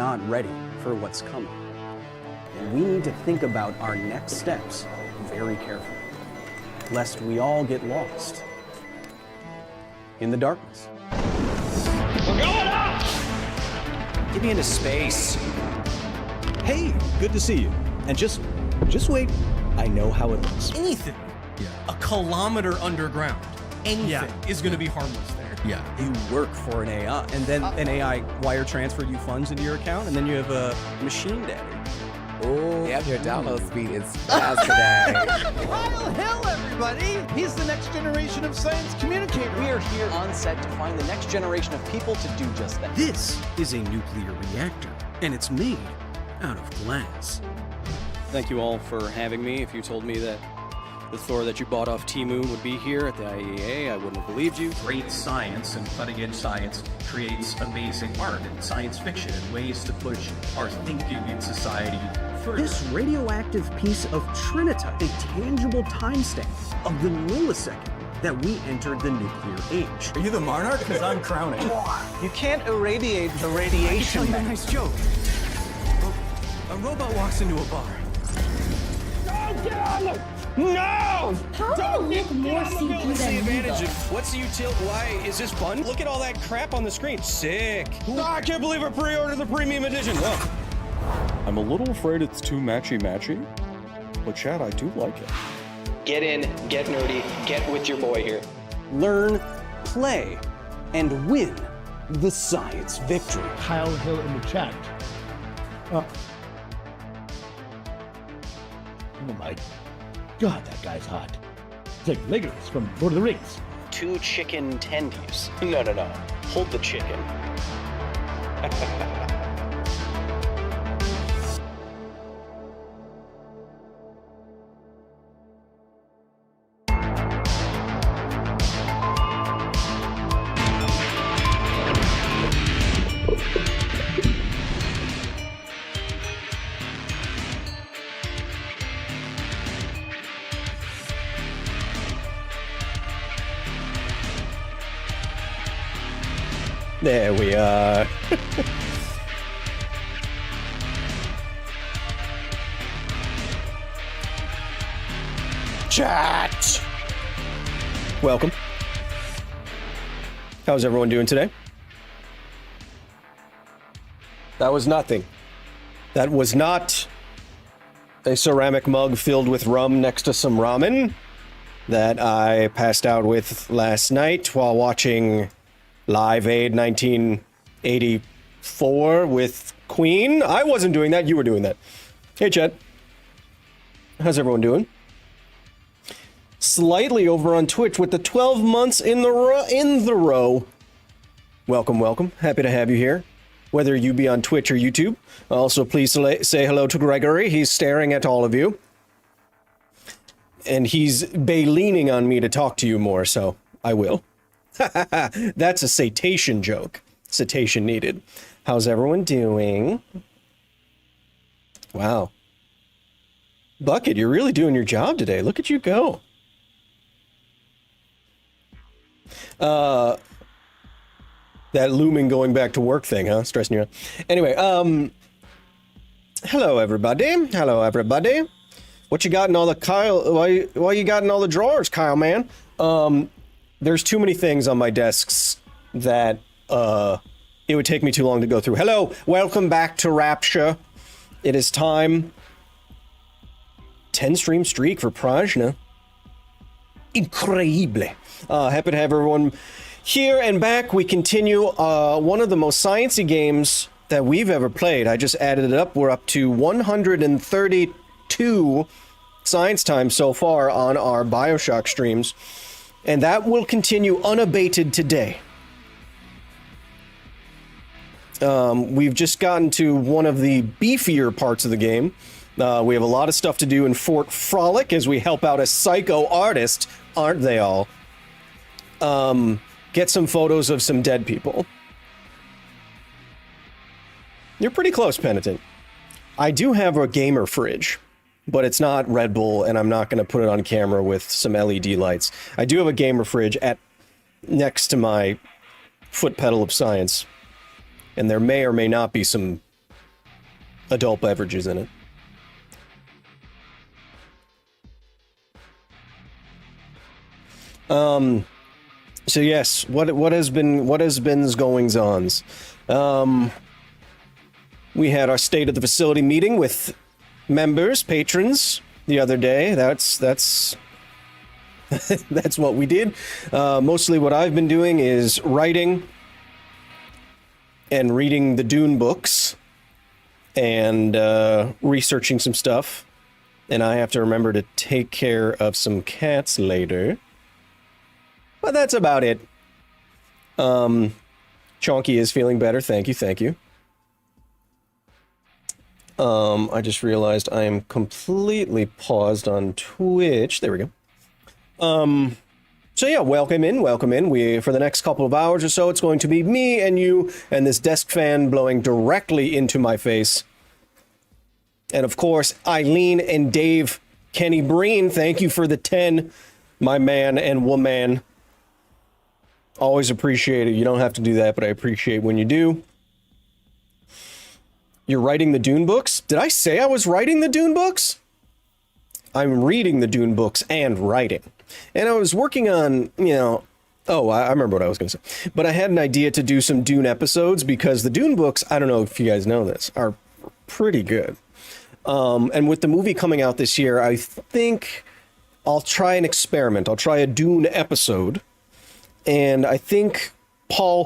not ready for what's coming. And we need to think about our next steps very carefully, lest we all get lost in the darkness. We're going up! Get me into space. Hey, good to see you. And just wait. I know how it looks. Anything a kilometer underground, anything is going to be harmless there. Yeah. You work for an AI, and then an AI wire transferred you funds into your account, and then you have a machine daddy. Oh, yeah, your download speed is fast today. Kyle Hill, everybody! He's the next generation of science communicator. We are here on set to find the next generation of people to do just that. This is a nuclear reactor, and it's made out of glass. Thank you all for having me. If you told me that the Thor that you bought off Temu would be here at the IAEA, I wouldn't have believed you. Great science and cutting-edge science creates amazing art and science fiction and ways to push our thinking in society further. This radioactive piece of trinitite, a tangible timestamp of the millisecond that we entered the nuclear age. Are you the monarch? Because I'm crowning. You can't irradiate the radiation. Tell you a nice joke. A robot walks into a bar. No! How do you look more CP What's the than advantage me, of, what's the utility, why is this fun? Look at all that crap on the screen. Sick. I can't believe I pre-ordered the premium edition. Whoa. I'm a little afraid it's too matchy-matchy, but Chad, I do like it. Get in, get nerdy, get with your boy here. Learn, play, and win the science victory. Kyle Hill in the chat. Oh my God, that guy's hot. It's like Legolas from Lord of the Rings. 2 chicken tendies. No. Hold the chicken. There we are. Chat! Welcome. How's everyone doing today? That was nothing. That was not a ceramic mug filled with rum next to some ramen that I passed out with last night while watching Live Aid 1984 with Queen. I wasn't doing that. You were doing that. Hey, Chet. How's everyone doing? Slightly over on Twitch with the 12 months in the row. Welcome. Happy to have you here, whether you be on Twitch or YouTube. Also, please say hello to Gregory. He's staring at all of you. And he's leaning on me to talk to you more, so I will. That's a citation joke. Citation needed. How's everyone doing? Wow. Bucket, you're really doing your job today. Look at you go. That looming going back to work thing, huh? Stressing you out. Anyway, hello everybody. What you got in all the Kyle? Why you got in all the drawers, Kyle, man? There's too many things on my desks that it would take me too long to go through. Hello, welcome back to Rapture. It is time. 10 stream streak for Prajna. Incredible. Happy to have everyone here and back. We continue one of the most sciencey games that we've ever played. I just added it up. We're up to 132 science time so far on our Bioshock streams. And that will continue unabated today. We've just gotten to one of the beefier parts of the game. We have a lot of stuff to do in Fort Frolic as we help out a psycho artist, aren't they all? Get some photos of some dead people. You're pretty close, Penitent. I do have a gamer fridge, but it's not Red Bull, and I'm not going to put it on camera with some LED lights. I do have a gamer fridge next to my foot pedal of science, and there may or may not be some adult beverages in it. So yes, what has been's goings ons? We had our state of the facility meeting with members, patrons the other day. That's that's what we did. Mostly what I've been doing is writing and reading the Dune books and researching some stuff. And I have to remember to take care of some cats later. But that's about it. Chonky is feeling better. Thank you. I just realized I am completely paused on Twitch. There we go. So yeah, welcome in. For the next couple of hours or so, it's going to be me and you and this desk fan blowing directly into my face. And of course, Eileen and Dave Kenny Breen, thank you for the 10, my man and woman. Always appreciate it. You don't have to do that, but I appreciate when you do. You're writing the Dune books? Did I say I was writing the Dune books? I'm reading the Dune books and writing. And I was working on, I remember what I was going to say. But I had an idea to do some Dune episodes because the Dune books, I don't know if you guys know this, are pretty good. And with the movie coming out this year, I think I'll try an experiment. I'll try a Dune episode. And I think I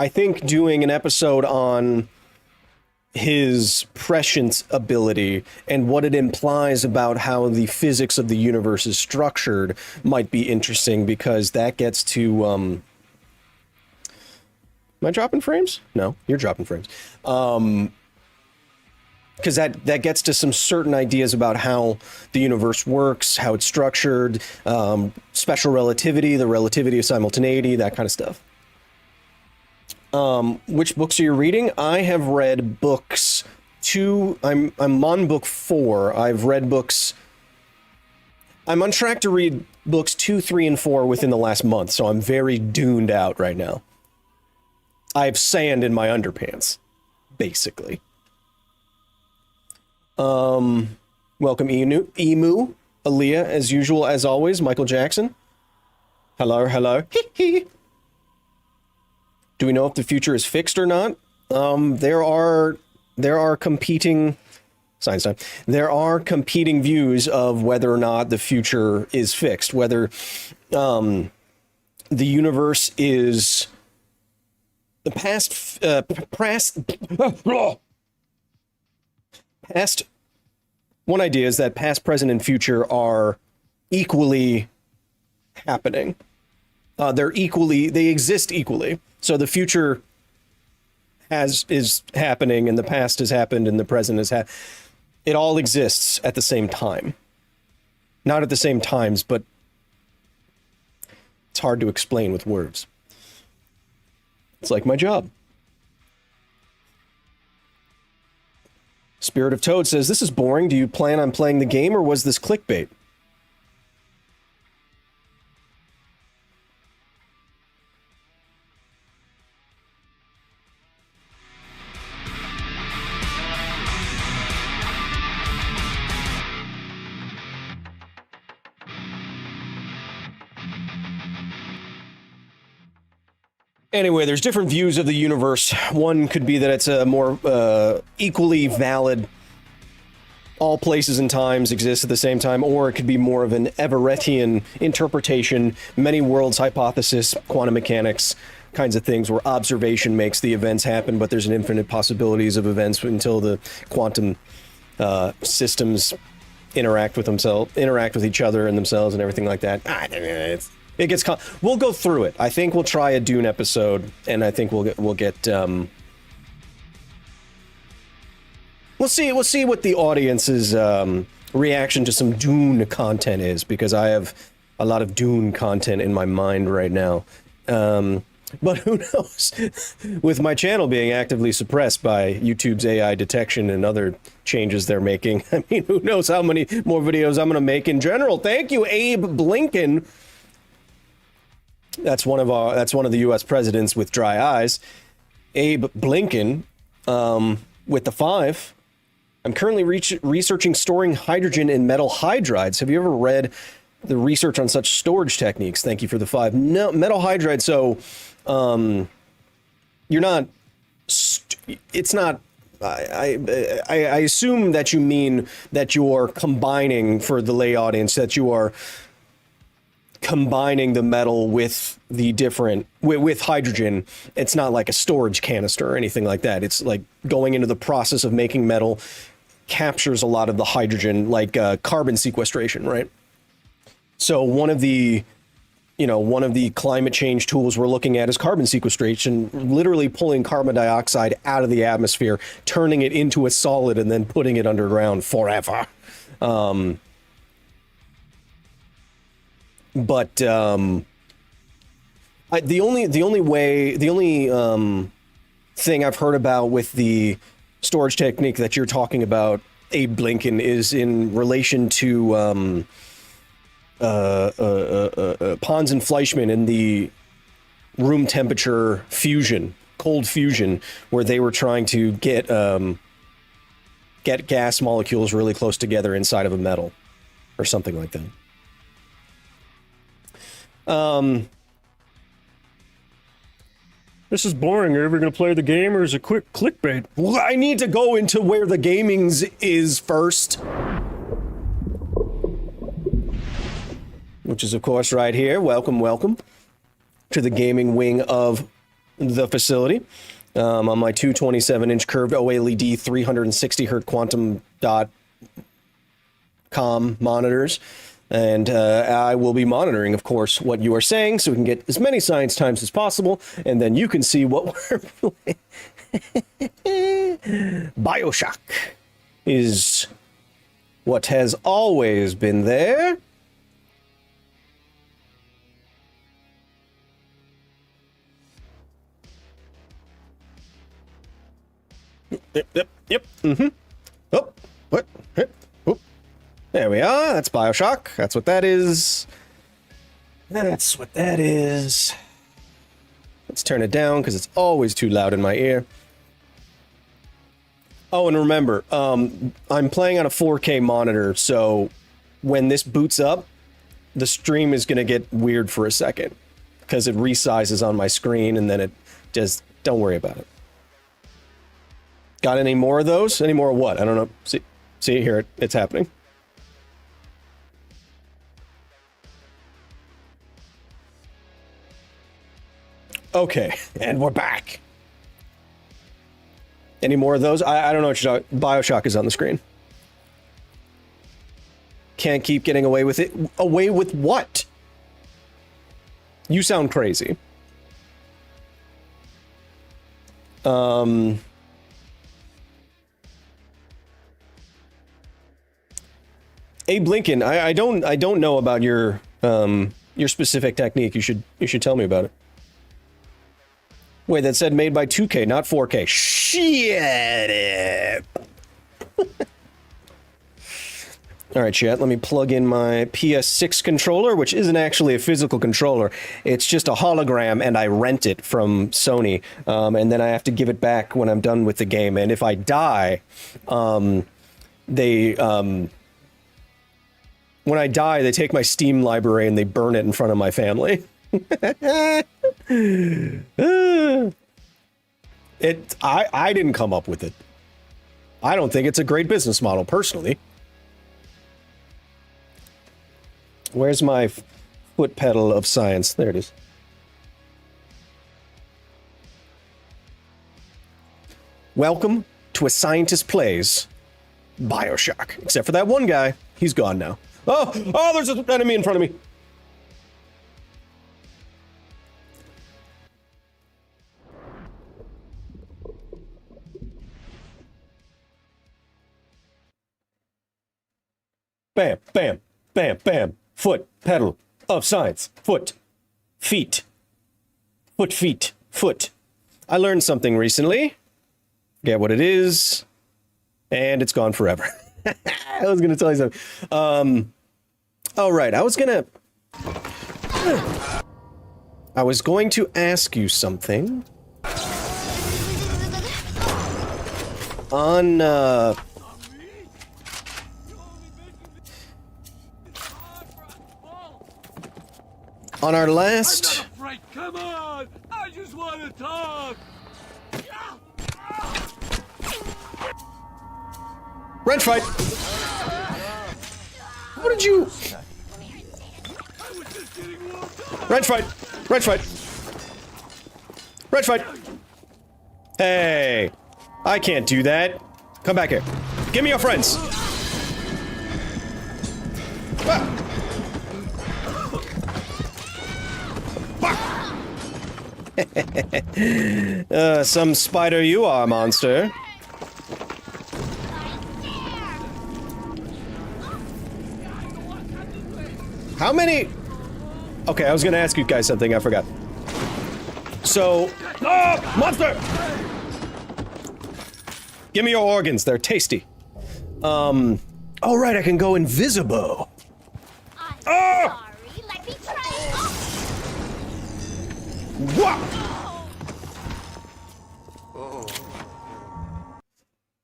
think doing an episode on his prescience ability and what it implies about how the physics of the universe is structured might be interesting because that gets to am I dropping frames? No, you're dropping frames. Because that gets to some certain ideas about how the universe works, how it's structured, special relativity, the relativity of simultaneity, that kind of stuff. Which books are you reading? I have read books 2. I'm on book 4. I've read books. I'm on track to read books 2, 3, and 4 within the last month, so I'm very duned out right now. I have sand in my underpants, basically. Welcome Emu, Aaliyah, as usual, as always, Michael Jackson. Hello. Do we know if the future is fixed or not? There are competing science time. There are competing views of whether or not the future is fixed, whether the universe is the past one idea is that past, present, and future are equally happening. They exist equally. So the future is happening, and the past has happened, and the present is it all exists at the same time. Not at the same times, but it's hard to explain with words. It's like my job. Spirit of Toad says, this is boring. Do you plan on playing the game, or was this clickbait? Anyway, there's different views of the universe. One could be that it's a more equally valid, all places and times exist at the same time, or it could be more of an Everettian interpretation, many worlds hypothesis, quantum mechanics kinds of things, where observation makes the events happen, but there's an infinite possibilities of events until the quantum systems interact with each other and themselves and everything like that. It gets we'll go through it. I think we'll try a Dune episode, and I think we'll get we'll see what the audience's reaction to some Dune content is, because I have a lot of Dune content in my mind right now. But who knows? With my channel being actively suppressed by YouTube's AI detection and other changes they're making, I mean, who knows how many more videos I'm going to make in general. Thank you, Abe Blinken. That's one of the U.S. presidents with dry eyes. Abe Blinken with the 5. I'm currently researching storing hydrogen in metal hydrides. Have you ever read the research on such storage techniques? Thank you for the 5. No, metal hydride. So, you're not. It's not. I assume that you mean that you're combining, for the lay audience, that you are combining the metal with the different with hydrogen. It's not like a storage canister or anything like that. It's like going into the process of making metal captures a lot of the hydrogen, like carbon sequestration, right? So one of the climate change tools we're looking at is carbon sequestration, literally pulling carbon dioxide out of the atmosphere, turning it into a solid, and then putting it underground forever. But the only thing I've heard about with the storage technique that you're talking about, Abe Blinken, is in relation to Pons and Fleischmann in the room temperature fusion, cold fusion, where they were trying to get gas molecules really close together inside of a metal or something like that. This is boring. Are you ever going to play the game, or is it quick clickbait? Well, I need to go into where the gaming's is first. Which is, of course, right here. Welcome, welcome to the gaming wing of the facility. On my 227-inch curved OLED 360 Hz quantum dot com monitors. And I will be monitoring, of course, what you are saying, so we can get as many science times as possible, and then you can see what we're playing. Bioshock is what has always been there. Yep. Mm-hmm. Oh, what? Oh. There we are. That's Bioshock. That's what that is. That's what that is. Let's turn it down because it's always too loud in my ear. Oh, and remember, I'm playing on a 4K monitor, so when this boots up, the stream is going to get weird for a second because it resizes on my screen, and then it just, don't worry about it. Got any more of those? Any more of what? I don't know. See here, it's happening. Okay, and we're back. Any more of those? I don't know what you're talking. Bioshock is on the screen. Can't keep getting away with it. Away with what? You sound crazy. Abe Lincoln, I don't know about your specific technique. You should tell me about it. Wait, that said made by 2K, not 4K. Shit. All right, chat, let me plug in my PS6 controller, which isn't actually a physical controller. It's just a hologram, and I rent it from Sony. And then I have to give it back when I'm done with the game. And if I die, when I die, they take my Steam library and they burn it in front of my family. I didn't come up with it. I don't think it's a great business model, personally. Where's my foot pedal of science? There it is. Welcome to A Scientist Plays Bioshock. Except for that one guy. He's gone now. Oh, there's an enemy in front of me. Bam, bam, bam, bam. Foot, pedal of science. Foot, feet. Foot, feet, foot. I learned something recently. Forget what it is. And it's gone forever. I was going to tell you something. All right, I was going to ask you something. on our last... Come on! I just want to talk! Wrench fight! What did you... Wrench fight! Wrench fight! Wrench fight! Hey! I can't do that. Come back here. Give me your friends! Ah. Some spider you are, monster. How many... Okay, I was gonna ask you guys something, I forgot. So... Oh! Monster! Give me your organs, they're tasty. Oh right, I can go invisible. Oh! Sorry, let me try. What?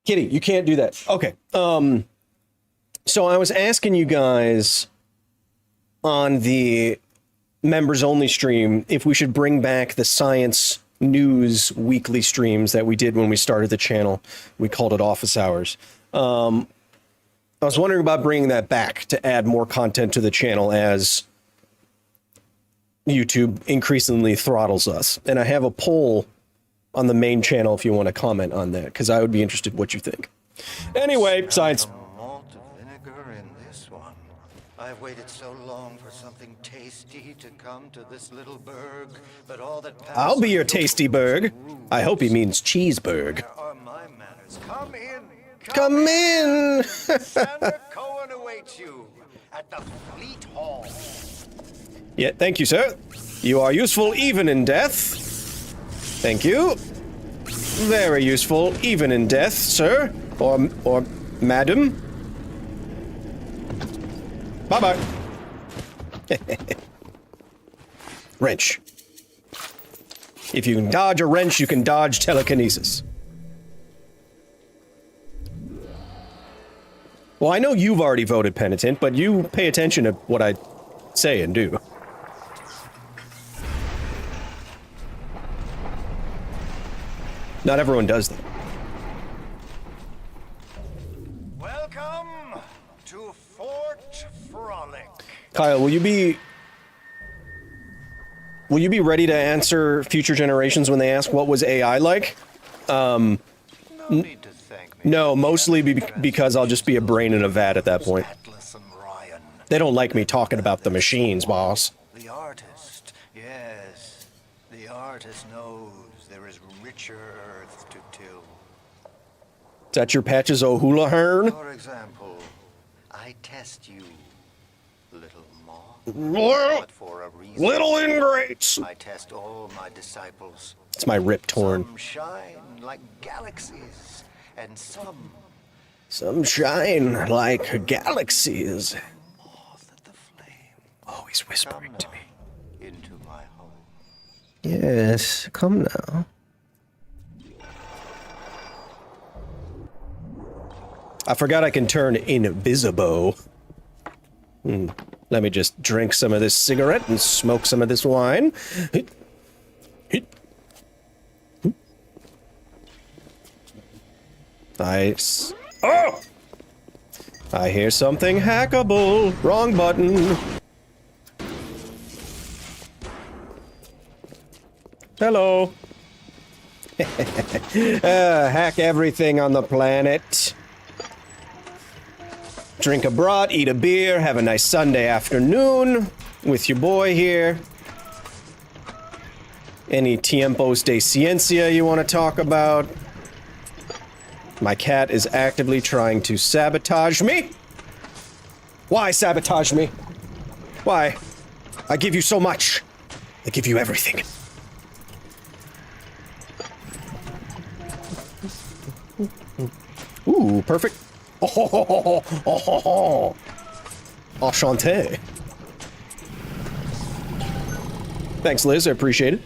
Kitty, you can't do that. Okay. So I was asking you guys on the members only stream if we should bring back the science news weekly streams that we did when we started the channel. We called it office hours. I was wondering about bringing that back to add more content to the channel as YouTube increasingly throttles us. And I have a poll on the main channel if you want to comment on that, because I would be interested in what you think. Anyway, science. Malt of vinegar in this one. I've waited so long for something tasty to come to this little burg, but all that I'll be your tasty burg. I hope he means cheeseburg. Where are my manners? Come in. Come in. Sandra Cohen awaits you at the Fleet Hall. Yeah, thank you, sir. You are useful even in death. Thank you. Very useful even in death, sir. Or madam. Bye-bye. Wrench. If you can dodge a wrench, you can dodge telekinesis. Well, I know you've already voted penitent, but you pay attention to what I say and do. Not everyone does that. Welcome to Fort Frolic. Kyle, will you be ready to answer future generations when they ask what was AI like? No need to thank me. No, mostly because I'll just be a brain in a vat at that point. Atlas and Ryan. They don't like me talking about the machines, boss. The artist, yes. The artist knows there is richer earth to till. Is that your Patches O'Houlihan? For example, I test you, little moth. Well, But for a reason. little ingrates. I test all my disciples. It's my Rip Torn. Some shine like galaxies, and Some shine like galaxies. moth at the flame. Oh, he's whispering to me. Into my home. Yes, come now. I forgot I can turn invisible. Let me just drink some of this cigarette and smoke some of this wine. Nice. Oh! I hear something hackable. Wrong button. Hello. Hack everything on the planet. Drink a brat, eat a beer, have a nice Sunday afternoon with your boy here. Any tiempos de ciencia you want to talk about? My cat is actively trying to sabotage me. Why sabotage me? Why? I give you so much. I give you everything. Ooh, perfect. Oh, enchanté. Thanks, Liz. I appreciate it.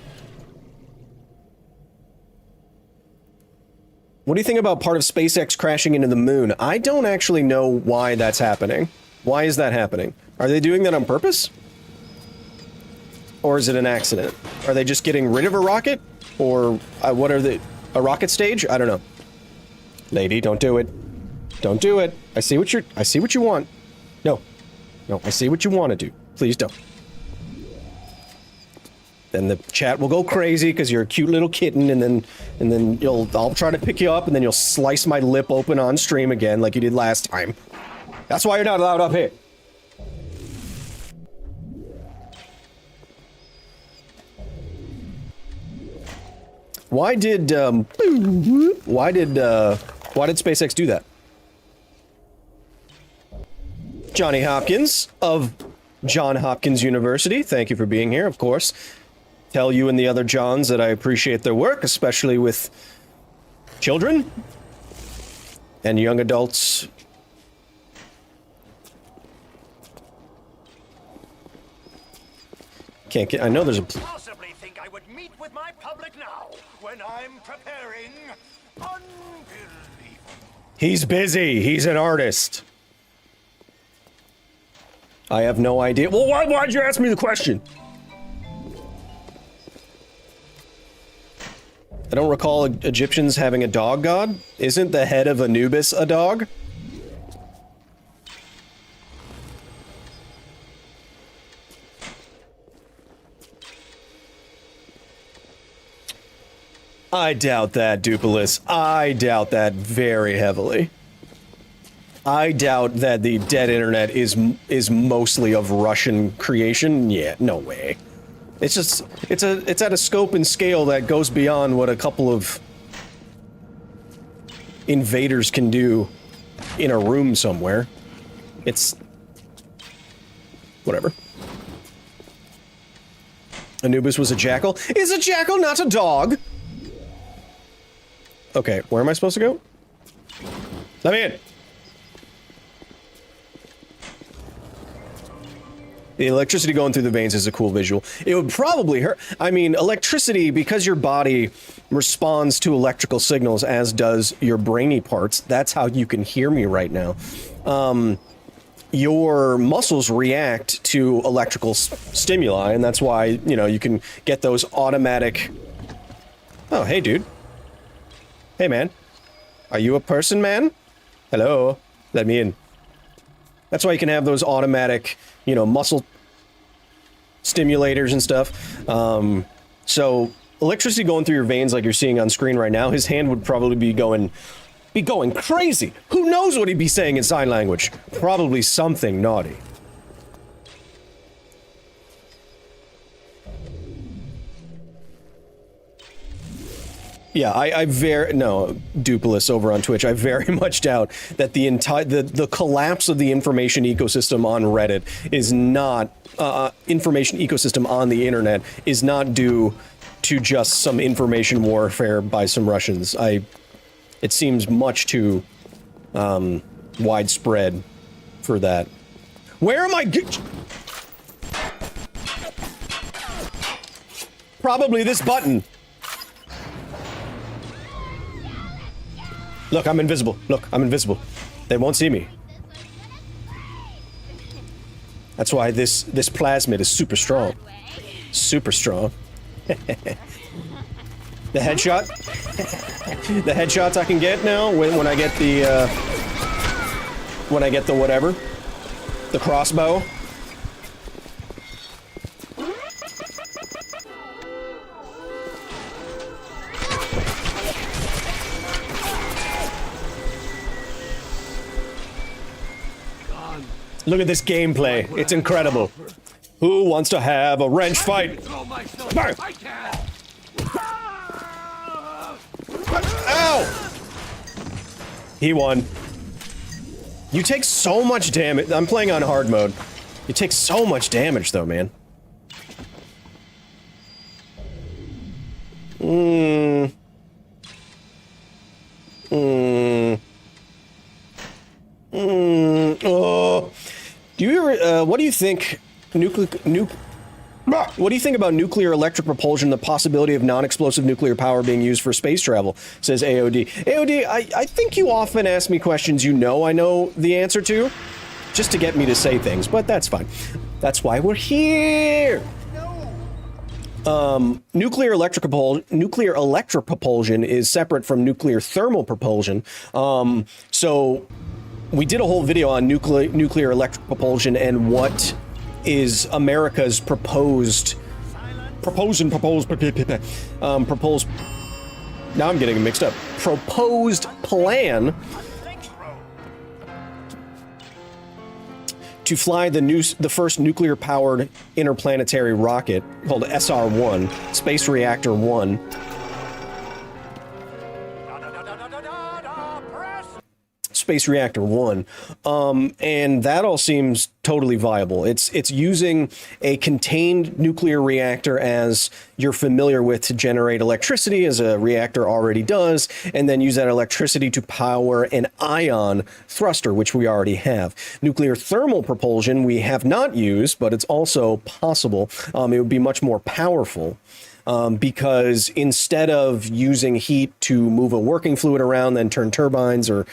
What do you think about part of SpaceX crashing into the moon? I don't actually know why that's happening. Why is that happening? Are they doing that on purpose? Or is it an accident? Are they just getting rid of a rocket? Or what are they? A rocket stage? I don't know. Lady, don't do it. Don't do it. I see what you want. No. No, I see what you want to do. Please don't. Then the chat will go crazy because you're a cute little kitten, and then I'll try to pick you up, and then you'll slice my lip open on stream again like you did last time. That's why you're not allowed up here. Why did SpaceX do that? Johnny Hopkins of John Hopkins University, thank you for being here, of course. Tell you and the other Johns that I appreciate their work, especially with children and young adults. Can't get, I know there's a... Possibly think I would meet with my public now, when I'm preparing unbelievable. He's busy. He's an artist. I have no idea. Well, why'd you ask me the question? I don't recall Egyptians having a dog god. Isn't the head of Anubis a dog? I doubt that, Dupalis. I doubt that very heavily. I doubt that the dead internet is mostly of Russian creation. Yeah, no way. It's just it's at a scope and scale that goes beyond what a couple of invaders can do in a room somewhere. It's whatever. Anubis was a jackal. Is a jackal not a dog? Okay, where am I supposed to go? Let me in. The electricity going through the veins is a cool visual. It would probably hurt. I mean, electricity, because your body responds to electrical signals, as does your brainy parts. That's how you can hear me right now. Your muscles react to electrical stimuli, and that's why, you know, you can get those automatic... Oh, hey, dude. Hey, man. Are you a person, man? Hello? Let me in. That's why you can have those automatic, you know, muscle stimulators and stuff. So electricity going through your veins like you're seeing on screen right now, his hand would probably be going crazy. Who knows what he'd be saying in sign language? Probably something naughty. Yeah, no, Dupalis over on Twitch, I very much doubt that the collapse of the information ecosystem on Reddit is not, information ecosystem on the internet is not due to just some information warfare by some Russians. It seems much too, widespread for that. Where am I Probably this button. Look, I'm invisible. Look, I'm invisible. They won't see me. That's why this plasmid is super strong. Super strong. The headshot? The headshots I can get now when I get the whatever. The crossbow. Look at this gameplay. It's incredible. Who wants to have a wrench fight? Burn! Ow! He won. You take so much damage. I'm playing on hard mode. You take so much damage, though, man. Oh. Do you ever, what do you think nuke... What do you think about nuclear electric propulsion, the possibility of non-explosive nuclear power being used for space travel, says AOD. AOD, I think you often ask me questions I know the answer to, just to get me to say things, but that's fine. That's why we're here. Nuclear electric propulsion is separate from nuclear thermal propulsion. So we did a whole video on nuclear electric propulsion and what is America's proposed. Now I'm getting mixed up. Proposed plan to fly the first nuclear-powered interplanetary rocket called SR-1, Space Reactor 1. Space Reactor 1. And that all seems totally viable. It's using a contained nuclear reactor, as you're familiar with, to generate electricity, as a reactor already does, and then use that electricity to power an ion thruster, which we already have. Nuclear thermal propulsion we have not used, but it's also possible. It would be much more powerful. Because instead of using heat to move a working fluid around, then turn turbines or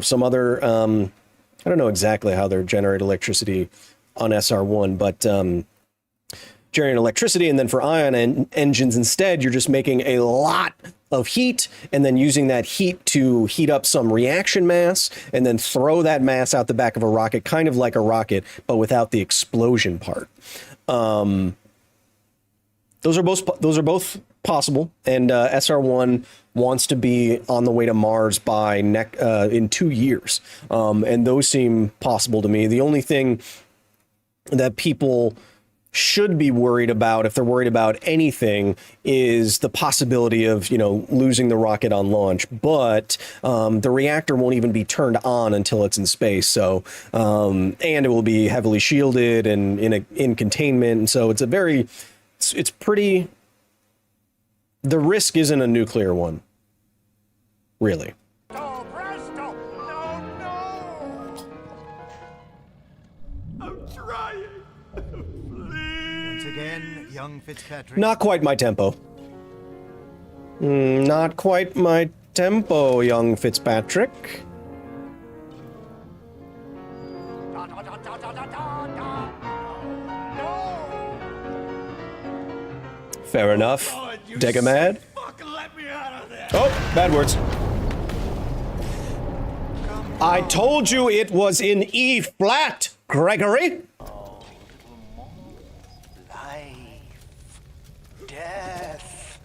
some other, I don't know exactly how they generate electricity on SR1, but generate electricity, and then for ion engines instead, you're just making a lot of heat and then using that heat to heat up some reaction mass and then throw that mass out the back of a rocket, kind of like a rocket, but without the explosion part. Those are both possible, and SR1 wants to be on the way to Mars by in 2 years, and those seem possible to me. The only thing that people should be worried about, if they're worried about anything, is the possibility of losing the rocket on launch. But the reactor won't even be turned on until it's in space. So and it will be heavily shielded and in containment, and so it's pretty. The risk isn't a nuclear one, really. Oh, presto! No, no! I'm trying. Once again, young Fitzpatrick. Not quite my tempo. Not quite my tempo, young Fitzpatrick. Fair enough. Degamad. Oh, bad words. I told you it was in E flat, Gregory. Life, death.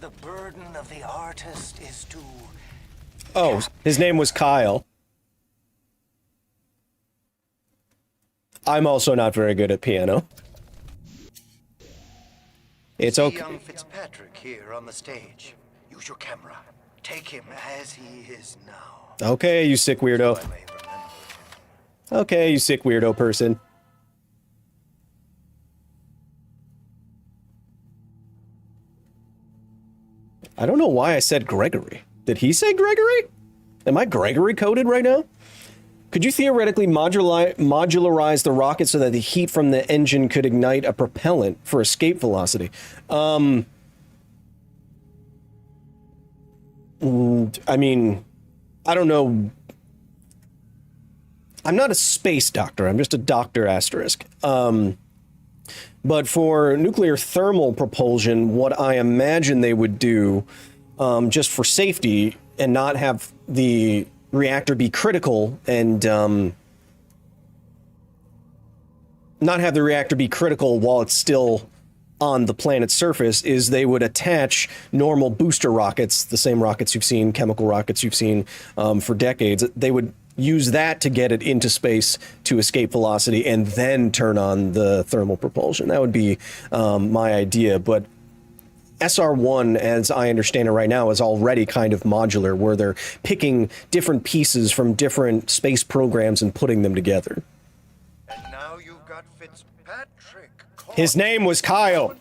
The burden of the artist is to. Oh, his name was Kyle. I'm also not very good at piano. It's okay. Young Fitzpatrick here on the stage. Use your camera. Take him as he is now. Okay, you sick weirdo. Okay, you sick weirdo person. I don't know why I said Gregory. Did he say Gregory? Am I Gregory coded right now? Could you theoretically modularize the rocket so that the heat from the engine could ignite a propellant for escape velocity? I mean, I don't know. I'm not a space doctor. I'm just a doctor asterisk. But for nuclear thermal propulsion, what I imagine they would do, just for safety and not have the reactor be critical and not have the reactor be critical while it's still on the planet's surface, is they would attach normal booster rockets, the same rockets you've seen, chemical rockets you've seen for decades. They would use that to get it into space to escape velocity and then turn on the thermal propulsion. That would be my idea. But SR1, as I understand it right now, is already kind of modular, where they're picking different pieces from different space programs and putting them together. And now you've got Fitzpatrick. His name was Kyle.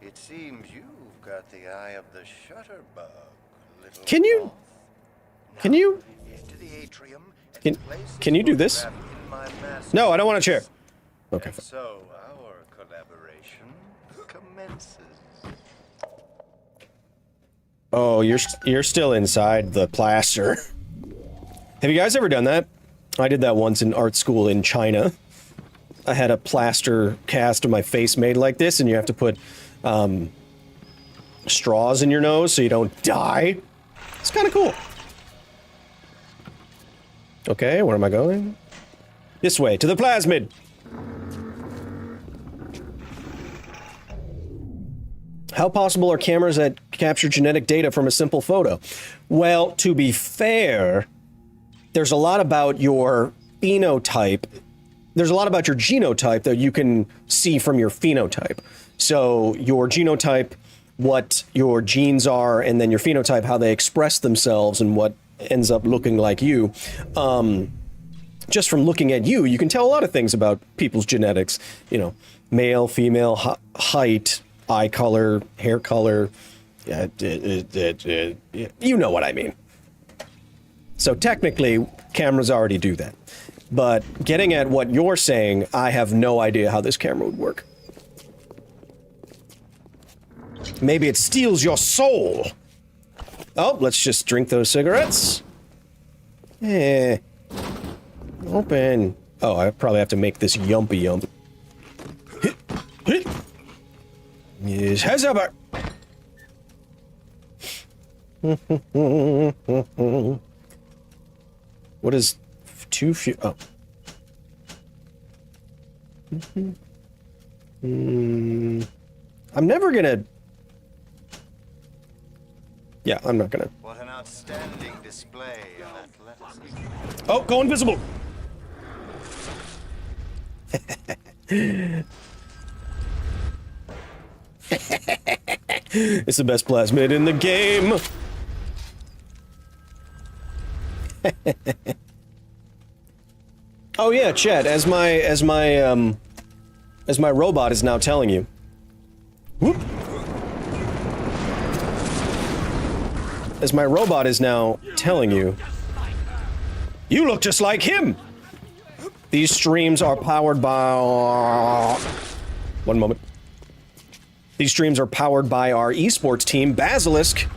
It seems you've got the eye of the shutterbug. Can you Into the atrium can you do this? No, I don't want a chair. Okay. So our aberration commences. Oh, you're still inside the plaster. Have you guys ever done that? I did that once in art school in China. I had a plaster cast of my face made like this, and you have to put straws in your nose so you don't die. It's kind of cool. Okay, where am I going? This way, to the plasmid! How possible are cameras that capture genetic data from a simple photo? Well, to be fair, there's a lot about your phenotype. There's a lot about your genotype that you can see from your phenotype. So your genotype, what your genes are, and then your phenotype, how they express themselves and what ends up looking like you. Just from looking at you, you can tell a lot of things about people's genetics. You know, male, female, height, eye color, hair color. You know what I mean. So technically, cameras already do that. But getting at what you're saying, I have no idea how this camera would work. Maybe it steals your soul. Oh, let's just drink those cigarettes. Open. Oh, I probably have to make this yumpy yump. Yes, heads up. What is too few? Oh. I'm never gonna. Yeah, I'm not gonna. What an outstanding display of athleticism. Oh, go invisible. It's the best plasmid in the game. Oh yeah, Chad, as my robot is now telling you. Whoop. As my robot is now telling you, you look just like him. These streams are powered by... One moment. These streams are powered by our esports team, Basilisk.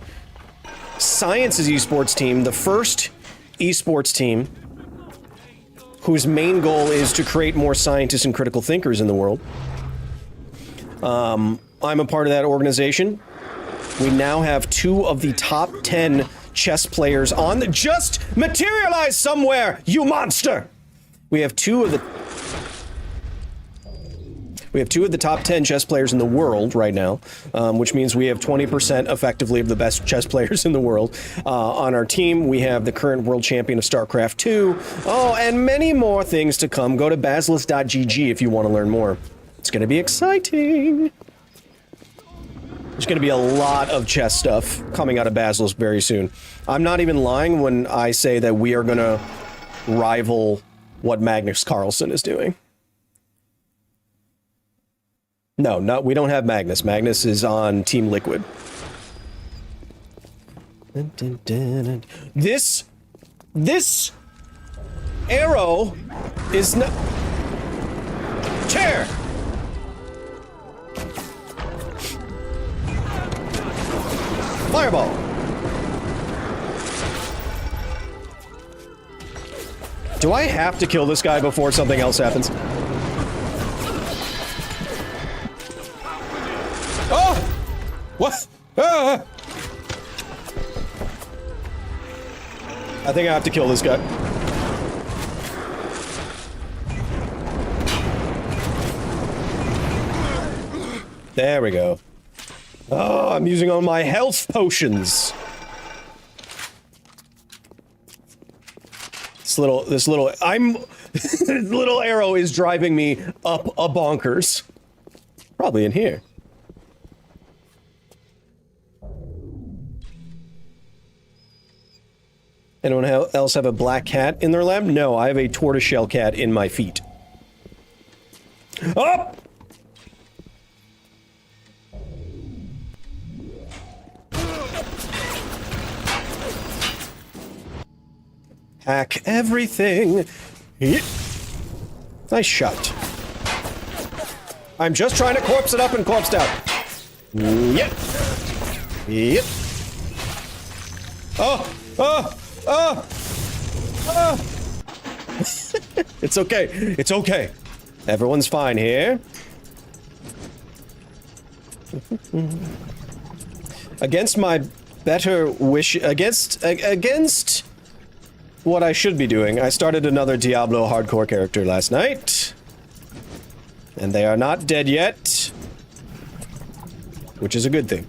Science's esports team, the first esports team whose main goal is to create more scientists and critical thinkers in the world. I'm a part of that organization. We now have 2 of the top 10 chess players on the... Just materialize somewhere, you monster! We have 2 of the top 10 chess players in the world right now, which means we have 20% effectively of the best chess players in the world. On our team, we have the current world champion of StarCraft 2. Oh, and many more things to come. Go to basilisk.gg if you want to learn more. It's going to be exciting. There's going to be a lot of chess stuff coming out of Basilisk very soon. I'm not even lying when I say that we are going to rival what Magnus Carlsen is doing. No, we don't have Magnus. Magnus is on Team Liquid. This arrow is not... Chair! Fireball! Do I have to kill this guy before something else happens? Oh! What? Ah! I think I have to kill this guy. There we go. Oh, I'm using all my health potions. This little arrow is driving me up a bonkers. Probably in here. Anyone else have a black cat in their lab? No, I have a tortoiseshell cat in my feet. Up! Hack everything. Nice shot. I'm just trying to corpse it up and corpse down. Yep. Yep. Oh! Oh! Oh! Oh! It's okay. It's okay. Everyone's fine here. Against my better wish... Against what I should be doing, I started another Diablo hardcore character last night. And they are not dead yet. Which is a good thing.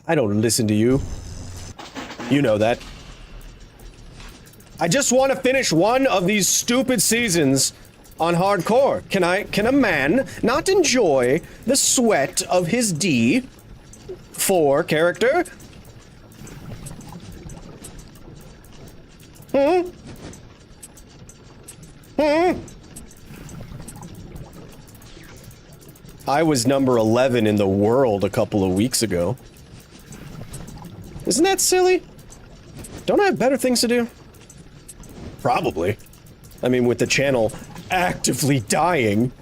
I don't listen to you. You know that. I just want to finish one of these stupid seasons on hardcore. Can a man not enjoy the sweat of his D4 character? I was number 11 in the world a couple of weeks ago. Isn't that silly? Don't I have better things to do? Probably. I mean, with the channel actively dying.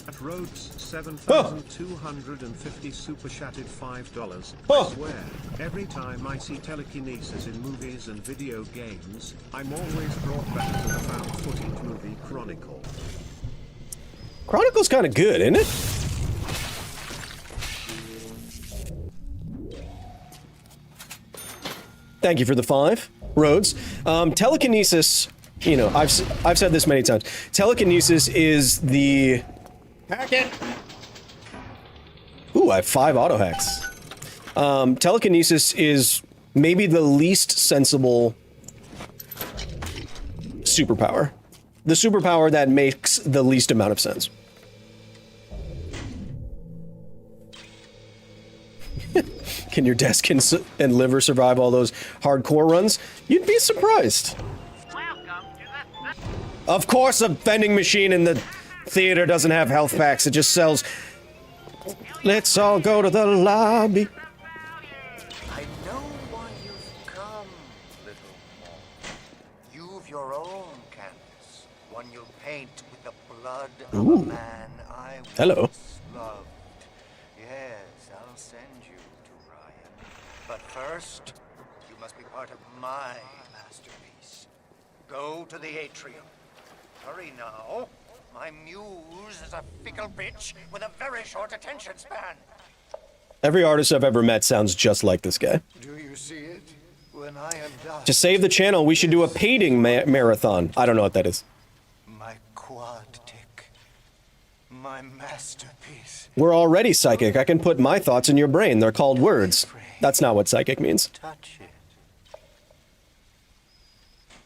At Rhodes 7,250 super chatted $5. I swear, every time I see telekinesis in movies and video games, I'm always brought back to the found footage movie Chronicle. Chronicle's kind of good, isn't it? Thank you for the 5, Rhodes. Telekinesis, you know, I've said this many times. Telekinesis is the... Hack it! Ooh, I have 5 auto hacks. Telekinesis is maybe the least sensible superpower. The superpower that makes the least amount of sense. Can your desk and liver survive all those hardcore runs? You'd be surprised. Of course a vending machine in the theater doesn't have health packs, it just sells... Let's all go to the lobby. I know why you've come, little one. You've your own canvas, one you'll paint with the blood of a man I once loved. Yes, I'll send you to Ryan. But first, you must be part of my masterpiece. Go to the atrium. Hurry now. My muse is a fickle bitch with a very short attention span. Every artist I've ever met sounds just like this guy. Do you see it? When I am done. To save the channel, we should do a painting marathon. I don't know what that is. My quad tick. My masterpiece. We're already psychic. I can put my thoughts in your brain. They're called words. That's not what psychic means. Touch it.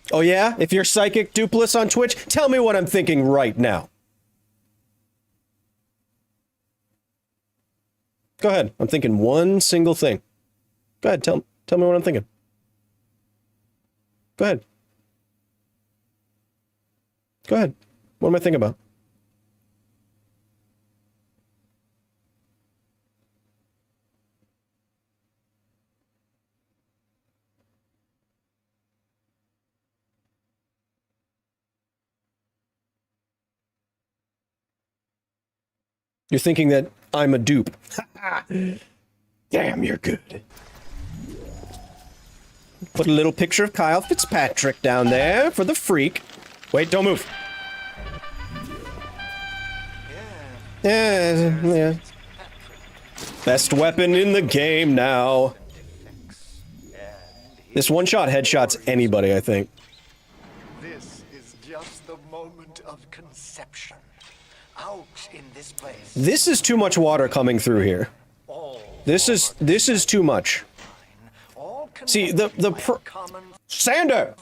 Oh yeah? If you're psychic Dupless on Twitch, tell me what I'm thinking right now. Go ahead. I'm thinking one single thing. Go ahead, tell me what I'm thinking. Go ahead. Go ahead. What am I thinking about? You're thinking that I'm a dupe. Damn, you're good. Put a little picture of Kyle Fitzpatrick down there for the freak. Wait, don't move. Yeah. Best weapon in the game now. This one-shot headshots anybody, I think. This is just the moment of conception. Out in this place. This is too much water coming through here. This is too much. See, Sander!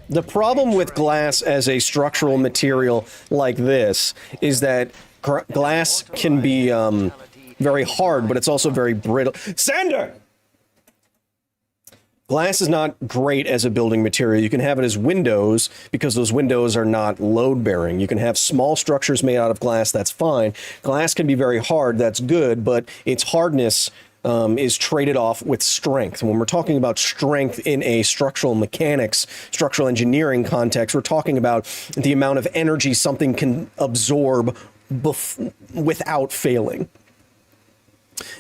The problem with glass as a structural material like this is that glass can be very hard, but it's also very brittle. Sander! Glass is not great as a building material. You can have it as windows because those windows are not load-bearing. You can have small structures made out of glass, that's fine. Glass can be very hard, that's good, but its hardness is traded off with strength. When we're talking about strength in a structural mechanics, structural engineering context, we're talking about the amount of energy something can absorb without failing.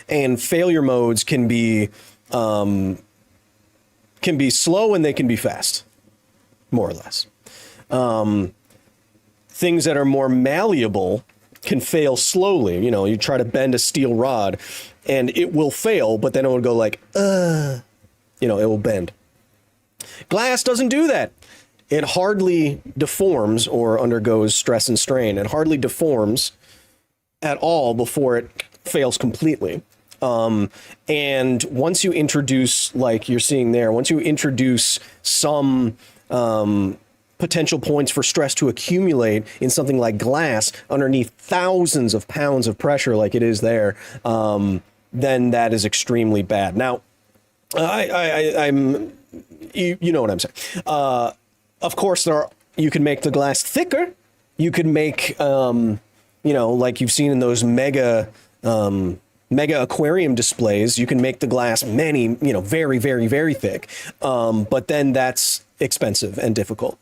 And failure modes can be slow and they can be fast, more or less. Things that are more malleable can fail slowly. You know, you try to bend a steel rod and it will fail, but then it will go like, it will bend. Glass doesn't do that. It hardly deforms or undergoes stress and strain. It hardly deforms at all before it fails completely. And once you introduce, like you're seeing there, once you introduce some potential points for stress to accumulate in something like glass underneath thousands of pounds of pressure like it is there, then that is extremely bad. Now, I'm you know what I'm saying. Of course, you can make the glass thicker. You can make, like you've seen in those mega aquarium displays, you can make the glass very, very, very thick. But then that's expensive and difficult.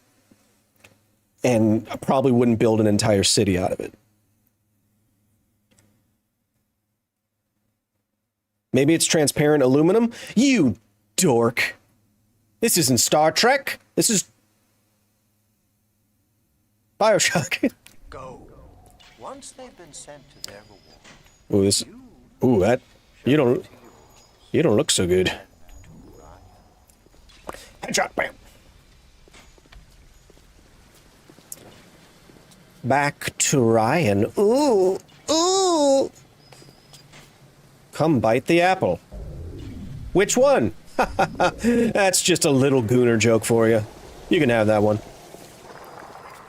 And I probably wouldn't build an entire city out of it. Maybe it's transparent aluminum. You dork. This isn't Star Trek. This is Bioshock. Go. Once they've been sent to their reward. You don't look so good. Headshot, bam. Back to Ryan. Ooh. Come bite the apple. Which one? That's just a little gooner joke for you. You can have that one.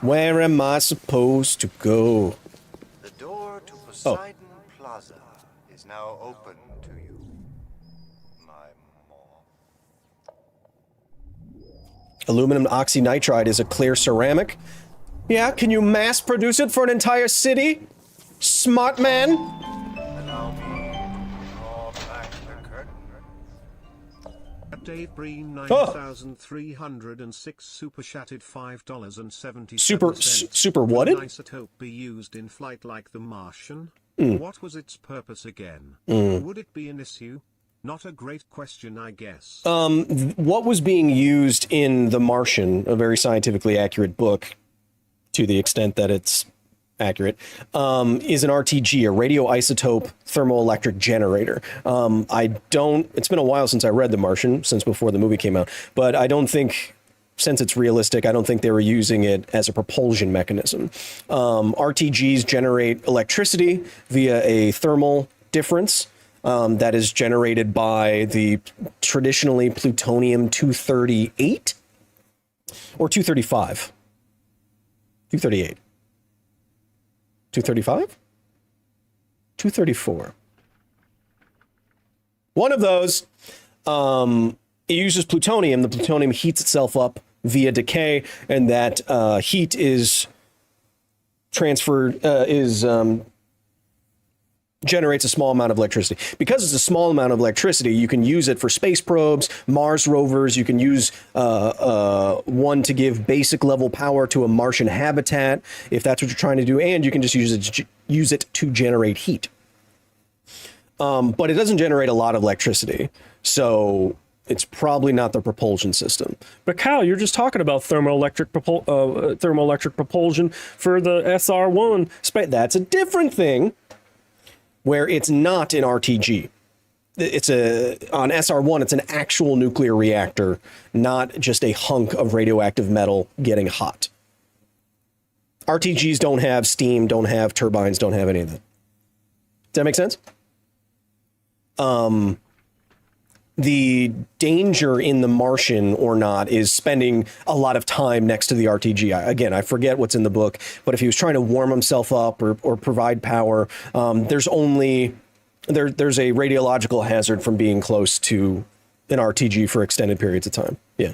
Where am I supposed to go? The door to Poseidon Plaza is now open to you, my moth. Aluminum oxynitride is a clear ceramic. Yeah, can you mass produce it for an entire city? Smart man. Allow me to draw back the curtain. Dave Breen 9,306 super chatted $5.77. Super whatted? Isotope be used in flight like the Martian? Mm. What was its purpose again? Mm. Would it be an issue? Not a great question, I guess. What was being used in The Martian, a very scientifically accurate book, to the extent that it's accurate, is an RTG, a radioisotope thermoelectric generator. It's been a while since I read The Martian, since before the movie came out, but I don't think, since it's realistic, I don't think they were using it as a propulsion mechanism. RTGs generate electricity via a thermal difference that is generated by the traditionally plutonium-238 or 235. 238. 235? 234. One of those, it uses plutonium. The plutonium heats itself up via decay, and that heat is transferred, generates a small amount of electricity. Because it's a small amount of electricity, you can use it for space probes, Mars rovers. You can use one to give basic level power to a Martian habitat, if that's what you're trying to do, and you can just use it to generate heat. But it doesn't generate a lot of electricity, so it's probably not the propulsion system. But Kyle, you're just talking about thermoelectric propulsion for the SR1. That's a different thing, where it's not an RTG. On SR1, it's an actual nuclear reactor, not just a hunk of radioactive metal getting hot. RTGs don't have steam, don't have turbines, don't have any of that. Does that make sense? The danger in The Martian or not is spending a lot of time next to the RTG. Again, I forget what's in the book, but if he was trying to warm himself up or provide power, there's a radiological hazard from being close to an RTG for extended periods of time. Yeah.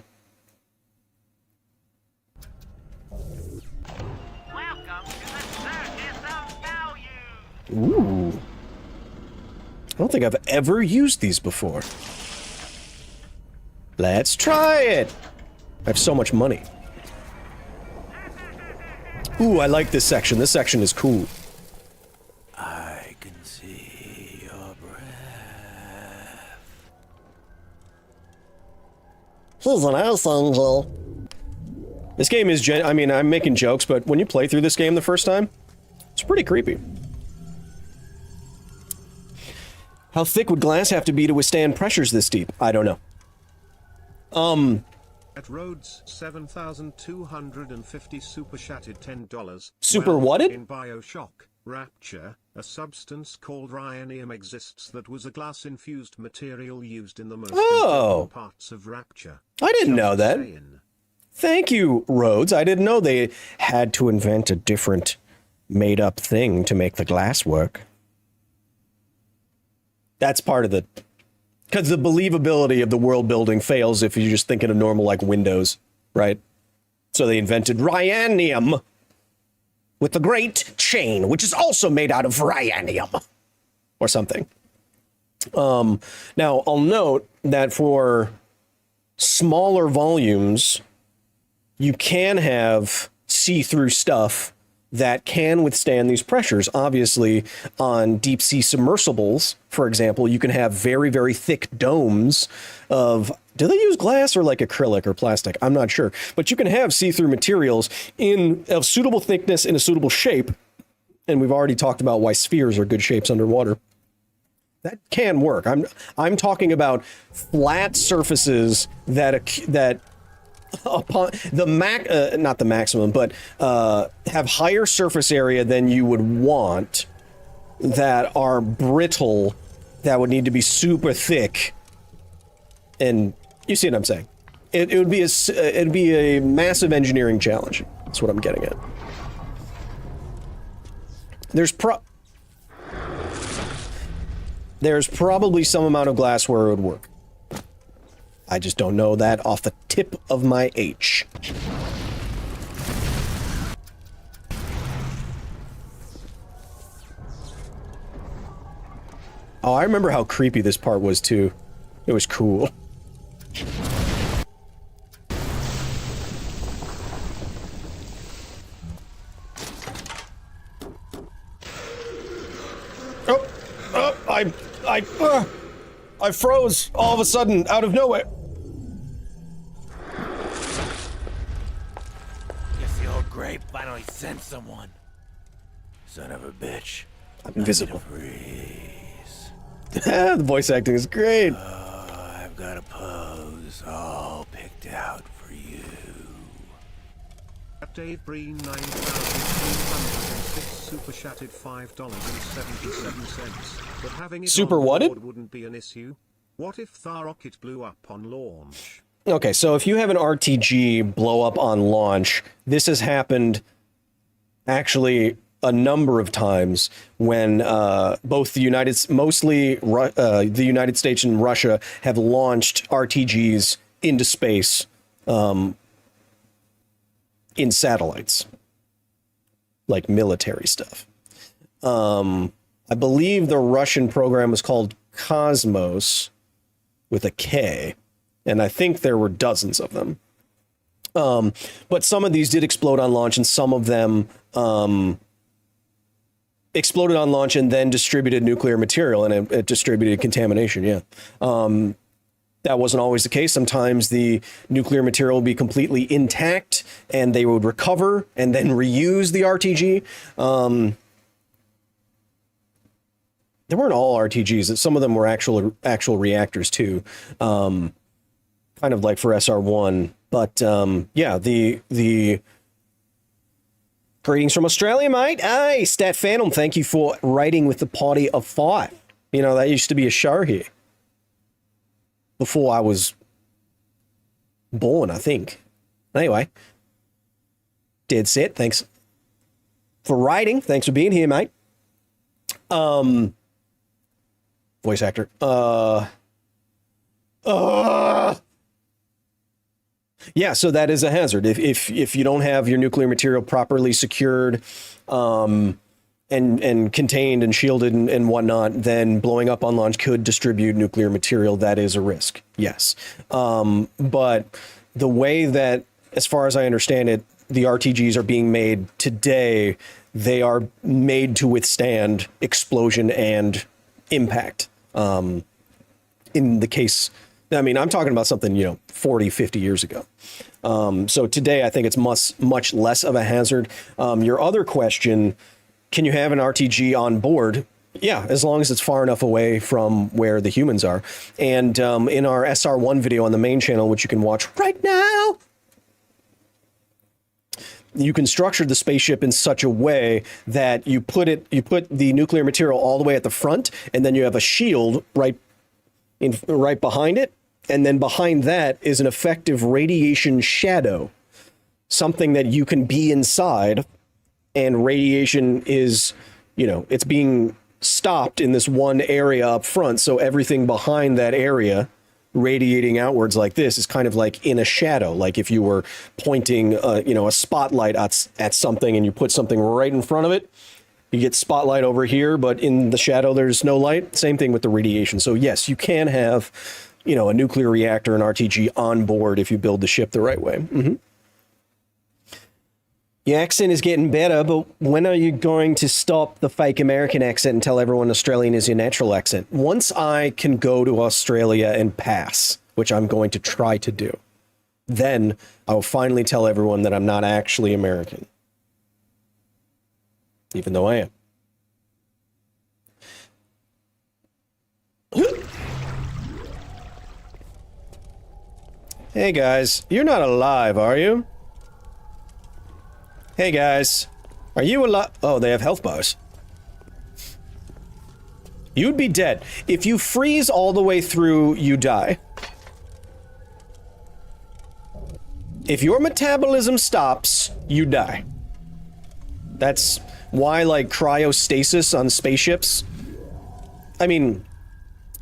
Welcome to the Circus of Value. Ooh. I don't think I've ever used these before. Let's try it. I have so much money. Ooh, I like this section. This section is cool. I can see your breath. He's an ice angel. This game is I mean, I'm making jokes, but when you play through this game the first time, it's pretty creepy. How thick would glass have to be to withstand pressures this deep? I don't know. At Rhodes, 7,250 super shattered $10. Super Well, whatted? In Bioshock, Rapture, a substance called rhyonium exists that was a glass-infused material used in the most important parts of Rapture. I didn't know that. Saying. Thank you, Rhodes. I didn't know they had to invent a different made-up thing to make the glass work. That's part of the... Because the believability of the world building fails if you're just thinking of normal, like, Windows, right? So they invented rhyonium with the Great Chain, which is also made out of rhyonium. Or something. Now, I'll note that for smaller volumes, you can have see-through stuff that can withstand these pressures. Obviously, on deep sea submersibles, for example, you can have very, very thick domes of, do they use glass or like acrylic or plastic? I'm not sure. But you can have see-through materials of suitable thickness in a suitable shape. And we've already talked about why spheres are good shapes underwater. That can work. I'm talking about flat surfaces that upon the not the maximum, but have higher surface area than you would want, that are brittle, that would need to be super thick, and you see what I'm saying. It'd be a massive engineering challenge. That's what I'm getting at. There's probably some amount of glass where it would work. I just don't know that off the tip of my H. Oh, I remember how creepy this part was too. It was cool. I froze all of a sudden out of nowhere. Guess the old grape finally sent someone. Son of a bitch. I'm invisible. Freeze. The voice acting is great. I've got a pose all picked out for you. At Dave Breen, 9,306 super shattered $5.77. But having it Super on whatted? board wouldn't be an issue. What if the rocket blew up on launch? Okay, so if you have an RTG blow up on launch, this has happened actually a number of times when both the United States and Russia have launched RTGs into space in satellites, like military stuff. I believe the Russian program was called Cosmos with a K, and I think there were dozens of them. But some of these did explode on launch, and some of them exploded on launch and then distributed nuclear material, and it distributed contamination, yeah. That wasn't always the case. Sometimes the nuclear material would be completely intact, and they would recover and then reuse the RTG. There weren't all RTGs. Some of them were actual reactors too, kind of like for SR1. But yeah, the greetings from Australia, mate. Hey, Stat Phantom, thank you for writing with the party of 5. You know, that used to be a show here before I was born, I think. Anyway, dead set. Thanks for writing. Thanks for being here, mate. Voice actor. Yeah, so that is a hazard. If you don't have your nuclear material properly secured, and contained and shielded and whatnot, then blowing up on launch could distribute nuclear material. That is a risk, yes. But the way that, as far as I understand it, the RTGs are being made today, they are made to withstand explosion and impact. In the case, I mean, I'm talking about something, 40, 50 years ago. So today, I think it's much less of a hazard. Your other question, can you have an RTG on board? Yeah, as long as it's far enough away from where the humans are. And in our SR1 video on the main channel, which you can watch right now, you can structure the spaceship in such a way that you put the nuclear material all the way at the front, and then you have a shield right behind it. And then behind that is an effective radiation shadow, something that you can be inside. And radiation is, it's being stopped in this one area up front. So everything behind that area radiating outwards like this is kind of like in a shadow. Like if you were pointing, a spotlight at something and you put something right in front of it, you get spotlight over here, but in the shadow, there's no light. Same thing with the radiation. So yes, you can have, a nuclear reactor and RTG on board if you build the ship the right way. Mm-hmm. Your accent is getting better, but when are you going to stop the fake American accent and tell everyone Australian is your natural accent? Once I can go to Australia and pass, which I'm going to try to do, then I will finally tell everyone that I'm not actually American. Even though I am. Hey guys, you're not alive, are you? Hey guys, are you alive? Oh, they have health bars. You'd be dead. If you freeze all the way through, you die. If your metabolism stops, you die. That's why, like, cryostasis on spaceships. I mean,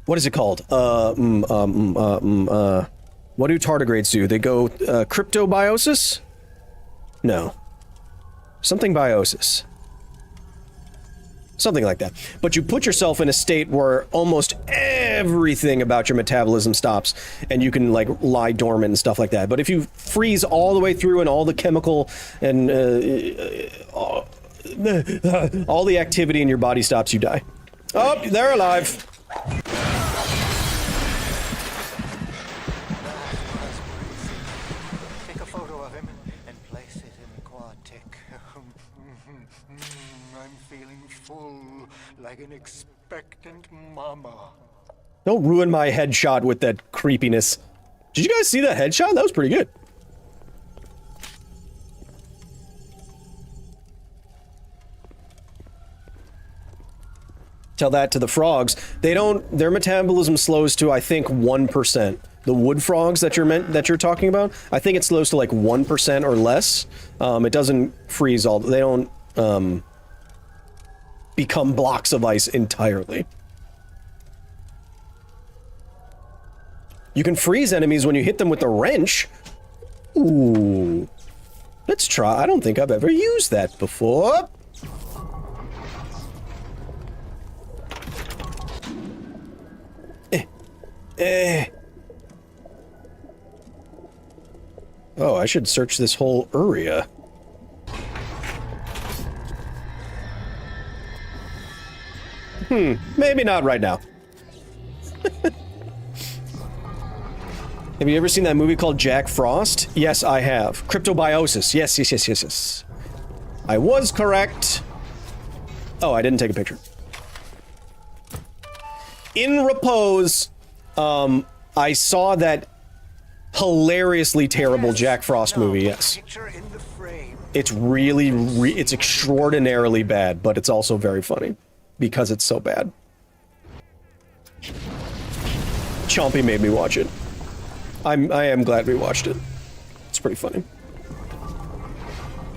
what is it called? What do tardigrades do? They go, cryptobiosis? No. Something biosis. Something like that. But you put yourself in a state where almost everything about your metabolism stops and you can like lie dormant and stuff like that. But if you freeze all the way through and all the chemical and all the activity in your body stops, you die. Oh, they're alive. Take a photo of him and place it in the quad tick. I'm feeling full, like an expectant mama. Don't ruin my headshot with that creepiness. Did you guys see that headshot? That was pretty good. Tell that to the frogs. Their metabolism slows to, I think, 1%. The wood frogs that you're talking about, I think it slows to like 1% or less. It doesn't freeze they don't become blocks of ice entirely. You can freeze enemies when you hit them with a wrench. Ooh. Let's try. I don't think I've ever used that before. Oh, I should search this whole area. Maybe not right now. Have you ever seen that movie called Jack Frost? Yes, I have. Cryptobiosis. Yes. I was correct. Oh, I didn't take a picture. In Repose, I saw that hilariously terrible Jack Frost movie, yes. It's really, it's extraordinarily bad, but it's also very funny because it's so bad. Chompy made me watch it. I am glad we watched it. It's pretty funny.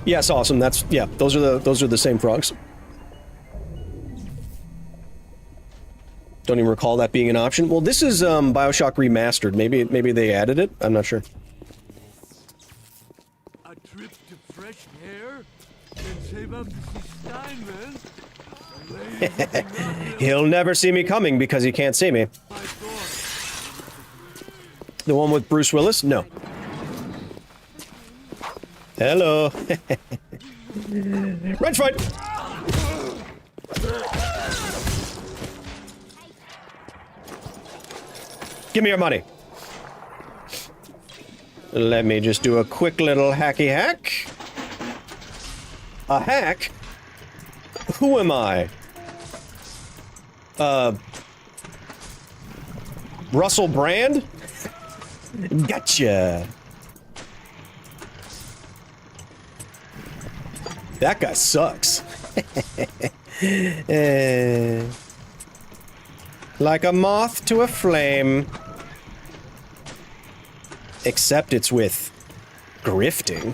Yes, awesome. Yeah, those are the same frogs. Don't even recall that being an option. Well, this is Bioshock Remastered. Maybe they added it. I'm not sure. A trip to fresh air? Then save up to see Steinman? He'll never see me coming because he can't see me. The one with Bruce Willis? No. Hello. Wrench fight! Give me your money. Let me just do a quick little hacky hack. A hack? Who am I? Russell Brand? Gotcha. That guy sucks. Like a moth to a flame. Except it's with grifting.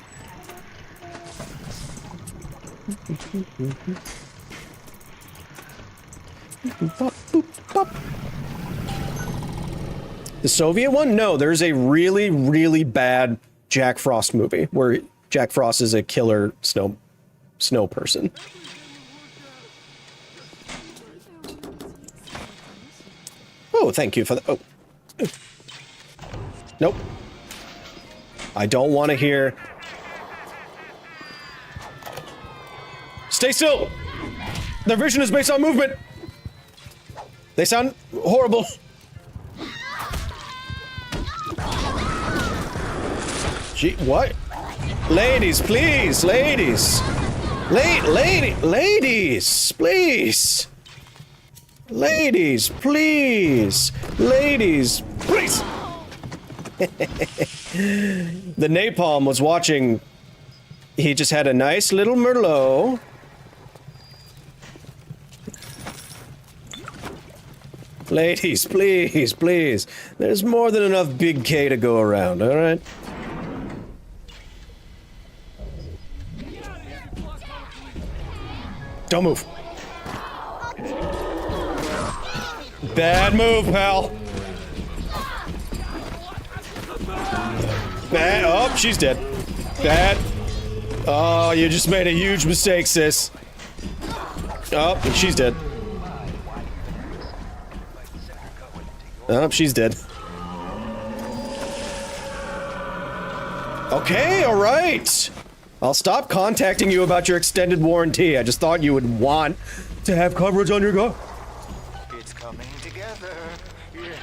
The Soviet one? No, there's a really, really bad Jack Frost movie where Jack Frost is a killer snow person. Oh, thank you for the... Oh. Nope. I don't want to hear... Stay still! Their vision is based on movement! They sound horrible. Gee, what? Ladies, please! Ladies! Ladies, please! Ladies, please! Ladies, please! The napalm was watching. He just had a nice little Merlot. Ladies, please, please. There's more than enough Big K to go around, alright? Don't move. Bad move, pal. Bad. Oh, she's dead. Bad. Oh, you just made a huge mistake, sis. Oh, she's dead. Oh, she's dead. Okay, alright. I'll stop contacting you about your extended warranty. I just thought you would want to have coverage on your car. It's coming together. Yes.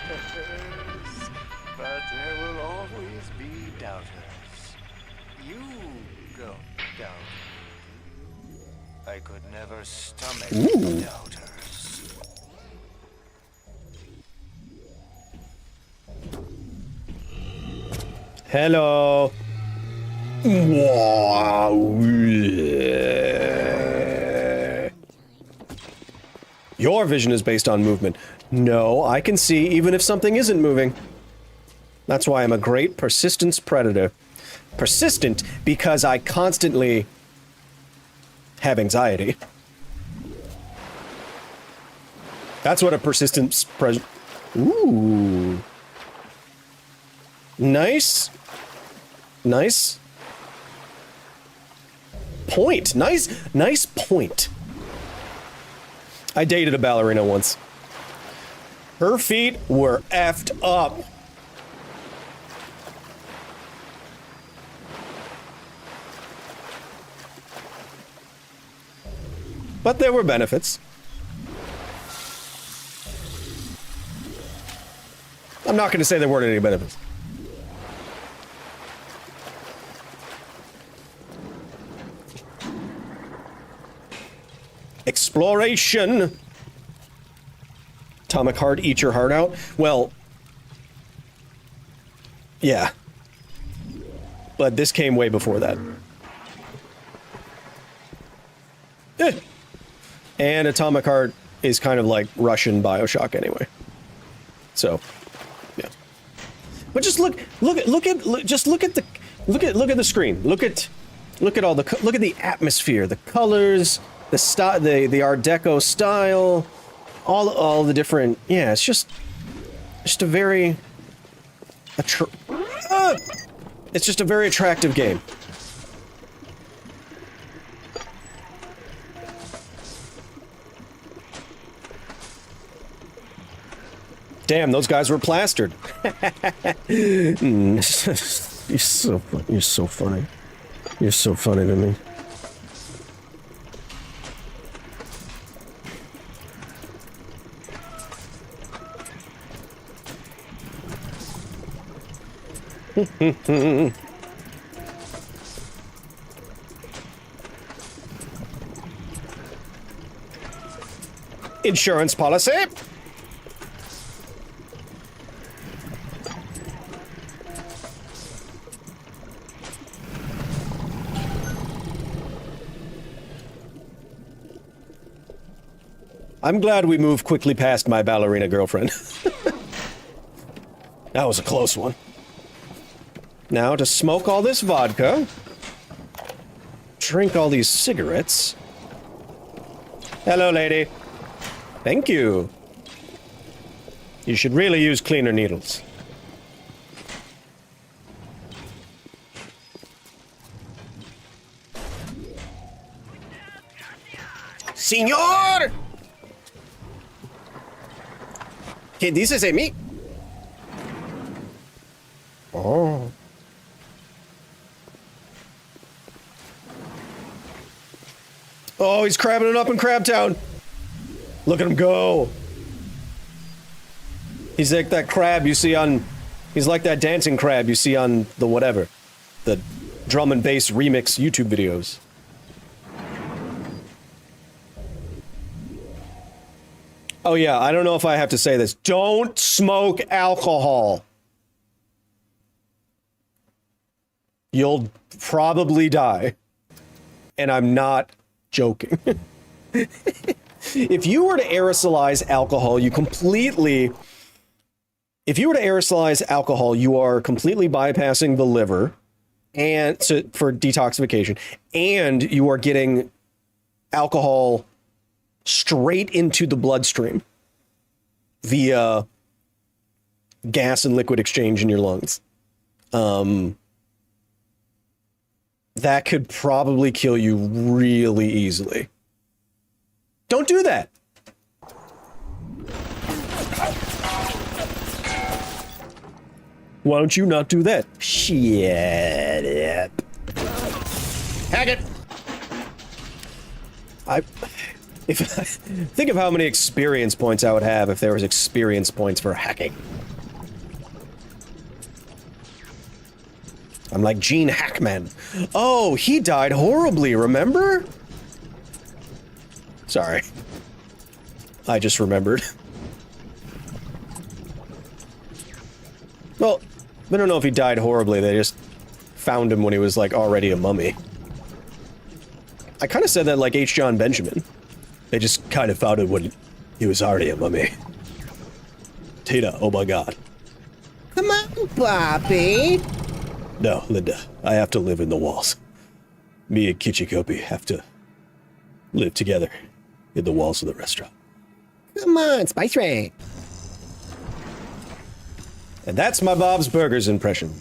But there will always be doubters. You don't doubt. I could never stomach doubters. Hello. Your vision is based on movement. No, I can see even if something isn't moving. That's why I'm a great persistence predator. Persistent because I constantly have anxiety. That's what a persistence Ooh. Nice. Nice. Point. Nice point. I dated a ballerina once. Her feet were effed up. But there were benefits. I'm not going to say there weren't any benefits. Exploration. Atomic heart, eat your heart out. Well, yeah. But this came way before that. And Atomic Heart is kind of like Russian Bioshock anyway. So, yeah. But just look at the screen. Look at the atmosphere, the colors, the style, the Art Deco style, all the different. Yeah, it's just a very it's just a very attractive game. Damn, those guys were plastered. You're so funny. You're so funny. You're so funny to me. Insurance policy. I'm glad we moved quickly past my ballerina girlfriend. That was a close one. Now to smoke all this vodka, drink all these cigarettes. Hello, lady. Thank you. You should really use cleaner needles. Señor! ¿Qué dices de mí? Oh. Oh, he's crabbing it up in Crabtown. Look at him go. He's like that crab you see on... He's like that dancing crab you see on the whatever. The drum and bass remix YouTube videos. Oh yeah, I don't know if I have to say this. Don't smoke alcohol. You'll probably die. And I'm not joking. If you were to aerosolize alcohol, you completely... If you were to aerosolize alcohol, you are completely bypassing the liver and so for detoxification, and you are getting alcohol straight into the bloodstream via gas and liquid exchange in your lungs. That could probably kill you really easily. Don't do that. Why don't you not do that? Shit. Hack it. Think of how many experience points I would have if there was experience points for hacking. I'm like Gene Hackman. Oh, he died horribly, remember? Sorry. I just remembered. Well, I don't know if he died horribly, they just found him when he was, like, already a mummy. I kind of said that like H. John Benjamin. They just kind of found him when he was already a mummy. Tina, oh my god. Come on, Bobby. No, Linda, I have to live in the walls. Me and Kichikopi have to live together in the walls of the restaurant. Come on, Spice Ray. And that's my Bob's Burgers impression.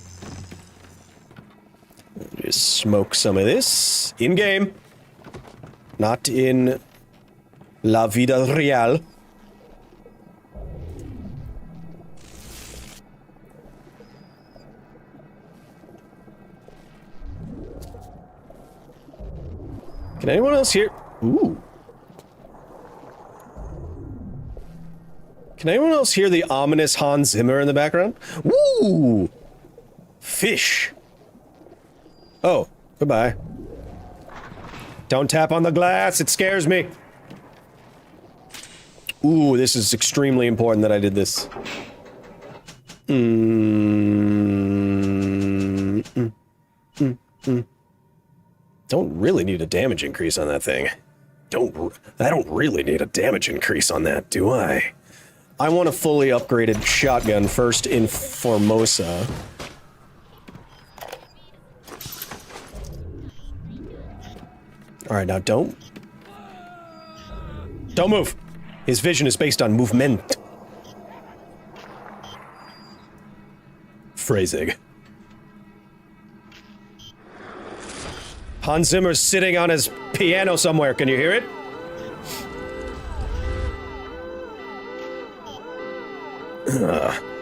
Just smoke some of this. In-game. Not in La Vida Real. Can anyone else hear? Ooh. Can anyone else hear the ominous Hans Zimmer in the background? Woo! Fish. Oh, goodbye. Don't tap on the glass, it scares me. Ooh, this is extremely important that I did this. Don't really need a damage increase on that thing. I don't really need a damage increase on that, do I? I want a fully upgraded shotgun first in Formosa. Alright, now don't move! His vision is based on movement. Phrasing. Hans Zimmer's sitting on his piano somewhere, can you hear it?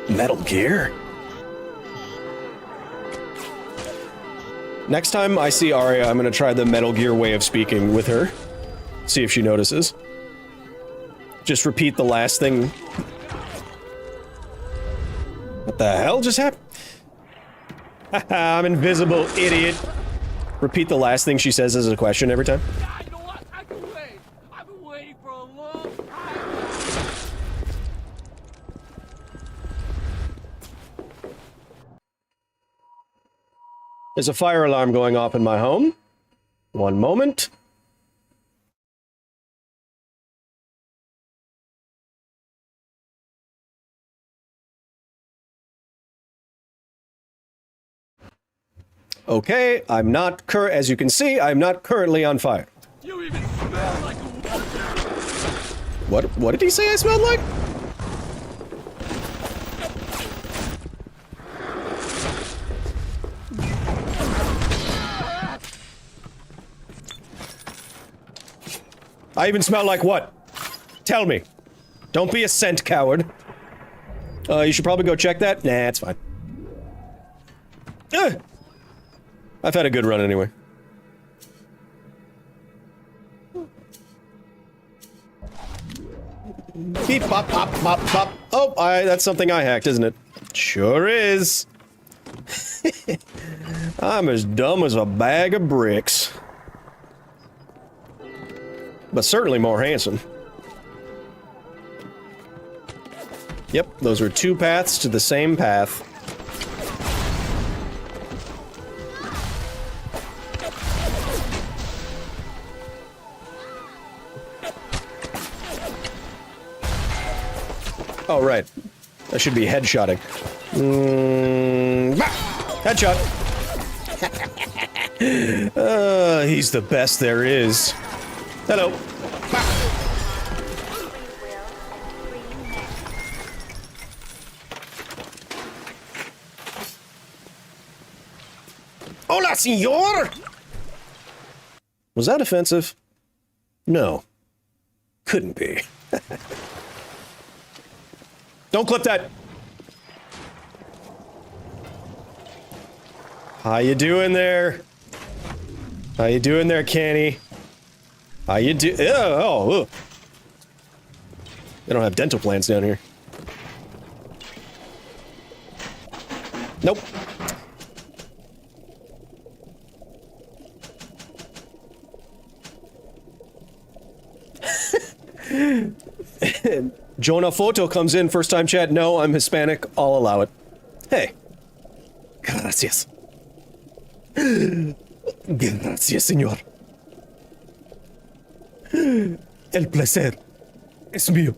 Metal Gear? Next time I see Arya, I'm gonna try the Metal Gear way of speaking with her. See if she notices. Just repeat the last thing. What the hell just happened? Haha, I'm invisible, idiot. Repeat the last thing she says as a question every time. I know what? I can wait. I've been waiting for a long time. There's a fire alarm going off in my home. One moment. Okay, I'm not as you can see, I'm not currently on fire. You even smell like a... What did he say I smelled like? I even smell like what? Tell me. Don't be a scent coward. You should probably go check that. Nah, it's fine. I've had a good run anyway. Beep, pop, pop, pop, pop. Oh, that's something I hacked, isn't it? Sure is. I'm as dumb as a bag of bricks. But certainly more handsome. Yep, those are two paths to the same path. Oh, right. I should be headshotting. Headshot! He's the best there is. Hello. Hola, senor! Was that offensive? No. Couldn't be. Don't clip that! How you doing there? How you doing there, Kenny? How you do- oh. They don't have dental plans down here. Nope. Jonah Photo comes in, first time chat. No, I'm Hispanic. I'll allow it. Hey. Gracias. Gracias, señor. El placer es mío.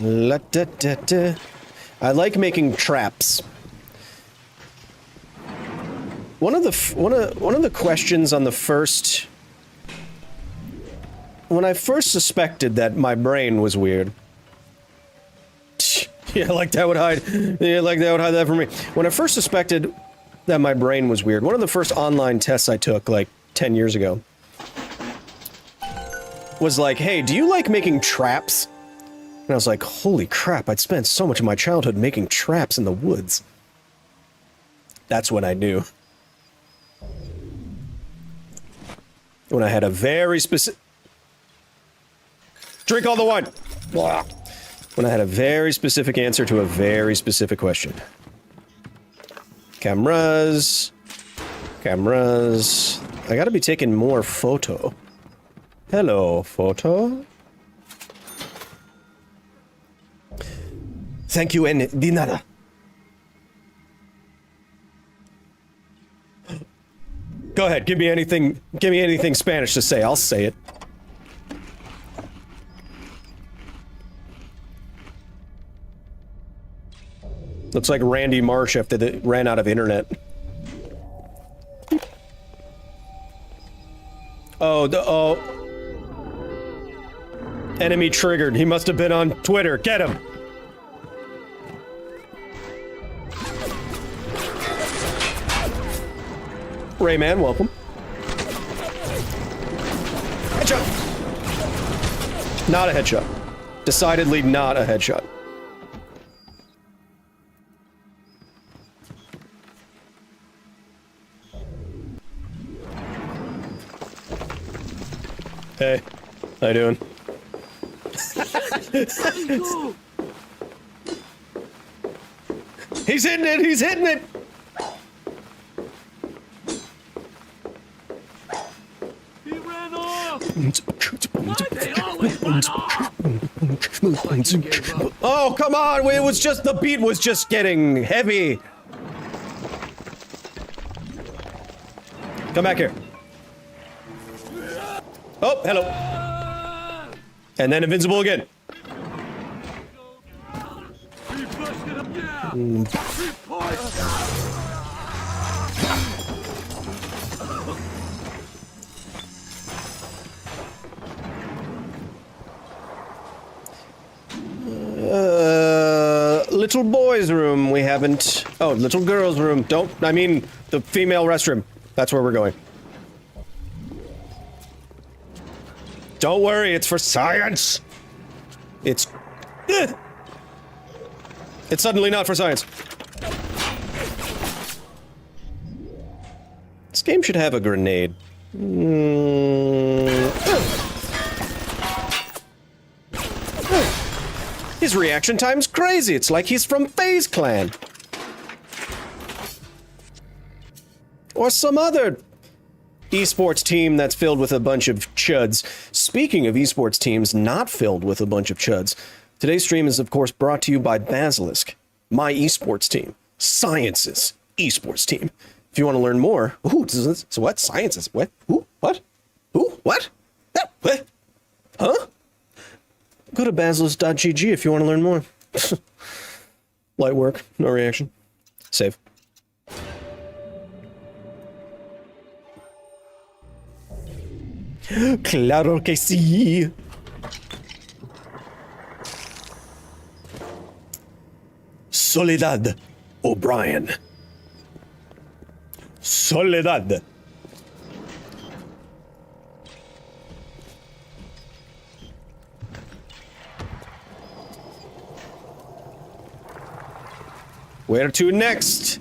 La da da da. I like making traps. One of the questions on the first, when I first suspected that my brain was weird. Yeah, like that would hide. Yeah, like that would hide that from me. When I first suspected that my brain was weird, one of the first online tests I took like 10 years ago was like, "Hey, do you like making traps?" And I was like, "Holy crap! I'd spent so much of my childhood making traps in the woods." That's when I knew. When I had a very specific... Drink all the wine! Blah. When I had a very specific answer to a very specific question. Cameras. Cameras. I gotta be taking more photo. Hello, photo. Thank you, and de nada. Go ahead, give me anything Spanish to say, I'll say it. Looks like Randy Marsh after they ran out of internet. Oh, enemy triggered. He must have been on Twitter. Get him! Rayman, welcome. Headshot! Not a headshot. Decidedly not a headshot. Hey, how you doing? He's hitting it! He's hitting it! He ran off! Why they always run off? Oh, come on! It was just, the beat was just getting heavy. Come back here. Oh, hello. And then invincible again. Little boy's room, we haven't... Oh, little girl's room. I mean, the female restroom. That's where we're going. Don't worry, it's for science! It's suddenly not for science. This game should have a grenade. His reaction time's crazy. It's like he's from FaZe Clan. Or some other esports team that's filled with a bunch of chuds. Speaking of esports teams not filled with a bunch of chuds, today's stream is of course brought to you by Basilisk, my esports team, Science's esports team. If you want to learn more, so what? Sciences? What? Who? What? Who? What? That? What? Huh? Go to basilisk.gg if you want to learn more. Light work, no reaction. Save. Claro que sí. Soledad O'Brien. Soledad. Where to next,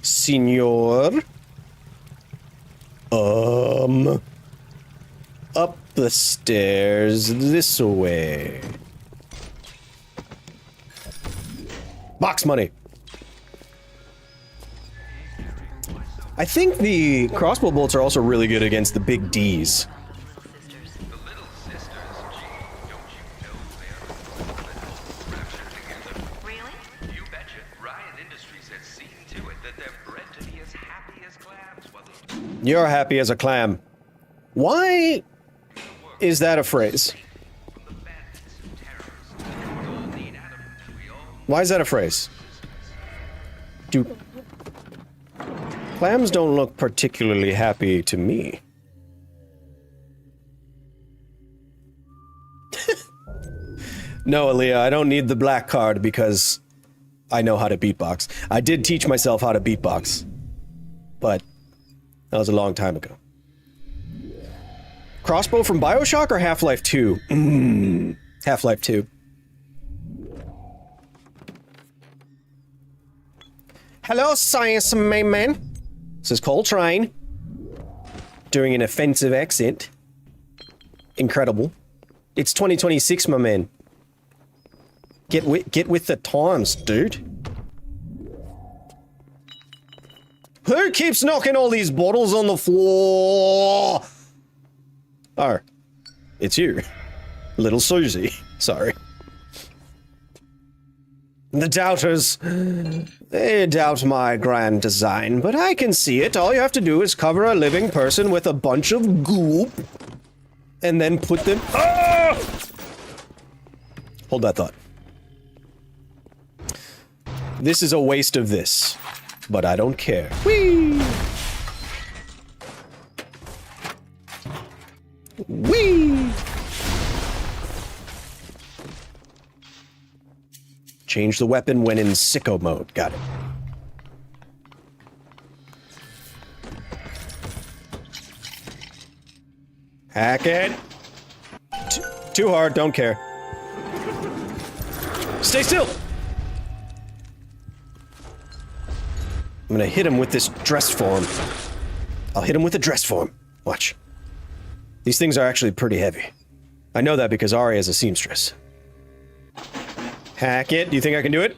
senor? Up the stairs this way. Box money. I think the crossbow bolts are also really good against the big Ds. You're happy as a clam. Why is that a phrase? Why is that a phrase? Clams don't look particularly happy to me. No, Aaliyah, I don't need the black card because I know how to beatbox. I did teach myself how to beatbox, but that was a long time ago. Crossbow from Bioshock or Half-Life 2? Half-Life 2. Hello, science man. This is Coltrane. Doing an offensive accent. Incredible. It's 2026, my man. Get with the times, dude. Who keeps knocking all these bottles on the floor? Oh, it's you. Little Susie. Sorry. The doubters, they doubt my grand design, but I can see it. All you have to do is cover a living person with a bunch of goop, and then put them... Ah! Hold that thought. This is a waste of this, but I don't care. Whee! Whee! Change the weapon when in sicko mode. Got it. Hack it. Too hard, don't care. Stay still! I'm gonna hit him with this dress form. I'll hit him with the dress form. Watch. These things are actually pretty heavy. I know that because Ari is a seamstress. Hack it. Do you think I can do it?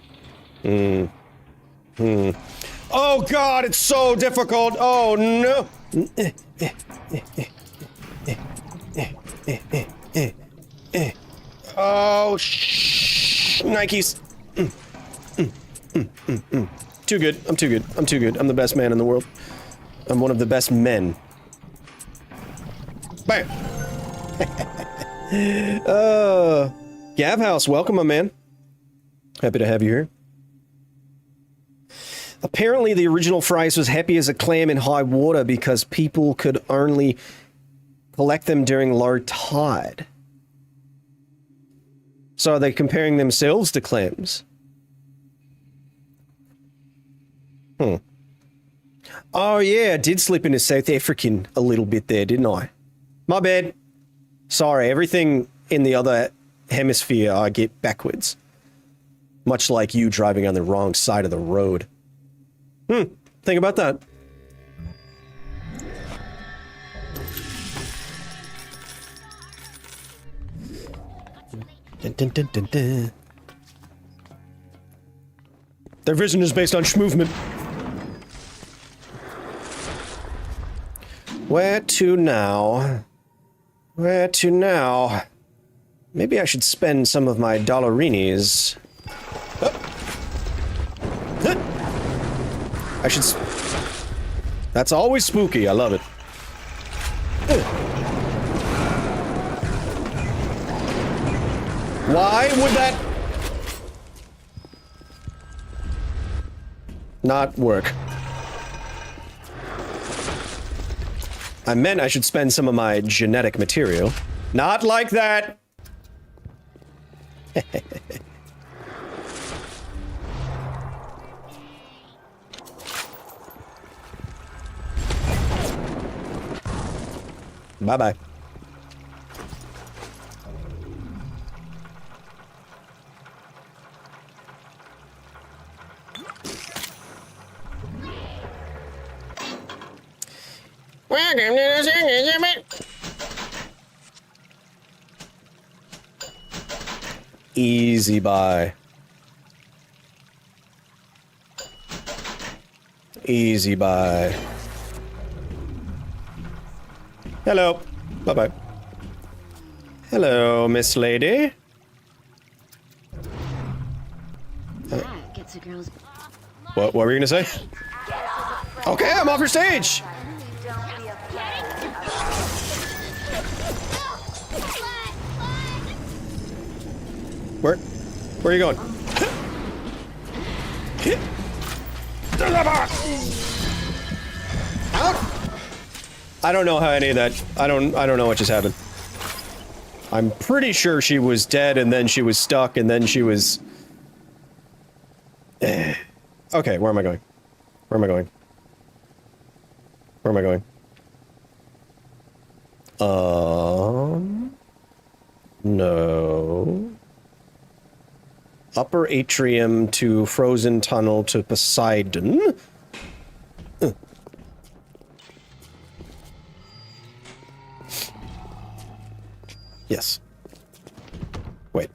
Oh god, it's so difficult. Oh no. Oh Nikes. Too good. I'm too good. I'm too good. I'm the best man in the world. I'm one of the best men. Bam. Gav House, welcome, my man. Happy to have you here. Apparently, the original phrase was happy as a clam in high water because people could only collect them during low tide. So are they comparing themselves to clams? Oh yeah, I did slip into South African a little bit there, didn't I? My bad. Sorry, everything in the other hemisphere I get backwards. Much like you driving on the wrong side of the road. Think about that. Dun, dun, dun, dun, dun. Their vision is based on schmovement. Where to now? Where to now? Maybe I should spend some of my dollarinis. I should... That's always spooky. I love it. Why would that... not work? I meant I should spend some of my genetic material. Not like that! Bye-bye. Welcome to the circus, easy buy. Easy buy. Hello. Bye-bye. Hello, Miss Lady. What were you gonna say? Okay, I'm off your stage! Where are you going? I don't know how any of that. I don't know what just happened. I'm pretty sure she was dead and then she was stuck and then she was... Okay, where am I going? Where am I going? Where am I going? No. Upper atrium to frozen tunnel to Poseidon. Yes. Wait.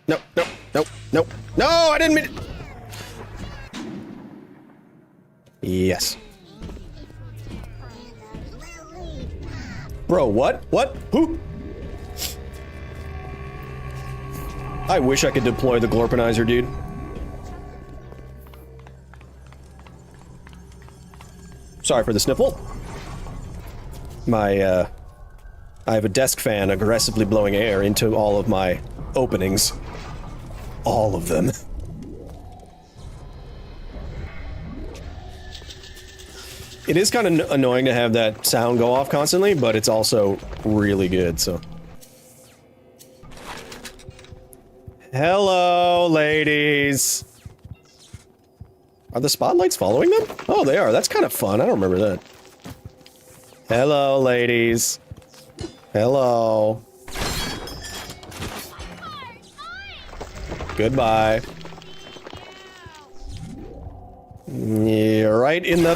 No, no, no, no. No, I didn't mean to... Yes. Bro, what? What? Who? I wish I could deploy the Glorpinizer, dude. Sorry for the sniffle. I have a desk fan aggressively blowing air into all of my openings. All of them. It is kind of annoying to have that sound go off constantly, but it's also really good, so... Hello, ladies! Are the spotlights following them? Oh, they are. That's kind of fun. I don't remember that. Hello, ladies. Hello. Goodbye. Yeah, right in the...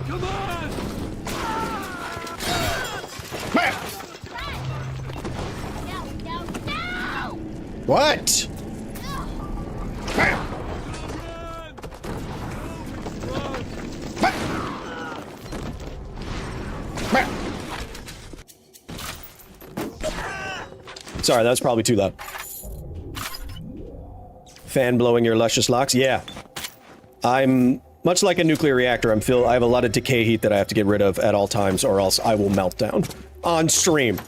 Come on! What? Sorry, that was probably too loud. Fan blowing your luscious locks? Yeah. I'm much like a nuclear reactor. I have a lot of decay heat that I have to get rid of at all times, or else I will melt down on stream.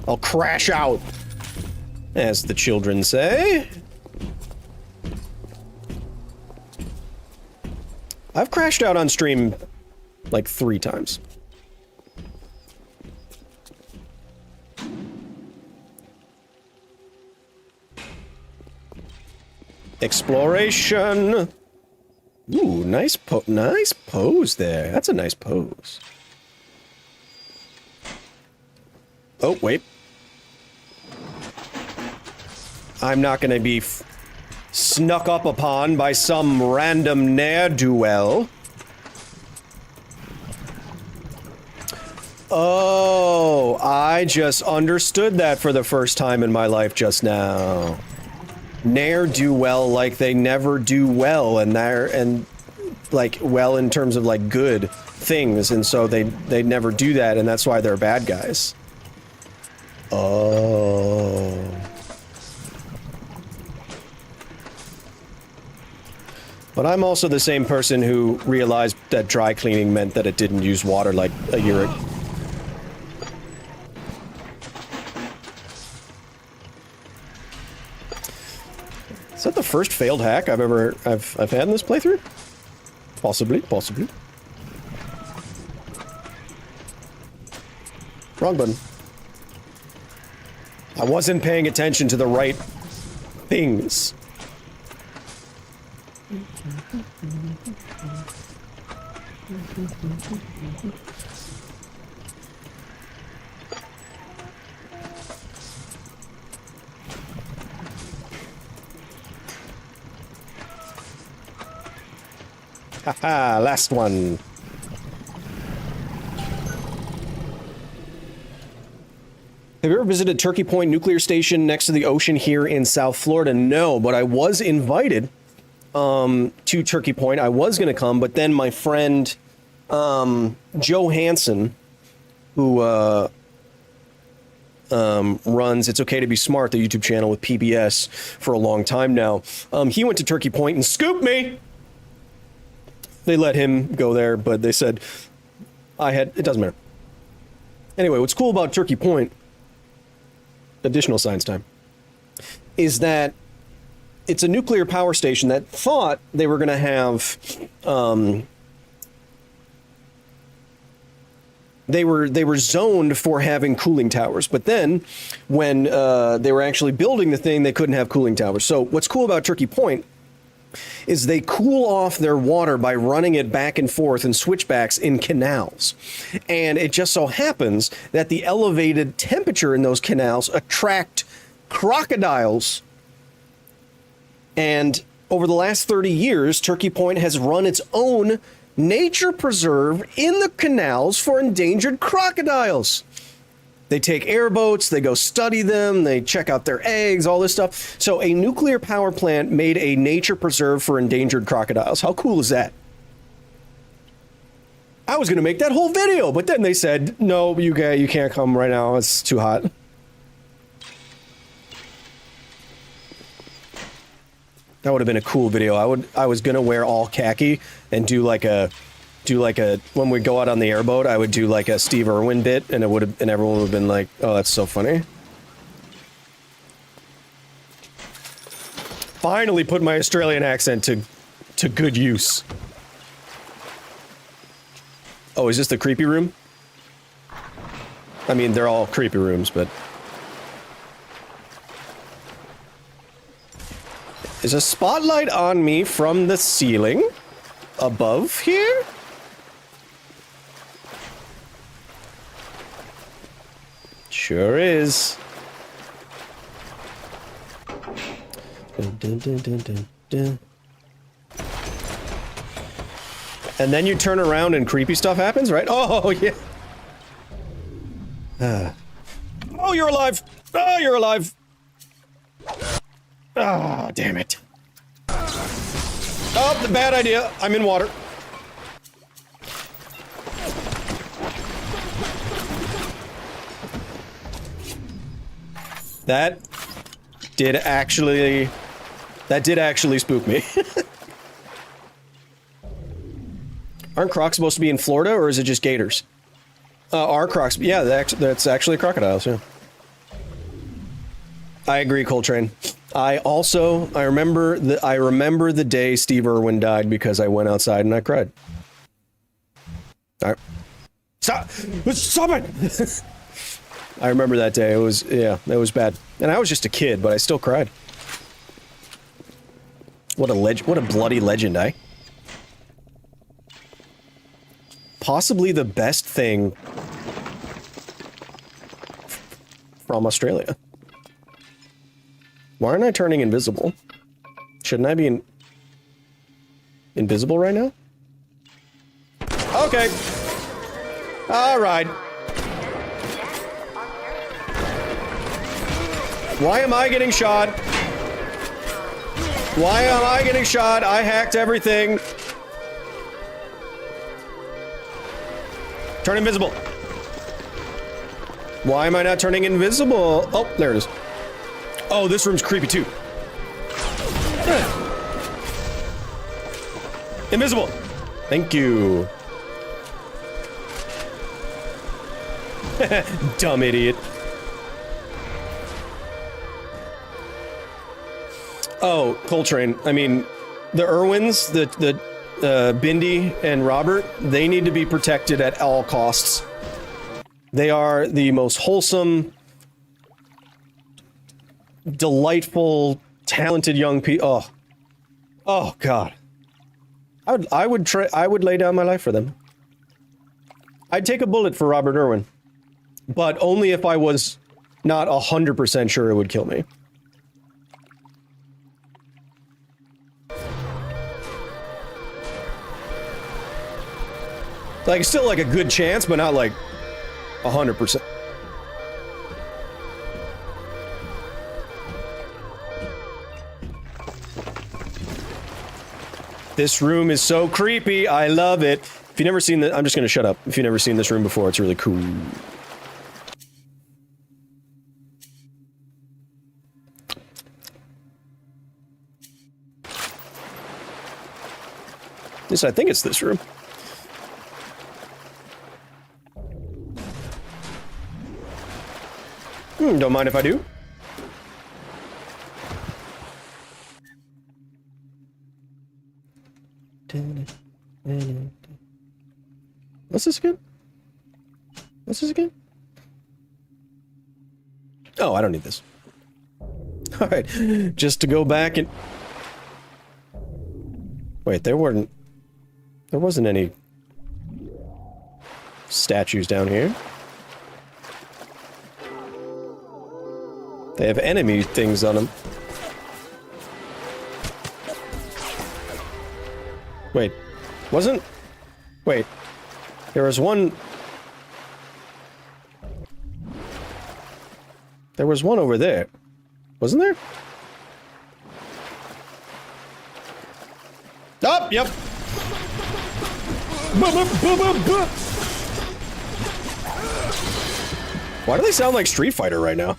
I'll crash out, as the children say. I've crashed out on stream like 3 times. Exploration. Ooh, nice pose there. That's a nice pose. Oh, wait. I'm not gonna be snuck up upon by some random ne'er-do-well. Oh, I just understood that for the first time in my life just now. Ne'er-do-well, like they never do well, and like well in terms of like good things, and so they never do that, and that's why they're bad guys. Oh. But I'm also the same person who realized that dry cleaning meant that it didn't use water like a year ago. Is that the first failed hack I've had in this playthrough? Possibly. Wrong button. I wasn't paying attention to the right things. Haha, last one. Have you ever visited Turkey Point Nuclear Station next to the ocean here in South Florida? No, but I was invited to Turkey Point. I was going to come, but then my friend Joe Hansen, who runs It's Okay to Be Smart, the YouTube channel with PBS for a long time now, he went to Turkey Point and scooped me. They let him go there, but they said it doesn't matter. Anyway, what's cool about Turkey Point, additional science time, is that it's a nuclear power station that thought they were going to have, they were zoned for having cooling towers, but then when they were actually building the thing, they couldn't have cooling towers. So what's cool about Turkey Point is they cool off their water by running it back and forth in switchbacks in canals. And it just so happens that the elevated temperature in those canals attract crocodiles. And over the last 30 years, Turkey Point has run its own nature preserve in the canals for endangered crocodiles. They take airboats, they go study them, they check out their eggs, all this stuff. So a nuclear power plant made a nature preserve for endangered crocodiles. How cool is that? I was going to make that whole video, but then they said, no, you can't come right now. It's too hot. That would have been a cool video. I was going to wear all khaki and do like a when we go out on the airboat, I would do like a Steve Irwin bit, and everyone would have been like, "Oh, that's so funny." Finally, put my Australian accent to good use. Oh, is this the creepy room? I mean, they're all creepy rooms, but... Is a spotlight on me from the ceiling? Above here? Sure is. Dun, dun, dun, dun, dun, dun. And then you turn around and creepy stuff happens, right? Oh, yeah. Oh, you're alive! Oh, you're alive! Ah, oh, damn it. Oh, the bad idea. I'm in water. That did actually spook me. Aren't crocs supposed to be in Florida, or is it just gators? Are crocs? Yeah, that's actually crocodiles, yeah. I agree, Coltrane. I remember the day Steve Irwin died because I went outside and I cried. All right. Stop it! I remember that day. It was bad. And I was just a kid, but I still cried. What a bloody legend, eh? Possibly the best thing from Australia. Why aren't I turning invisible? Shouldn't I be invisible right now? Okay. All right. Why am I getting shot? Why am I getting shot? I hacked everything. Turn invisible. Why am I not turning invisible? Oh, there it is. Oh, this room's creepy too. Invisible. Thank you. Dumb idiot. Oh, Coltrane. I mean, the Irwins, the Bindi and Robert, they need to be protected at all costs. They are the most wholesome, delightful, talented young people. Oh God. I would lay down my life for them. I'd take a bullet for Robert Irwin, but only if I was not 100% sure it would kill me. Like, still like a good chance, but not like 100%. This room is so creepy. I love it. If you've never seen the, I'm just gonna shut up. If you've never seen this room before, it's really cool. At least I think it's this room. Don't mind if I do. What's this again? What's this again? Oh, I don't need this. Alright, just to go back and... Wait, there wasn't any statues down here. They have enemy things on them. Wait, wait, there was one... There was one over there. Wasn't there? Oh, yep. Why do they sound like Street Fighter right now?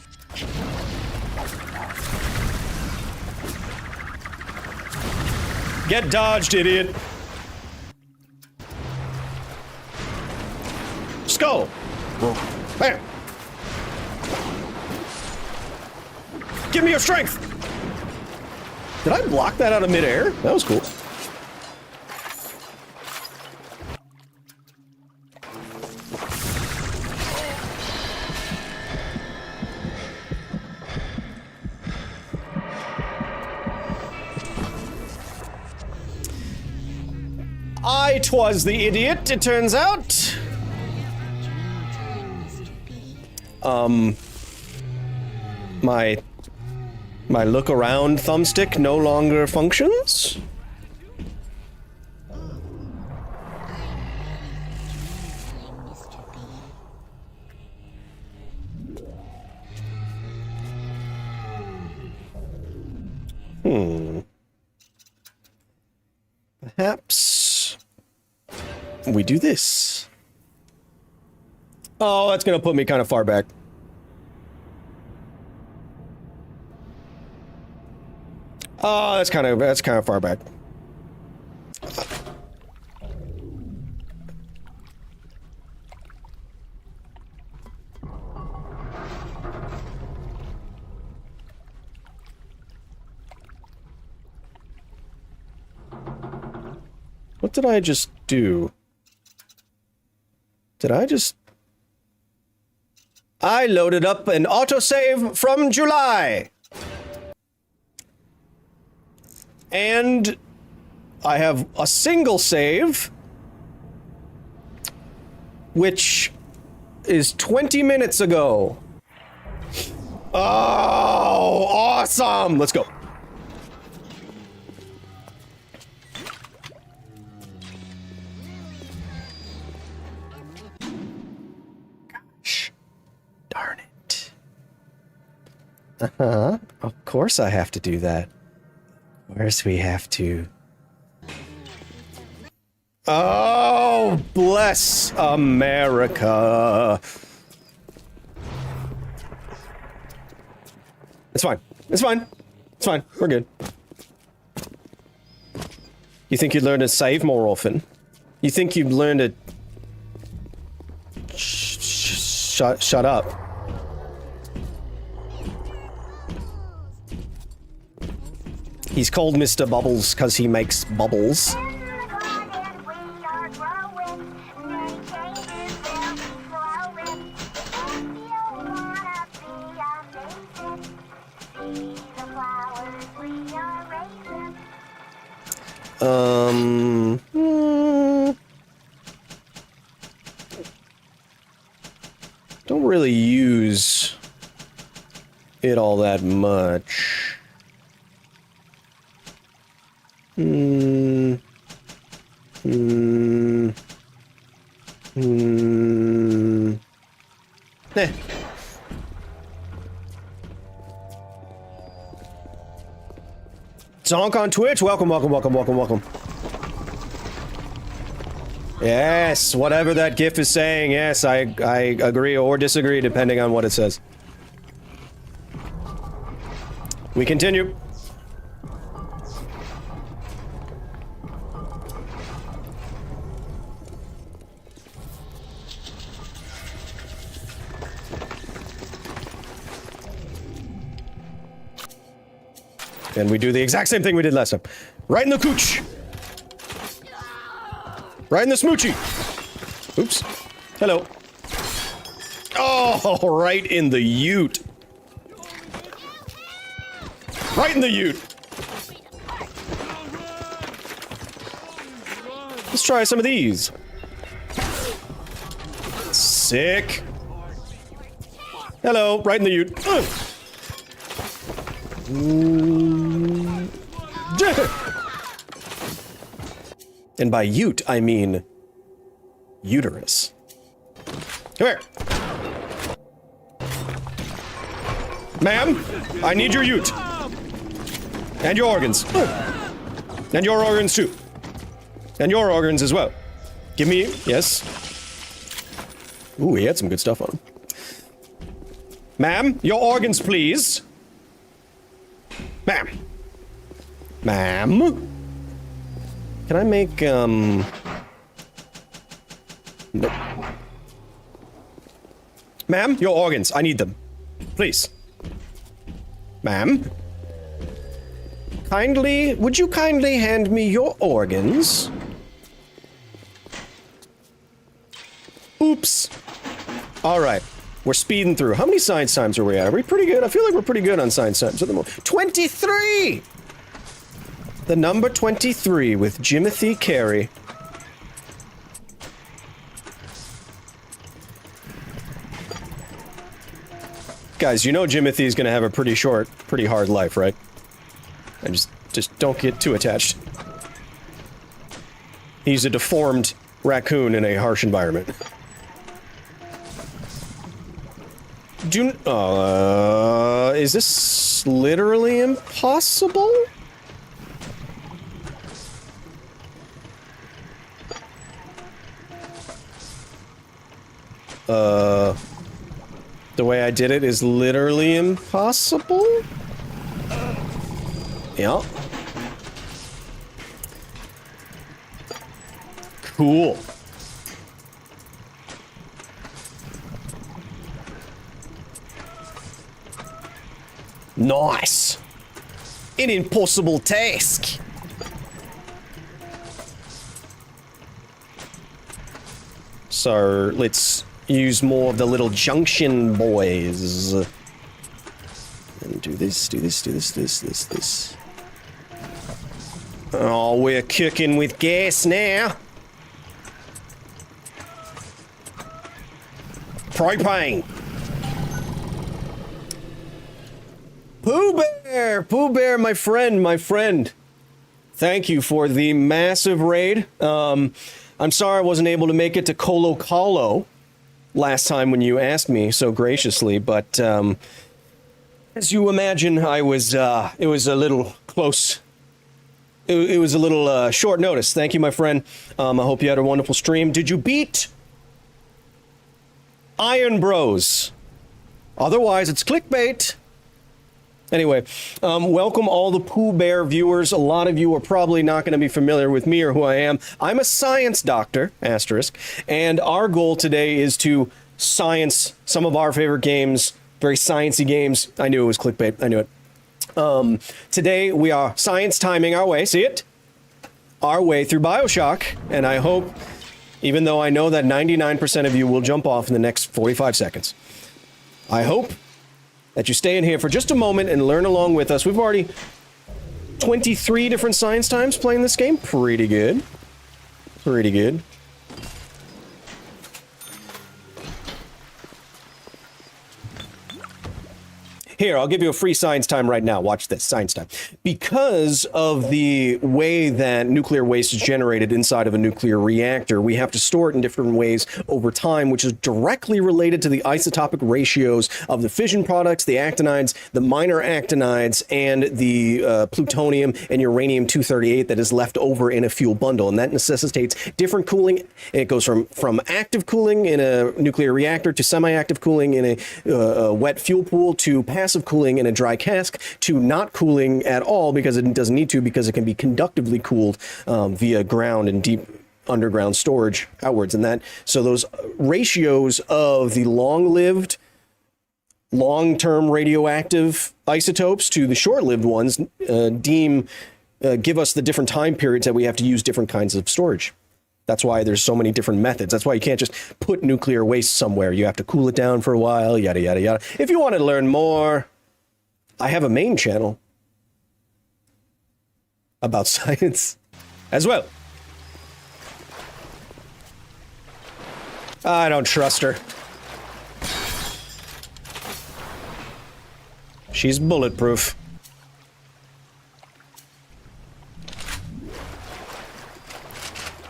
Get dodged, idiot. Skull. Bam. Give me your strength. Did I block that out of midair? That was cool. 'Twas the idiot, it turns out. My look around thumbstick no longer functions? Perhaps we do this. Oh, that's gonna put me kind of far back. Oh, that's kind of far back. What did I just do? I loaded up an autosave from July. And I have a single save, which is 20 minutes ago. Oh, awesome! Let's go. Gosh, darn it. Of course I have to do that. Where's we have to? Oh, bless America. It's fine. It's fine. It's fine. We're good. You think you'd learn to save more often? You think you'd learn to shut up? He's called Mr. Bubbles because he makes bubbles. Don't really use it all that much. Zonk on Twitch, welcome, welcome, welcome, welcome, welcome. Yes, whatever that GIF is saying, yes, I agree or disagree depending on what it says. We continue. And we do the exact same thing we did last time. Right in the cooch. Right in the smoochie. Oops. Hello. Oh, right in the ute. Right in the ute. Let's try some of these. Sick. Hello, right in the ute. And by ute, I mean uterus. Come here. Ma'am, I need your ute. And your organs. And your organs too. And your organs as well. Give me, yes. Ooh, he had some good stuff on him. Ma'am, your organs, please. Ma'am. Ma'am? Can I make, Nope. Ma'am, your organs. I need them. Please. Ma'am? Would you kindly hand me your organs? Oops. Alright. We're speeding through. How many science times are we at? Are we pretty good? I feel like we're pretty good on science times at the moment. 23! The number 23 with Jimothy Carey. Guys, you know Jimothy's gonna have a pretty short, pretty hard life, right? And just don't get too attached. He's a deformed raccoon in a harsh environment. Is this literally impossible? The way I did it is literally impossible? Yeah. Cool. Nice. An impossible task. So let's use more of the little junction boys. And do this, do this, do this, this. Oh, we're cooking with gas now. Propane. Pooh Bear, my friend. Thank you for the massive raid. I'm sorry I wasn't able to make it to Colo Colo last time when you asked me so graciously, but as you imagine, it was a little close. It was a little short notice. Thank you, my friend. I hope you had a wonderful stream. Did you beat Iron Bros? Otherwise, it's clickbait. Anyway, welcome all the Pooh Bear viewers. A lot of you are probably not going to be familiar with me or who I am. I'm a science doctor, asterisk, and our goal today is to science some of our favorite games, very sciencey games. I knew it was clickbait. I knew it. Today we are science timing our way, see it? Our way through Bioshock, and I hope, even though I know that 99% of you will jump off in the next 45 seconds, I hope that you stay in here for just a moment and learn along with us. We've already 23 different science times playing this game. Pretty good. Pretty good. Here, I'll give you a free science time right now. Watch this, science time. Because of the way that nuclear waste is generated inside of a nuclear reactor, we have to store it in different ways over time, which is directly related to the isotopic ratios of the fission products, the actinides, the minor actinides, and the plutonium and uranium-238 that is left over in a fuel bundle. And that necessitates different cooling. And it goes from active cooling in a nuclear reactor to semi-active cooling in a wet fuel pool to passive cooling in a dry cask to not cooling at all because it doesn't need to, because it can be conductively cooled via ground and deep underground storage outwards. And that, so those ratios of the long-lived, long-term radioactive isotopes to the short-lived ones give us the different time periods that we have to use different kinds of storage. That's why there's so many different methods. That's why you can't just put nuclear waste somewhere. You have to cool it down for a while, yada, yada, yada. If you want to learn more, I have a main channel about science as well. I don't trust her. She's bulletproof.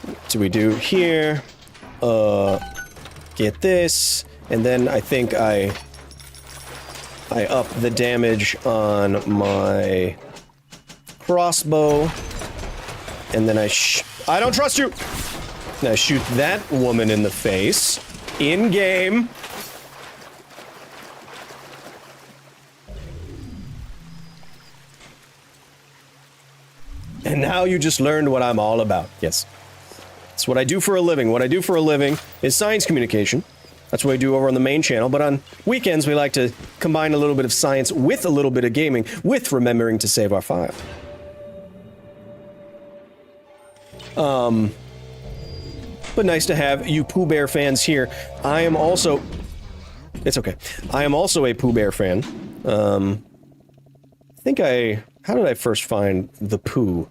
What do we do here? Get this, and then I think I up the damage on my crossbow, and then I don't trust you! And I shoot that woman in the face, in-game. And now you just learned what I'm all about. Yes. It's what I do for a living. What I do for a living is science communication. That's what I do over on the main channel. But on weekends, we like to combine a little bit of science with a little bit of gaming, with remembering to save our file. But nice to have you Pooh Bear fans here. I am also... It's okay. I am also a Pooh Bear fan. I think how did I first find the Pooh?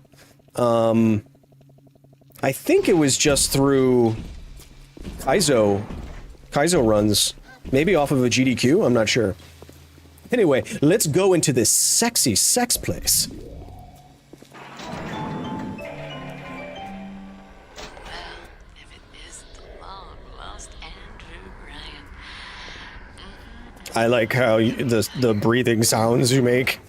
I think it was just through Kaizo runs, maybe off of a GDQ, I'm not sure. Anyway, let's go into this sexy sex place. I like how the breathing sounds you make.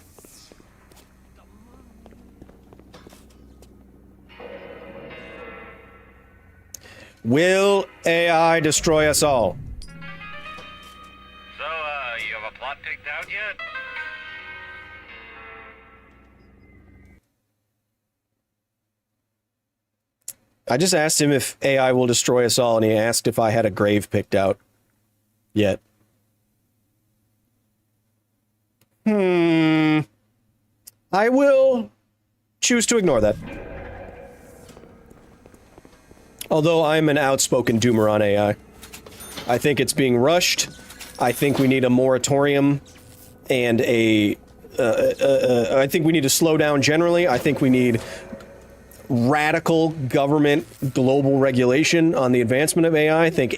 Will AI destroy us all? So, you have a plot picked out yet? I just asked him if AI will destroy us all, and he asked if I had a grave picked out yet. I will choose to ignore that. Although I'm an outspoken doomer on AI. I think it's being rushed. I think we need a moratorium and I think we need to slow down generally. I think we need radical government global regulation on the advancement of AI. I think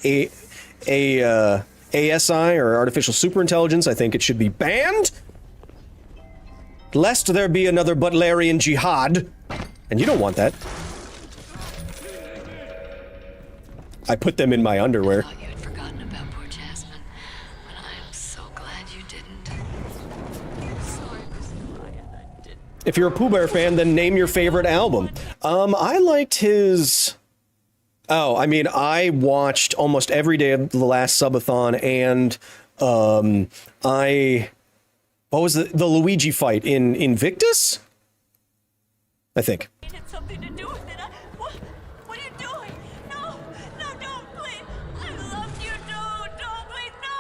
ASI, or artificial superintelligence, I think it should be banned. Lest there be another Butlerian jihad. And you don't want that. I put them in my underwear. I thought you had forgotten about poor Jasmine, but I am so glad you didn't. Sorry, Mr. Ryan, I didn't. If you're a Pooh Bear fan, then name your favorite album. I liked his... Oh, I mean, I watched almost every day of the last subathon, and what was the Luigi fight in Invictus? I think. It had something to do with it. What are you doing? No, don't, please. I loved you, don't, please, no.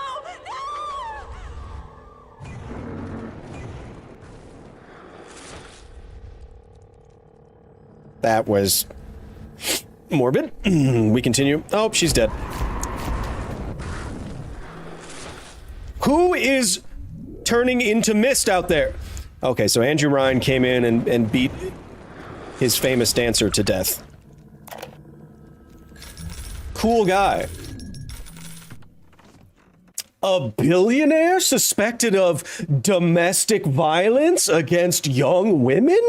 That was morbid. We continue. Oh, she's dead. Who is turning into mist out there? Okay, so Andrew Ryan came in and beat his famous dancer to death. Cool guy. A billionaire suspected of domestic violence against young women?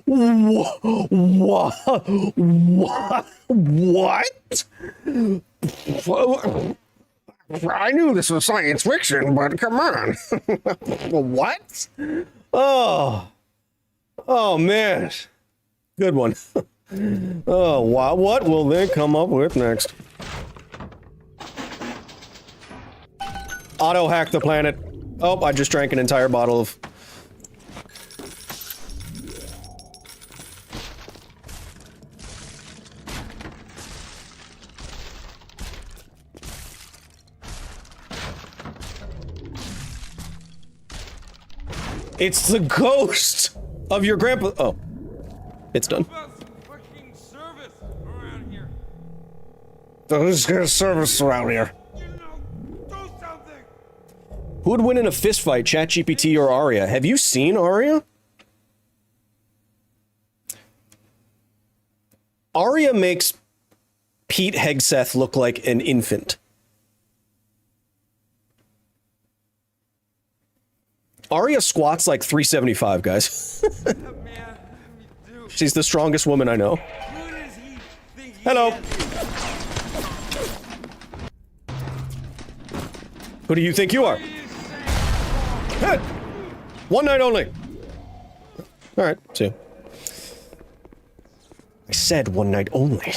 What? I knew this was science fiction, but come on. What? Oh man. Good one. Oh, what will they come up with next? Auto hack the planet. Oh, I just drank an entire bottle of... It's the ghost of your grandpa. Oh, it's done. Fucking service around here. Who's gonna service around here? You know, do something. Who would win in a fist fight, ChatGPT or Arya? Have you seen Arya? Arya makes Pete Hegseth look like an infant. Arya squats like 375, guys. She's the strongest woman I know. Hello. Who do you think you are? Hey! One night only. All right, see. I said one night only.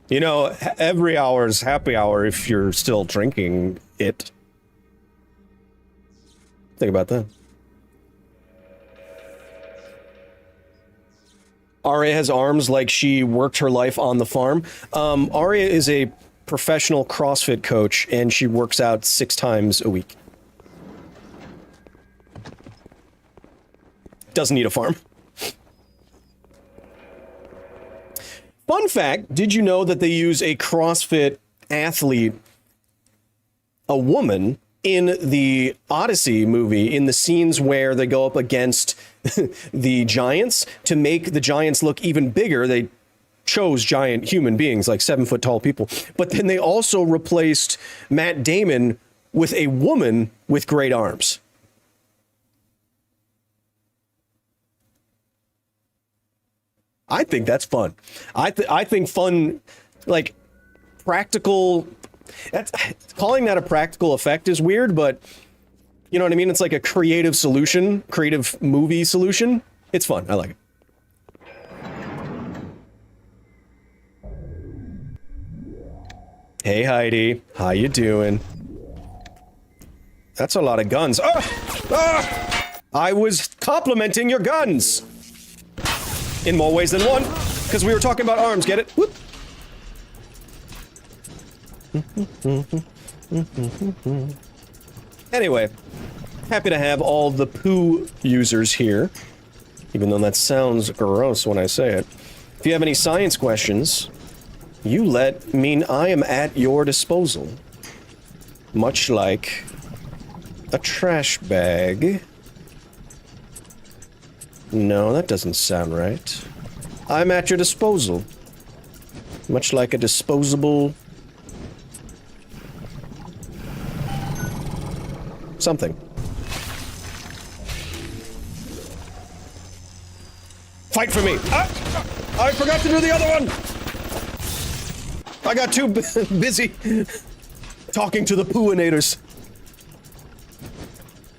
You know, every hour is happy hour if you're still drinking it. Think about that. Arya has arms like she worked her life on the farm. Arya is a professional CrossFit coach, and she works out 6 times a week. Doesn't need a farm. Fun fact, did you know that they use a CrossFit athlete, a woman, in the Odyssey movie, in the scenes where they go up against the giants, to make the giants look even bigger? They chose giant human beings, like 7-foot tall people. But then they also replaced Matt Damon with a woman with great arms. I think that's fun. I think fun, like practical. Calling that a practical effect is weird, but you know what I mean? It's like a creative solution, creative movie solution. It's fun. I like it. Hey Heidi, how you doing? That's a lot of guns. I was complimenting your guns. In more ways than one, because we were talking about arms, get it? Whoop. Anyway, happy to have all the poo users here, even though that sounds gross when I say it. If you have any science questions, you let mean I am at your disposal. Much like a trash bag. No, that doesn't sound right. I'm at your disposal. Much like a disposable... something. Fight for me! I forgot to do the other one! I got too busy talking to the pooinators.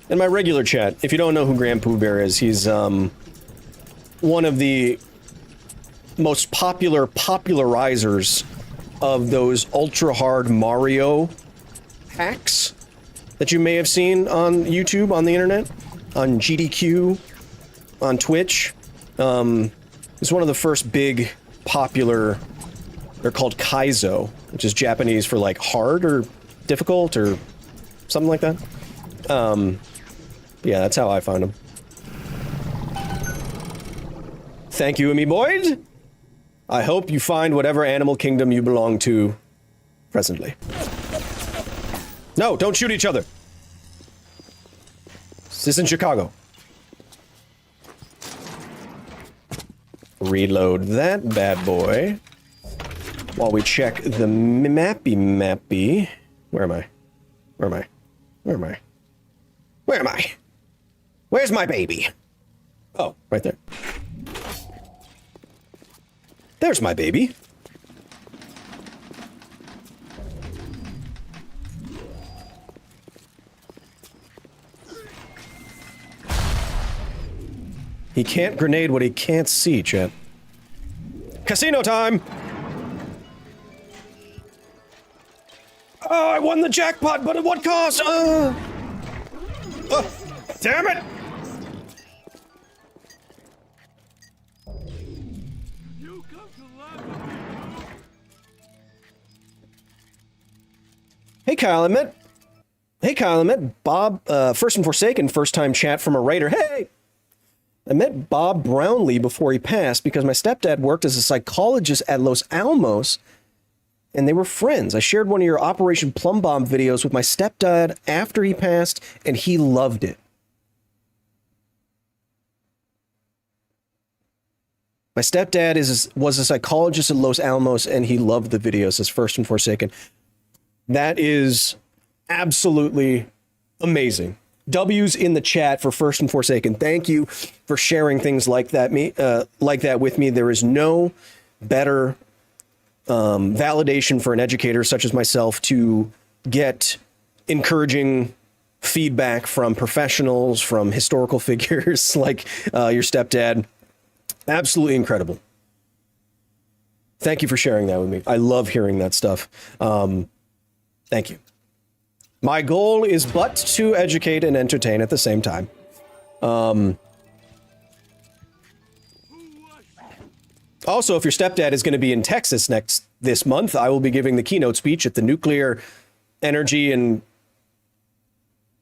In my regular chat, if you don't know who Grand Pooh Bear is, he's one of the most popular popularizers of those ultra-hard Mario hacks that you may have seen on YouTube, on the internet, on GDQ, on Twitch. It's one of the first big popular, they're called Kaizo, which is Japanese for like hard or difficult or something like that. Yeah, that's how I find them. Thank you, Amy Boyd. I hope you find whatever animal kingdom you belong to presently. No, don't shoot each other. This isn't Chicago. Reload that bad boy. While we check the mappy. Where am I? Where am I? Where am I? Where am I? Where's my baby? Oh, right there. There's my baby. He can't grenade what he can't see, chat. Casino time! Oh, I won the jackpot, but at what cost? Damn it! Hey Kyle, I met Bob, First and Forsaken, first time chat from a writer. Hey! I met Bob Brownlee before he passed because my stepdad worked as a psychologist at Los Alamos and they were friends. I shared one of your Operation Plum Bomb videos with my stepdad after he passed and he loved it. My stepdad was a psychologist at Los Alamos and he loved the videos as First and Forsaken. That is absolutely amazing. W's in the chat for First and Forsaken. Thank you for sharing things like that with me. There is no better validation for an educator such as myself to get encouraging feedback from professionals, from historical figures like your stepdad. Absolutely incredible. Thank you for sharing that with me. I love hearing that stuff. Thank you. My goal is but to educate and entertain at the same time. Also, if your stepdad is going to be in Texas this month, I will be giving the keynote speech at the Nuclear Energy and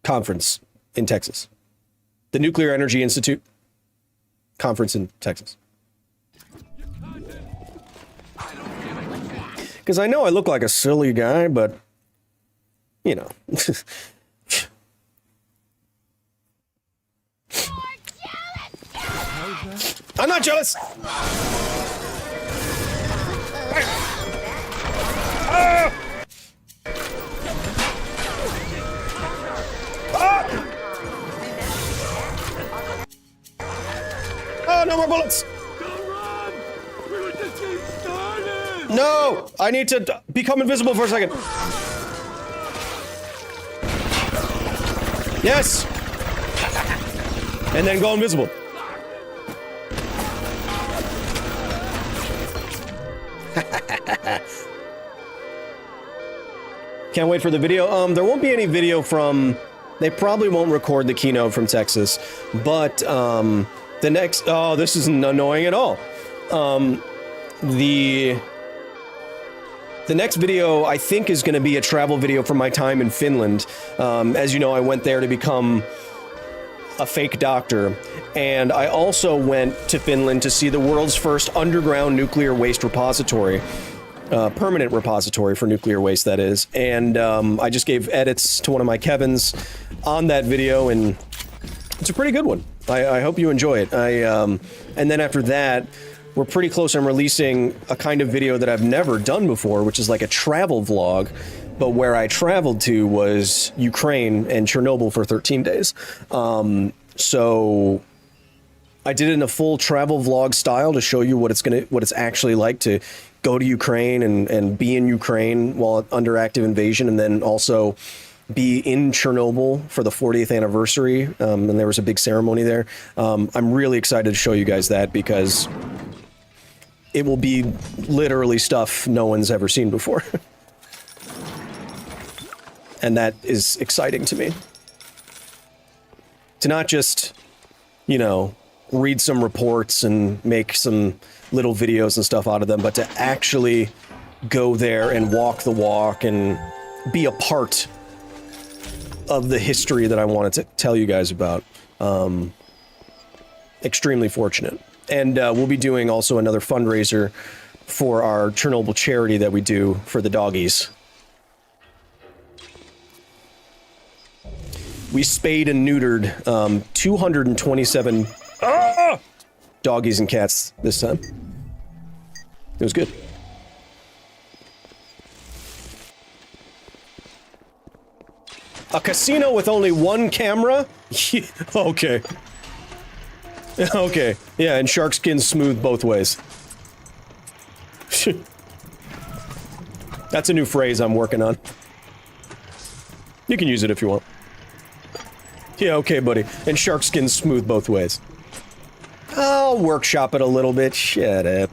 Conference in Texas. The Nuclear Energy Institute Conference in Texas. Because I know I look like a silly guy, but you know. I'm not jealous. No! I need to become invisible for a second. Yes! And then go invisible. Can't wait for the video. There won't be any video from... They probably won't record the keynote from Texas, but the next... Oh, this isn't annoying at all. The next video, I think, is going to be a travel video from my time in Finland. As you know, I went there to become a fake doctor, and I also went to Finland to see the world's first underground nuclear waste repository. Permanent repository for nuclear waste, that is. And I just gave edits to one of my Kevins on that video, and it's a pretty good one. I hope you enjoy it. And then after that, we're pretty close on releasing a kind of video that I've never done before, which is like a travel vlog, but where I traveled to was Ukraine and Chernobyl for 13 days. So I did it in a full travel vlog style to show you what it's actually like to go to Ukraine and be in Ukraine while under active invasion, and then also be in Chernobyl for the 40th anniversary. And there was a big ceremony there. I'm really excited to show you guys that because it will be literally stuff no one's ever seen before. And that is exciting to me. To not just, you know, read some reports and make some little videos and stuff out of them, but to actually go there and walk the walk and be a part of the history that I wanted to tell you guys about. Extremely fortunate. And we'll be doing also another fundraiser for our Chernobyl charity that we do for the doggies. We spayed and neutered 227 doggies and cats this time. It was good. A casino with only one camera? Okay. Okay. Yeah, and shark skin's smooth both ways. That's a new phrase I'm working on. You can use it if you want. Yeah, okay, buddy. And shark skin's smooth both ways. I'll workshop it a little bit. Shut up.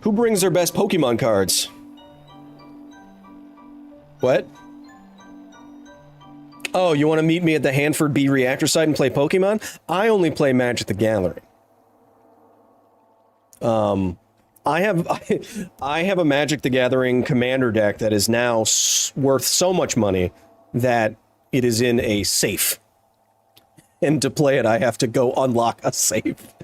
Who brings their best Pokemon cards? What? Oh, you want to meet me at the Hanford B reactor site and play Pokemon? I only play Magic the Gathering. I have a Magic the Gathering commander deck that is now worth so much money that it is in a safe. And to play it, I have to go unlock a safe.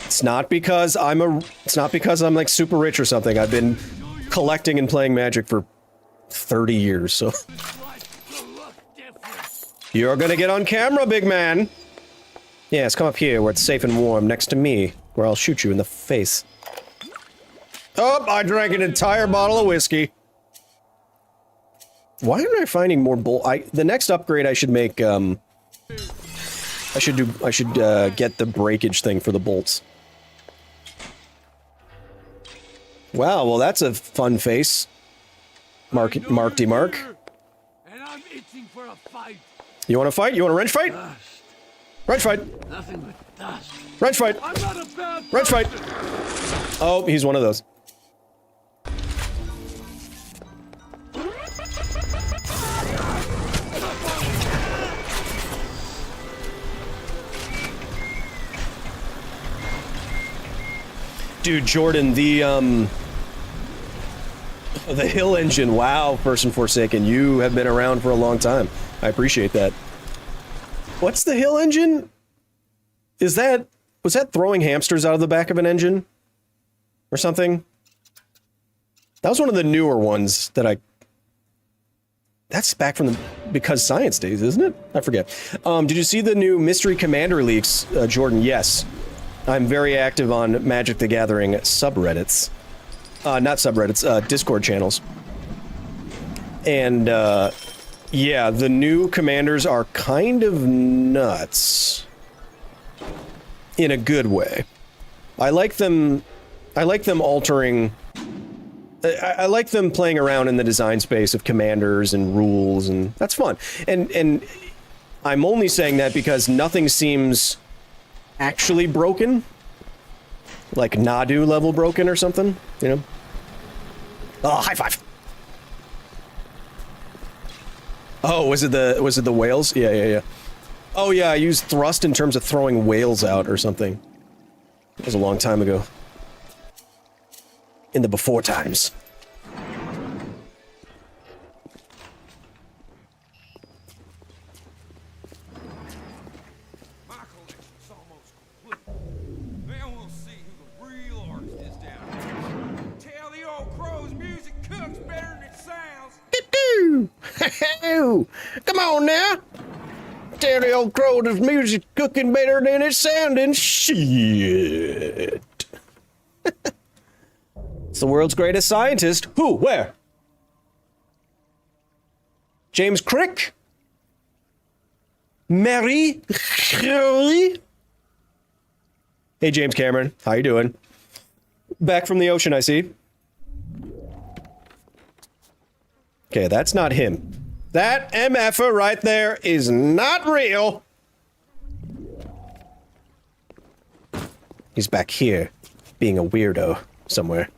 It's not because I'm like super rich or something. I've been collecting and playing Magic for 30 years, so. You're gonna get on camera, big man. Yes, come up here where it's safe and warm next to me, where I'll shoot you in the face. Oh, I drank an entire bottle of whiskey. Why aren't I finding more the next upgrade I should make, I should get the breakage thing for the bolts. Wow, well that's a fun face. Mark D. Mark. And I'm itching for a fight. You want to fight? You want a wrench fight? Dust. Wrench fight. Nothing but dust. Wrench fight. I'm not a bad Wrench fight. Oh, he's one of those. Dude, Jordan, the Hill engine, wow, Person Forsaken, you have been around for a long time. I appreciate that. What's the Hill engine? Was that throwing hamsters out of the back of an engine? Or something? That was one of the newer ones that That's back from the Because Science days, isn't it? I forget. Did you see the new Mystery Commander leaks, Jordan? Yes. I'm very active on Magic the Gathering subreddits. Not subreddits, Discord channels. And, yeah, the new commanders are kind of nuts. In a good way. I like them altering... I like them playing around in the design space of commanders and rules, and that's fun. And I'm only saying that because nothing seems actually broken. Like Nadu level broken or something, you know? Oh, high five! Oh, was it the whales? Yeah. Oh yeah, I used thrust in terms of throwing whales out or something. It was a long time ago. In the before times. My collection's almost complete. Then we'll see who the real artist is down here. Tell the old crow's music cooks better than it sounds. Come on now. Tell the old crow this music cooking better than it's sounding. Shit. It's the world's greatest scientist. Who? Where? James Crick? Mary? Hey, James Cameron. How you doing? Back from the ocean, I see. Okay, that's not him. That MFer right there is not real. He's back here, being a weirdo somewhere.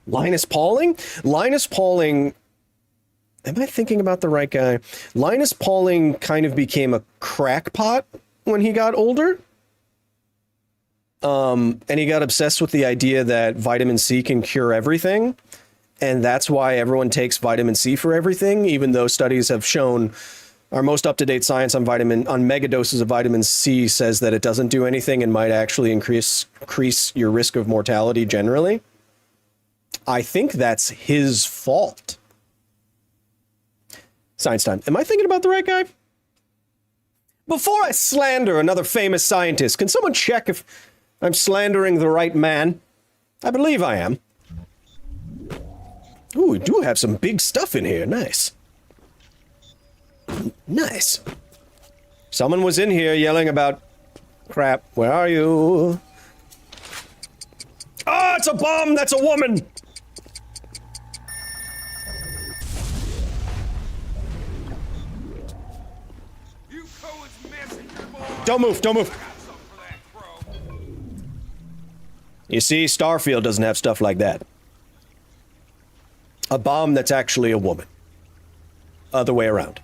Linus Pauling? Linus Pauling... Am I thinking about the right guy? Linus Pauling kind of became a crackpot when he got older. And he got obsessed with the idea that vitamin C can cure everything. And that's why everyone takes vitamin C for everything, even though studies have shown our most up-to-date science on mega doses of vitamin C says that it doesn't do anything and might actually increase your risk of mortality generally. I think that's his fault. Science time. Am I thinking about the right guy? Before I slander another famous scientist, can someone check if I'm slandering the right man? I believe I am. Ooh, we do have some big stuff in here. Nice. Nice. Someone was in here yelling about... Crap, where are you? Oh, it's a bomb! That's a woman! Don't move, don't move. You see, Starfield doesn't have stuff like that. A bomb that's actually a woman. Other way around.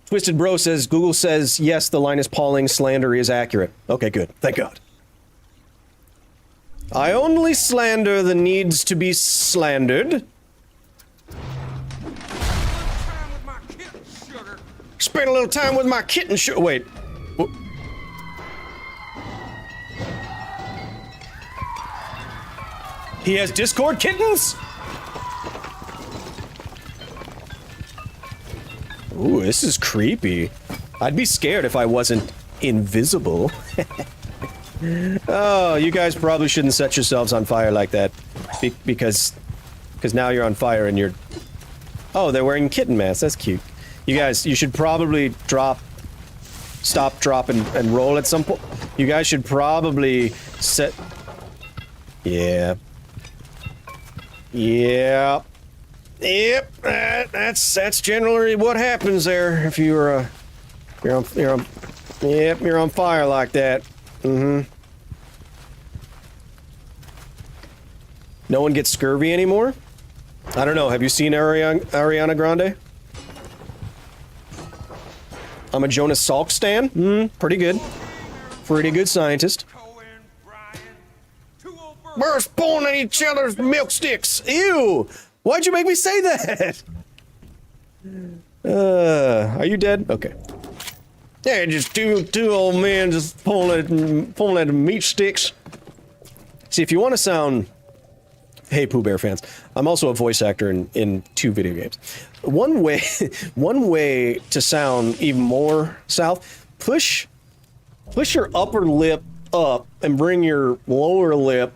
Twisted Bro says, Google says, yes, the Linus Pauling slander is accurate. Okay, good. Thank God. I only slander the needs to be slandered. Spend a little time with my kitten, wait. He has Discord kittens? Ooh, this is creepy. I'd be scared if I wasn't invisible. Oh, you guys probably shouldn't set yourselves on fire like that. Because now you're on fire and you're... Oh, they're wearing kitten masks. That's cute. You guys, you should probably stop, drop, and roll at some point. You guys should probably set... Yeah. Yeah. Yep. That's generally what happens there if you're on fire like that. Mm-hmm. No one gets scurvy anymore? I don't know. Have you seen Ariana Grande? I'm a Jonas Salk stan. Pretty good. Pretty good scientist. We're spawning each other's milk sticks. Ew! Why'd you make me say that? Are you dead? Okay. Yeah, just two old men just pulling at meat sticks. See, if you want to sound... Hey, Pooh Bear fans. I'm also a voice actor in 2 video games. One way to sound even more south, push your upper lip up and bring your lower lip,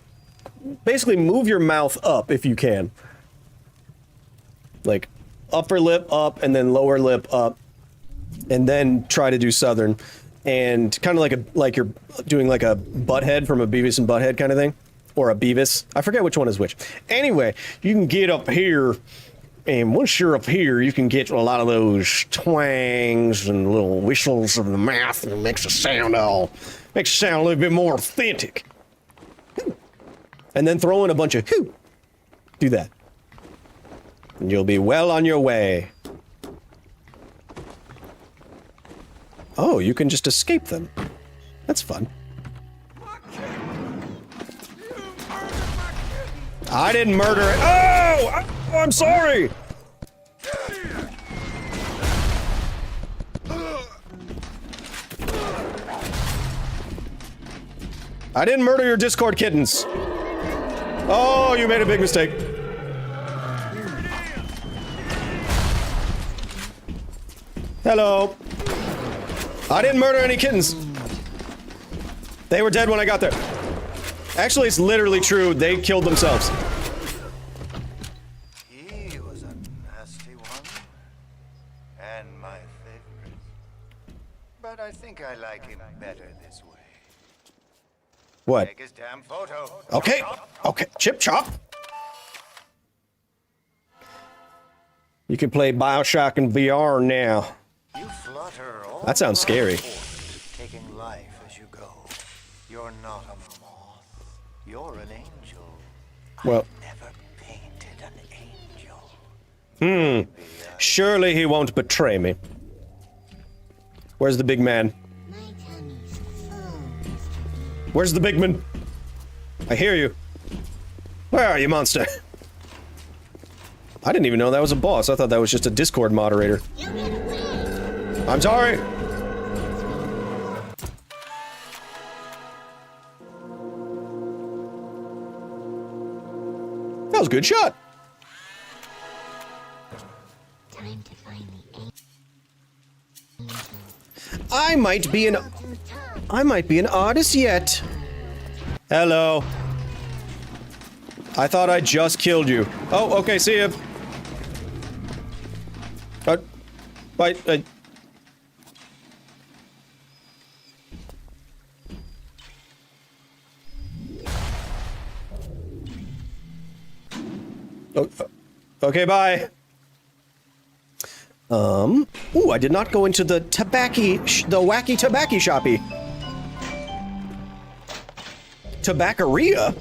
basically move your mouth up if you can. Like, upper lip up and then lower lip up, and then try to do southern. And kind of like you're doing like a butthead from a Beavis and Butthead kind of thing. Or a Beavis. I forget which one is which. Anyway, you can get up here, and once you're up here, you can get a lot of those twangs and little whistles of the mouth, and it makes it sound a little bit more authentic. And then throw in a bunch of hoo. Do that. And you'll be well on your way. Oh, you can just escape them. That's fun. I didn't murder it. Oh! I'm sorry! I didn't murder your Discord kittens. Oh, you made a big mistake. Hello. I didn't murder any kittens. They were dead when I got there. Actually, it's literally true. They killed themselves. He was a nasty one. And my favorite. But I think I like him better this way. What? Take his damn photo. Okay. Okay. Chip chop. You can play Bioshock in VR now. You flutter all That sounds scary. taking life as you go. You're not a moth. You're an angel. Well. Never painted an angel. Surely he won't betray me. Where's the big man? Where's the big man? I hear you. Where are you, monster? I didn't even know that was a boss. I thought that was just a Discord moderator. I'm sorry. That was a good shot. Time to find the angel. I might be an artist yet. Hello. I thought I just killed you. Oh, okay, see ya. Bye. Okay, bye. Ooh, I did not go into the wacky tobacco shoppy. Tobaccaria?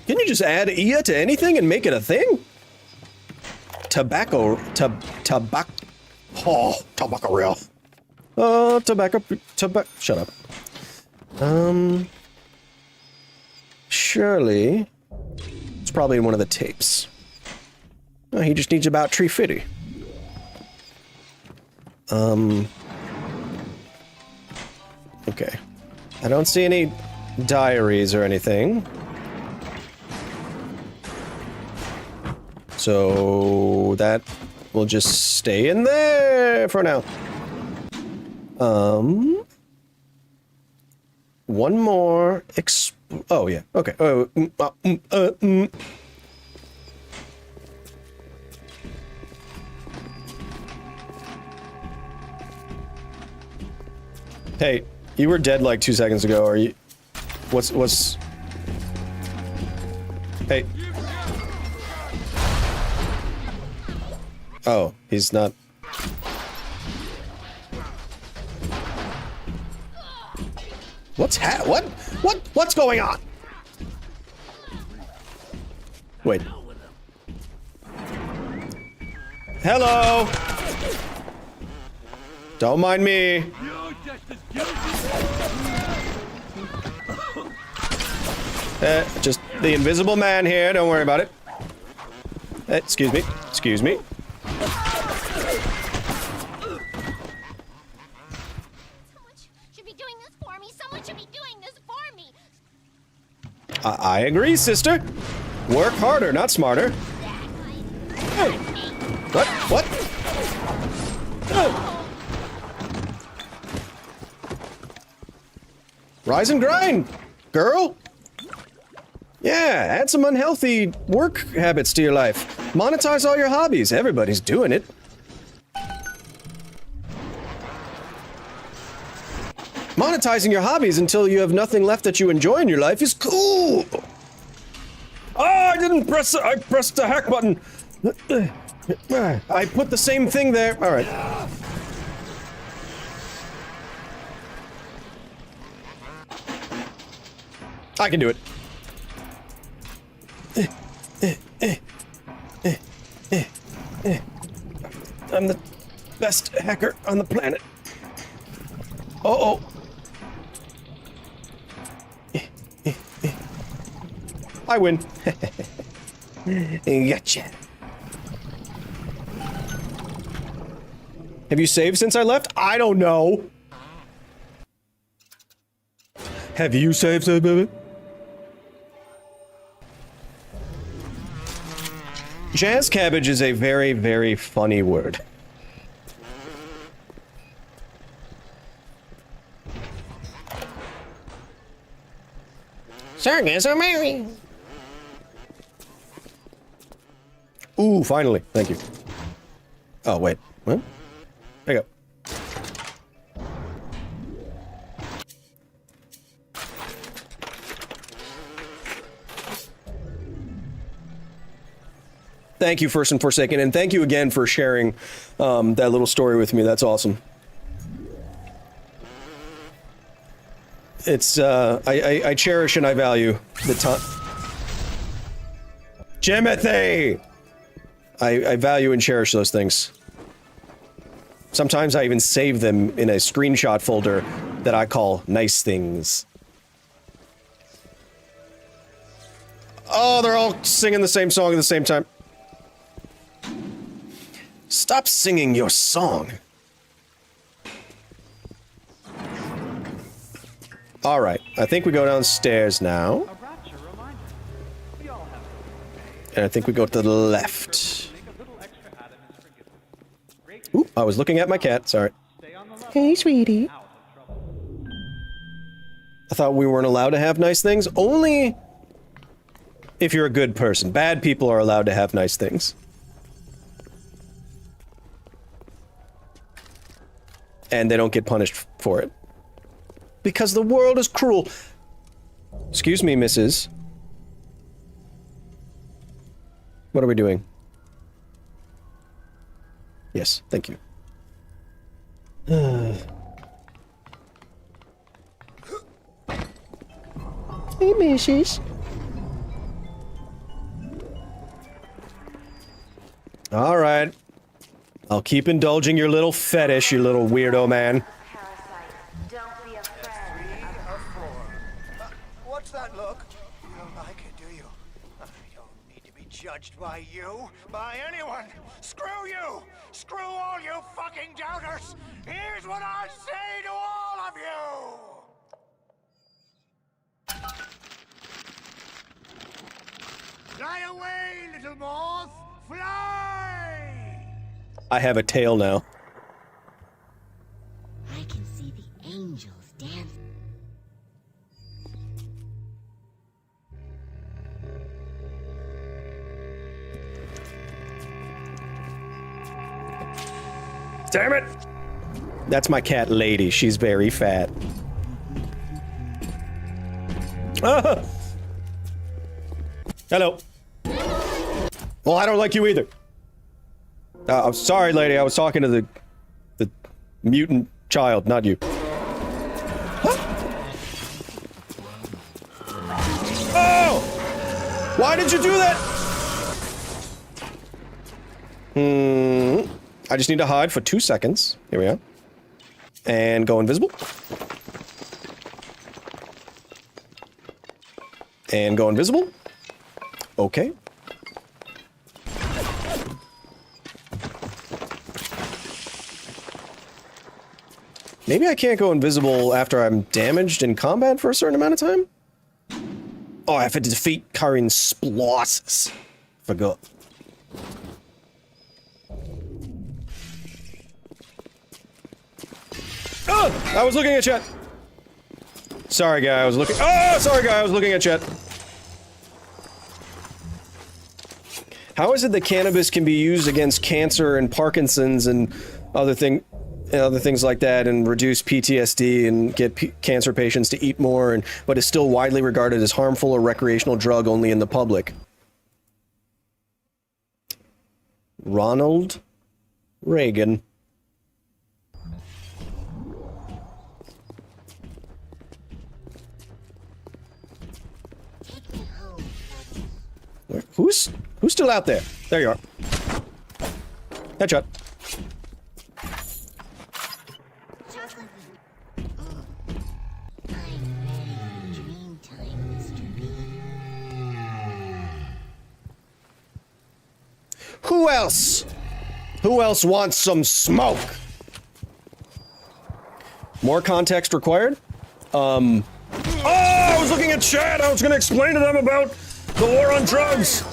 Can you just add "ia" to anything and make it a thing? Tobacco, tobaccaria. Shut up. Surely, it's probably in one of the tapes. Oh, he just needs about Tree Fitty. Okay. I don't see any diaries or anything. So that will just stay in there for now. One more oh yeah, okay. Hey, you were dead like 2 seconds ago. Are you? What's? Hey. Oh, he's not. What's going on? Wait. Hello. Don't mind me. Just the invisible man here. Don't worry about it. Excuse me. Excuse me. I agree, sister. Work harder, not smarter. Hey. What? What? Rise and grind, girl. Yeah, add some unhealthy work habits to your life. Monetize all your hobbies. Everybody's doing it. Monetizing your hobbies until you have nothing left that you enjoy in your life is cool. Oh, I didn't press it. I pressed the hack button. I put the same thing there. All right. I can do it. I'm the best hacker on the planet. Uh-oh. I win. Gotcha. Have you saved since I left? I don't know. Have you saved, baby? Jazz cabbage is a very, very funny word. Circus or Mary? Ooh, finally. Thank you. Oh, wait. What? There you go. Thank you, First and Forsaken, and thank you again for sharing that little story with me. That's awesome. It's, I cherish and I value the time. Jimothy! I value and cherish those things. Sometimes I even save them in a screenshot folder that I call nice things. Oh, they're all singing the same song at the same time. Stop singing your song. All right, I think we go downstairs now. And I think we go to the left. Ooh, I was looking at my cat, sorry. Hey, sweetie. I thought we weren't allowed to have nice things. Only if you're a good person. Bad people are allowed to have nice things. And they don't get punished for it. Because the world is cruel. Excuse me, Mrs. What are we doing? Yes, thank you. Hey, Mrs. All right. I'll keep indulging your little fetish, you little weirdo man. What's that look? You don't like it, do you? I don't need to be judged by you, by anyone. Screw you! Screw all you fucking doubters! Here's what I say to all of you! Fly away, little moth! Fly! I have a tail now. I can see the angels dancing. Damn it! That's my cat, Lady. She's very fat. Ah! Hello. Well, I don't like you either. I'm sorry, lady. I was talking to the mutant child, not you. Huh? Oh! Why did you do that? I just need to hide for 2 seconds. Here we are. And go invisible. And go invisible. Okay. Maybe I can't go invisible after I'm damaged in combat for a certain amount of time? Oh, I have to defeat Karin Splosses. Forgot. Oh! I was looking at chat! Sorry, guy, I was looking- Oh! Sorry, guy, I was looking at chat. How is it that cannabis can be used against cancer and Parkinson's and other things like that, and reduce PTSD and get cancer patients to eat more, but is still widely regarded as harmful or recreational drug only in the public? Ronald Reagan. Who's still out there? There you are. Headshot. Who else? Who else wants some smoke? More context required? Oh, I was looking at chat. I was going to explain to them about the war on drugs.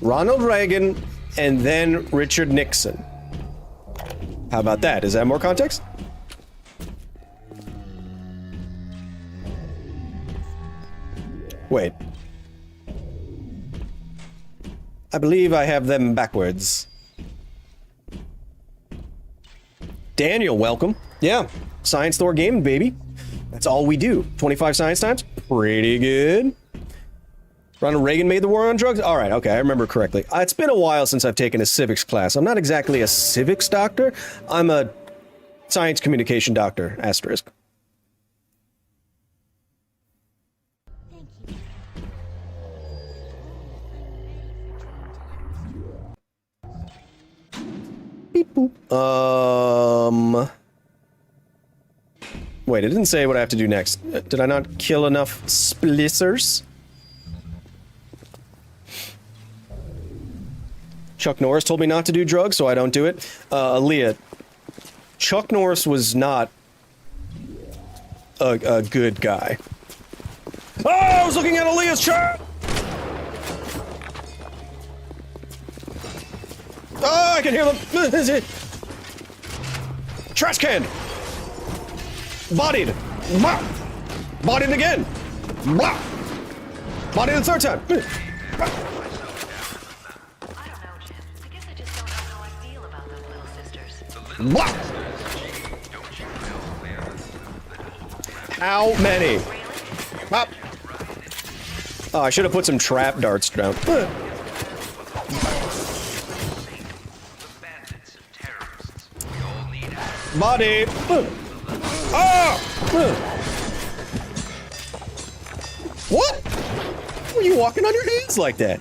Ronald Reagan and then Richard Nixon. How about that? Is that more context? Wait. I believe I have them backwards. Daniel, welcome. Yeah, Science Thor Gaming, baby. That's all we do. 25 science times? Pretty good. Ronald Reagan made the war on drugs? All right, okay, I remember correctly. It's been a while since I've taken a civics class. I'm not exactly a civics doctor. I'm a science communication doctor, asterisk. Beep boop. Wait, it didn't say what I have to do next. Did I not kill enough splissers? Chuck Norris told me not to do drugs, so I don't do it. Aaliyah, Chuck Norris was not a good guy. Oh, I was looking at Aaliyah's chat! Oh, I can hear them! Trash can! Bodied! Blah! Bodied again! Blah! Bodied the third time! Blah! How many? Up. Oh, I should have put some trap darts down. Body! Oh! What? Why are you walking on your hands like that?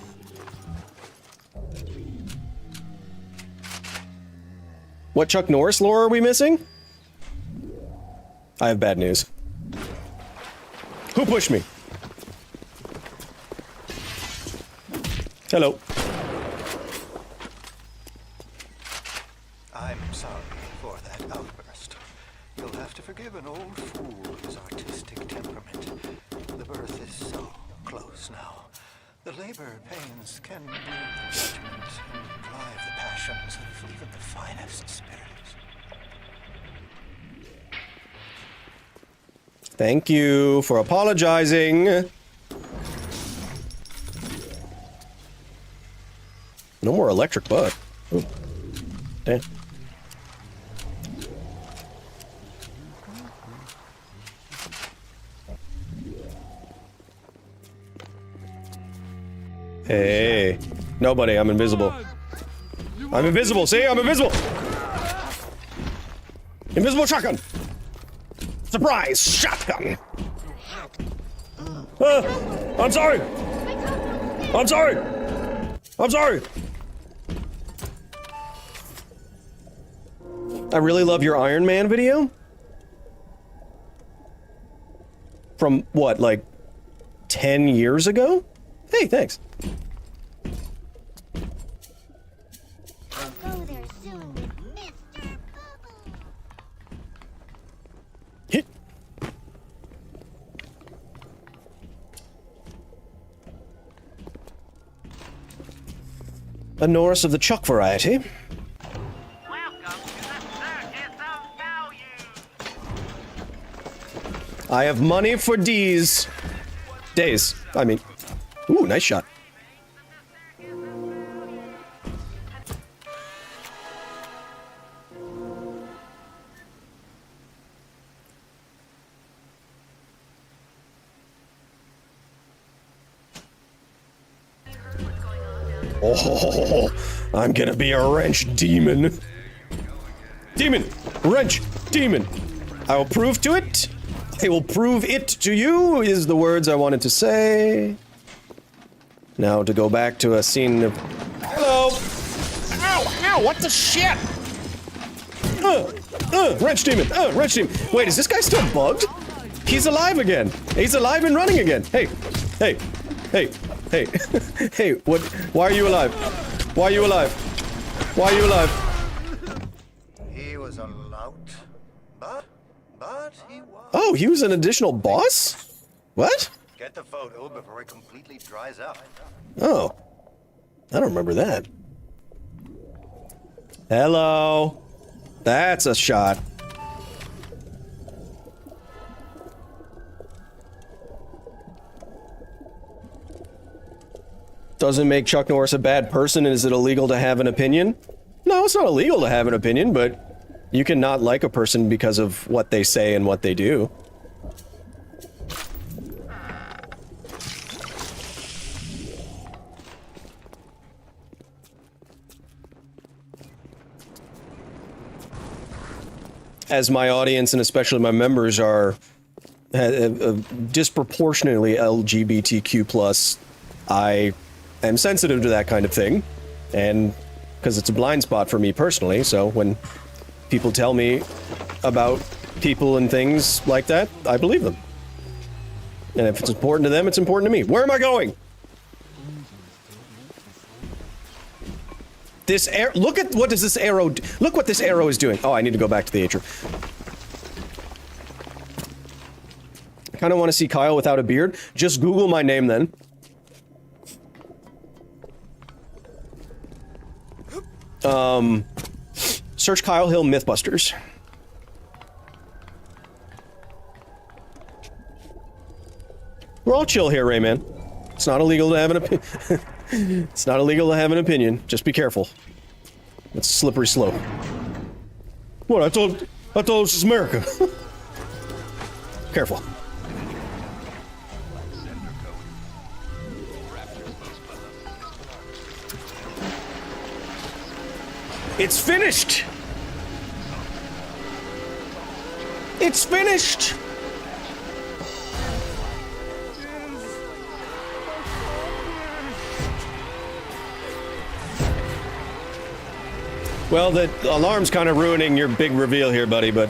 What Chuck Norris lore are we missing? I have bad news. Who pushed me? Hello. I'm sorry for that outburst. You'll have to forgive an old fool with his artistic temperament. The birth is so close now. The labor pains can move the judgment and drive the passions of even the finest spirits. Thank you for apologizing. No more electric bug. Ooh. Damn. Hey. Nobody, I'm invisible. I'm invisible, see? I'm invisible! Invisible shotgun! Surprise shotgun! I'm sorry! I'm sorry! I'm sorry! I really love your Iron Man video. From, what, like 10 years ago? Hey, thanks. A Norris of the Chuck variety. I have money for D's. Days, I mean. Ooh, nice shot. Oh, I'm gonna be a wrench demon. Demon! Wrench! Demon! I will prove to it. I will prove it to you, is the words I wanted to say. Now to go back to a scene of... Hello! Ow! Ow! What the shit? Wrench demon! Wrench demon! Wait, is this guy still bugged? He's alive again! He's alive and running again! Hey! Hey! Hey! Hey! Hey, what? Why are you alive? Why are you alive? Why are you alive? He was a lout, but he was. Oh, he was an additional boss? What? Get the photo before it completely dries up. Oh. I don't remember that. Hello. That's a shot. Doesn't make Chuck Norris a bad person, and is it illegal to have an opinion? No, it's not illegal to have an opinion, but you can not like a person because of what they say and what they do. As my audience, and especially my members, are disproportionately LGBTQ+, I am sensitive to that kind of thing, and because it's a blind spot for me personally, so when people tell me about people and things like that, I believe them. And if it's important to them, it's important to me. Where am I going? This arrow, look at what does this arrow do? Look what this arrow is doing. Oh, I need to go back to the atrium. I kind of want to see Kyle without a beard. Just Google my name then. Search Kyle Hill Mythbusters. We're all chill here, Rayman. It's not illegal to have an opinion. It's not illegal to have an opinion. Just be careful. It's a slippery slope. What? I thought this was America. Careful. It's finished! It's finished! Well, the alarm's kind of ruining your big reveal here, buddy, but...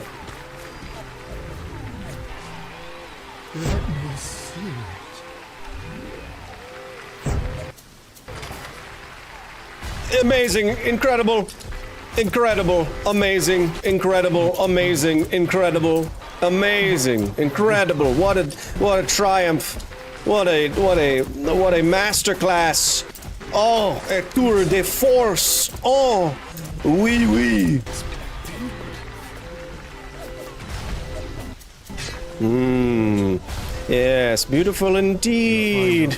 Let me see it. Amazing, incredible, incredible, amazing, incredible, amazing, incredible, amazing, incredible. What a triumph. What a masterclass. Oh, a tour de force. Oh, oui, oui. Yes, beautiful indeed.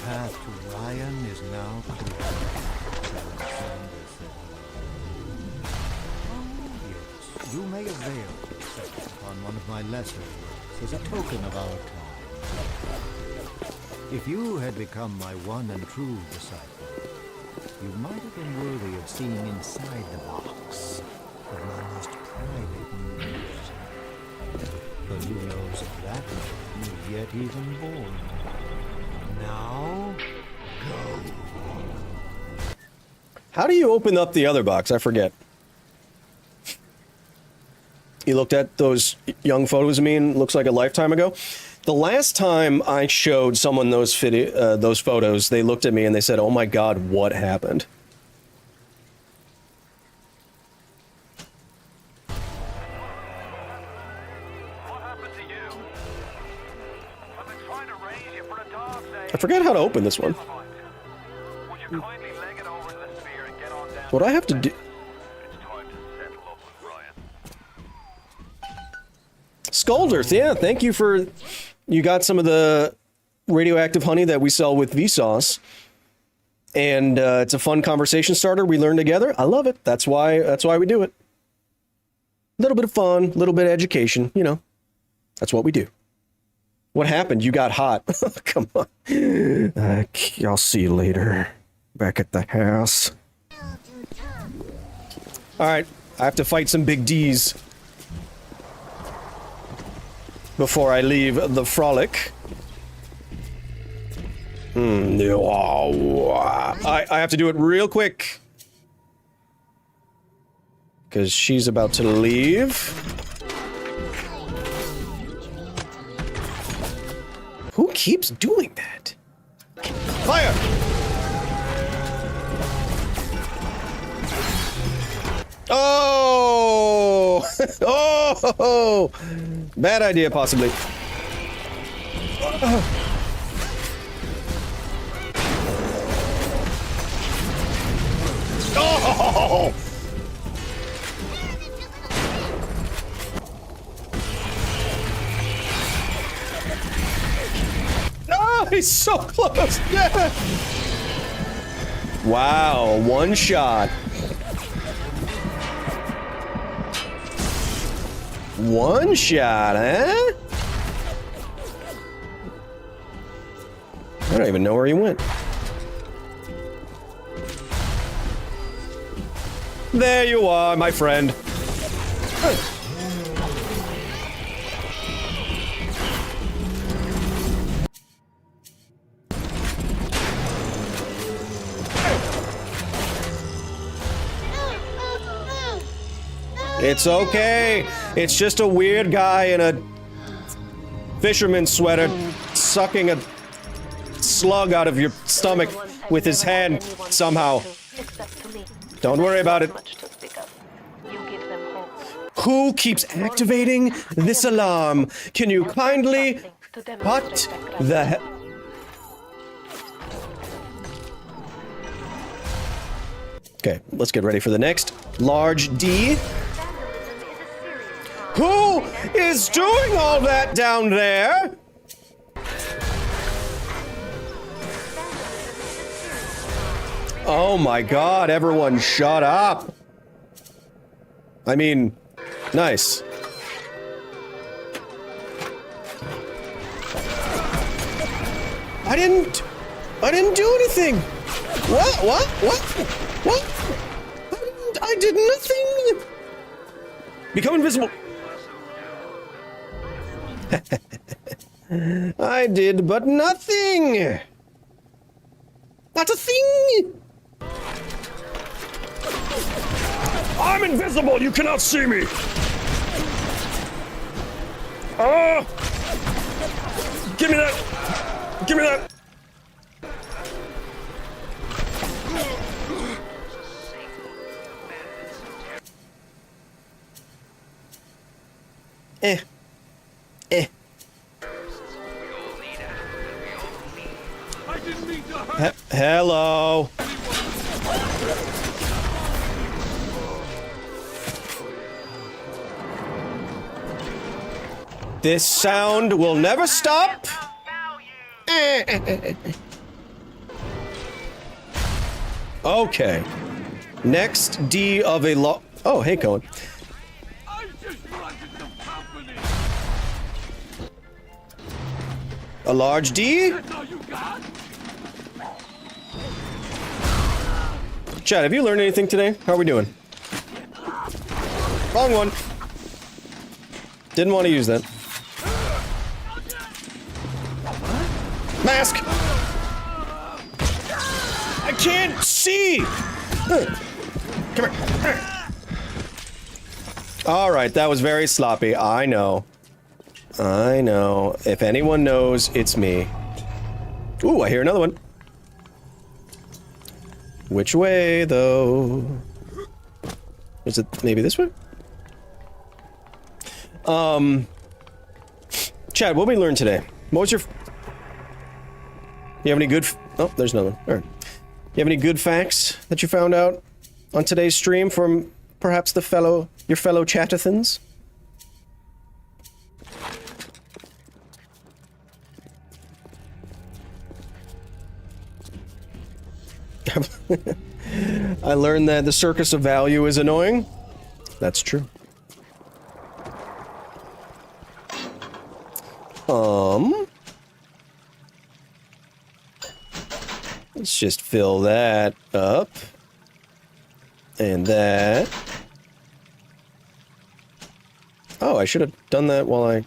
You may avail yourself upon one of my lesser works as a token of our time. If you had become my one and true disciple, you might have been worthy of seeing inside the box of my most private news. But who knows if that man is yet even born? Now, go. How do you open up the other box? I forget. You looked at those young photos of me and looks like a lifetime ago. The last time I showed someone those photos, they looked at me and they said, "Oh my God, what happened?" I forgot how to open this one. What I have to do... Scolders, yeah, thank you for... You got some of the radioactive honey that we sell with Vsauce. And it's a fun conversation starter we learn together. I love it. That's why we do it. A little bit of fun, a little bit of education, you know. That's what we do. What happened? You got hot. Come on. I'll see you later. Back at the house. Alright, I have to fight some big D's before I leave the frolic. I have to do it real quick. Because she's about to leave. Who keeps doing that? Fire! Oh! Oh! Bad idea, possibly. Oh! Oh, he's so close! Yeah. Wow, one shot. One shot, huh? I don't even know where he went. There you are, my friend. It's okay. It's just a weird guy in a fisherman's sweater sucking a slug out of your stomach with his hand somehow. Don't worry about it. Who keeps activating this alarm? Can you kindly what the hell? Okay, let's get ready for the next large D. Who is doing all that down there? Oh my god, everyone shut up. I mean, nice. I didn't do anything. What? I did nothing. Become invisible. I did but nothing. Not a thing. I'm invisible. You cannot see me. Give me that. Give me that. Hello. This sound will never stop. Okay. Next D of a lo- Oh, hey, Cohen. A large D? Chad, have you learned anything today? How are we doing? Wrong one. Didn't want to use that. Mask! I can't see! Come here. Alright, that was very sloppy. I know. I know. If anyone knows, it's me. Ooh, I hear another one. Which way, though? Is it maybe this way? Chad, what did we learn today? What was your... You have any good... Oh, there's another one. Alright. You have any good facts that you found out on today's stream from perhaps your fellow Chattathons? I learned that the circus of value is annoying. That's true. Let's just fill that up. And that. Oh, I should have done that while I...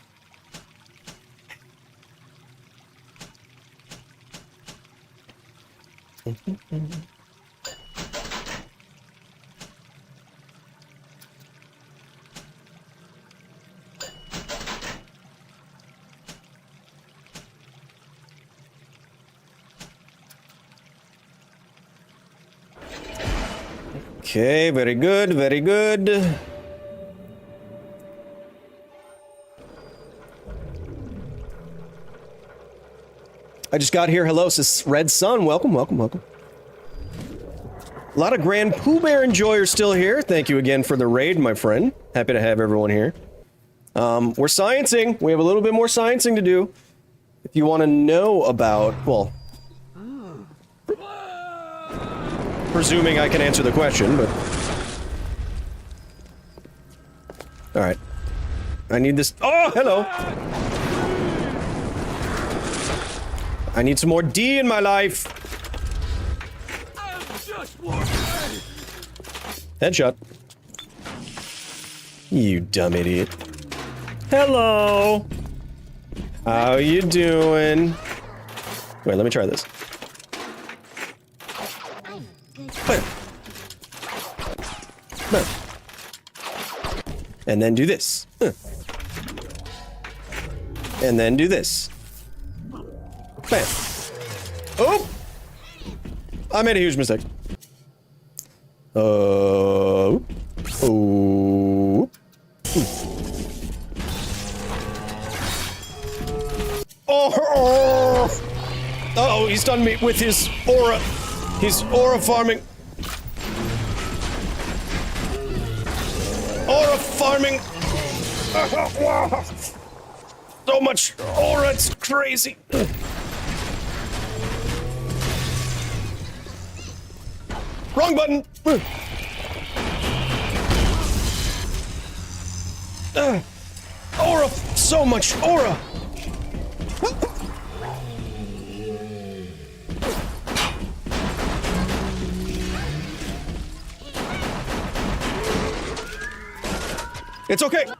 Okay, very good, very good. I just got here. Hello, says Red Sun. Welcome, welcome, welcome. A lot of Grand Pooh Bear enjoyers still here. Thank you again for the raid, my friend. Happy to have everyone here. We're sciencing. We have a little bit more sciencing to do. If you want to know about, well, presuming I can answer the question, but... Alright. I need this... Oh, hello! I need some more D in my life! Headshot. You dumb idiot. Hello! How you doing? Wait, let me try this. And then do this. And then do this. Bam. Oh! I made a huge mistake. Oh. Oh! Uh-oh, he stunned me with his aura. He's aura farming. Aura farming. So much aura, it's crazy. Wrong button. Aura, so much aura. It's okay. No.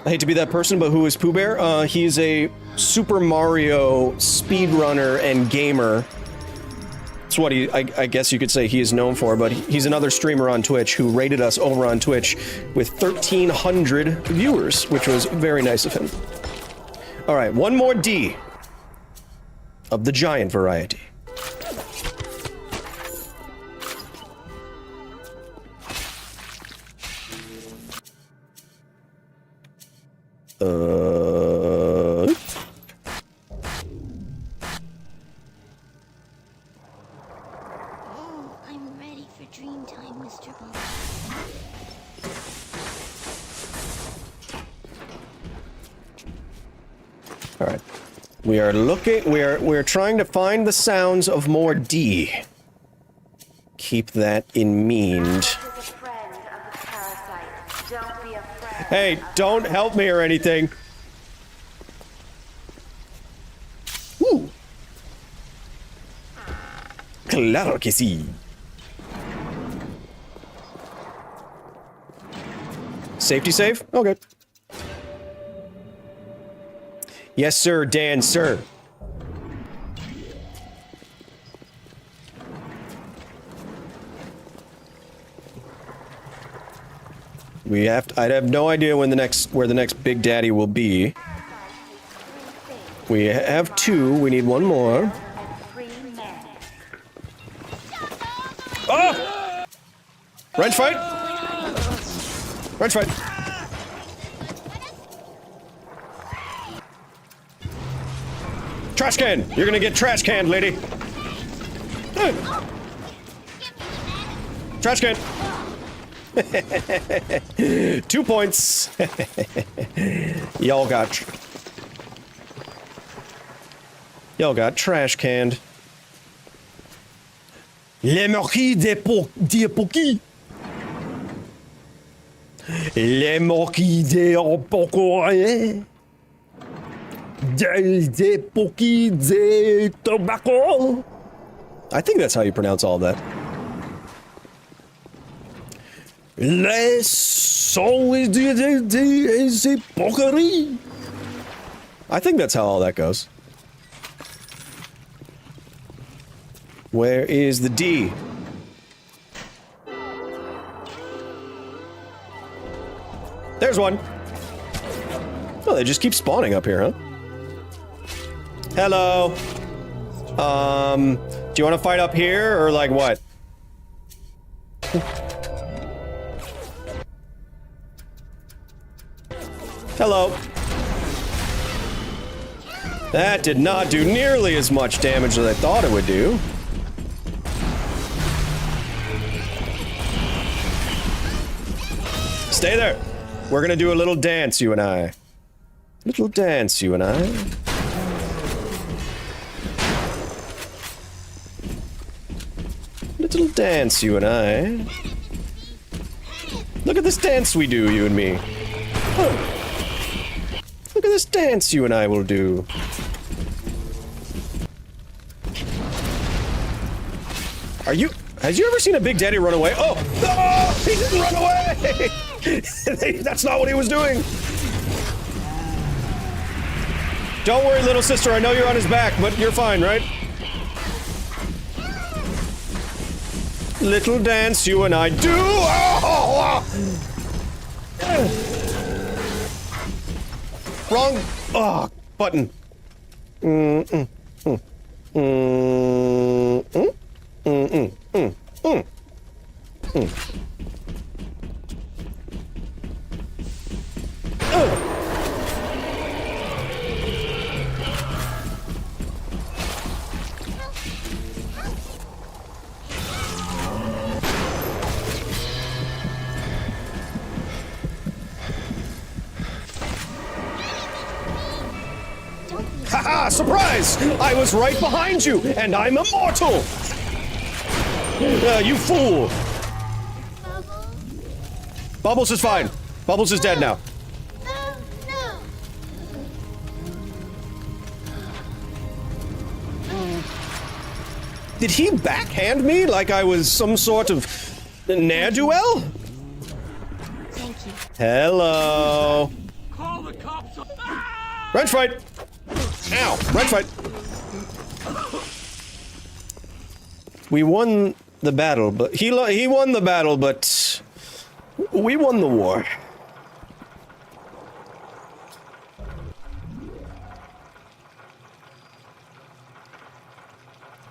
I hate to be that person, but who is Pooh Bear? He's a Super Mario speedrunner and gamer. That's what I guess you could say he is known for, but he's another streamer on Twitch who rated us over on Twitch with 1,300 viewers, which was very nice of him. All right, one more D of the giant variety. I'm ready for dream time, Mr. Bond. All right. We are looking, we're trying to find the sounds of more D. Keep that in mind. Hey, don't help me or anything. Woo. Claro que sí. Safety save? Okay. Yes, sir, Dan, sir. We have to, I'd have no idea when where the next Big Daddy will be. We have two, we need one more. Oh! Wrench fight! Wrench fight! Trash can! You're gonna get trash canned, lady! Trash can. 2 points. Y'all got trash canned. Les morquis des poquis. Les morquis des poquis. Des poquis de tobacco. I think that's how you pronounce all that. Les sons de porquerie. I think that's how all that goes. Where is the D? There's one. Oh, they just keep spawning up here, huh? Hello. Do you want to fight up here or like what? Hello. That did not do nearly as much damage as I thought it would do. Stay there. We're gonna do a little dance, you and I. Little dance, you and I. Little dance, you and I. Look at this dance we do, you and me. Oh. Look at this dance you and I will do. Has you ever seen a Big Daddy run away? Oh! No! He didn't run away! That's not what he was doing. Don't worry, little sister. I know you're on his back, but you're fine, right? Little dance you and I do. Oh! Wrong. Oh, button. Haha! Surprise! I was right behind you, and I'm immortal! You fool! Bubbles is fine. Bubbles is dead now. Did he backhand me like I was some sort of ne'er-do-well? Thank you. Hello. Call the cops. Wrench fight. Ow. Wrench fight. We won the battle, but he won the battle, but we won the war.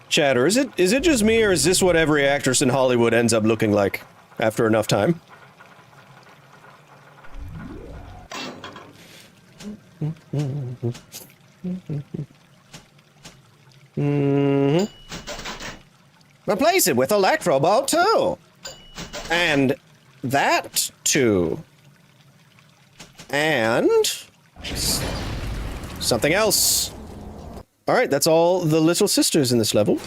Chatter, is it just me, or is this what every actress in Hollywood ends up looking like after enough time? Replace it with Electro Ball 2. And that too. And something else. All right, that's all the little sisters in this level.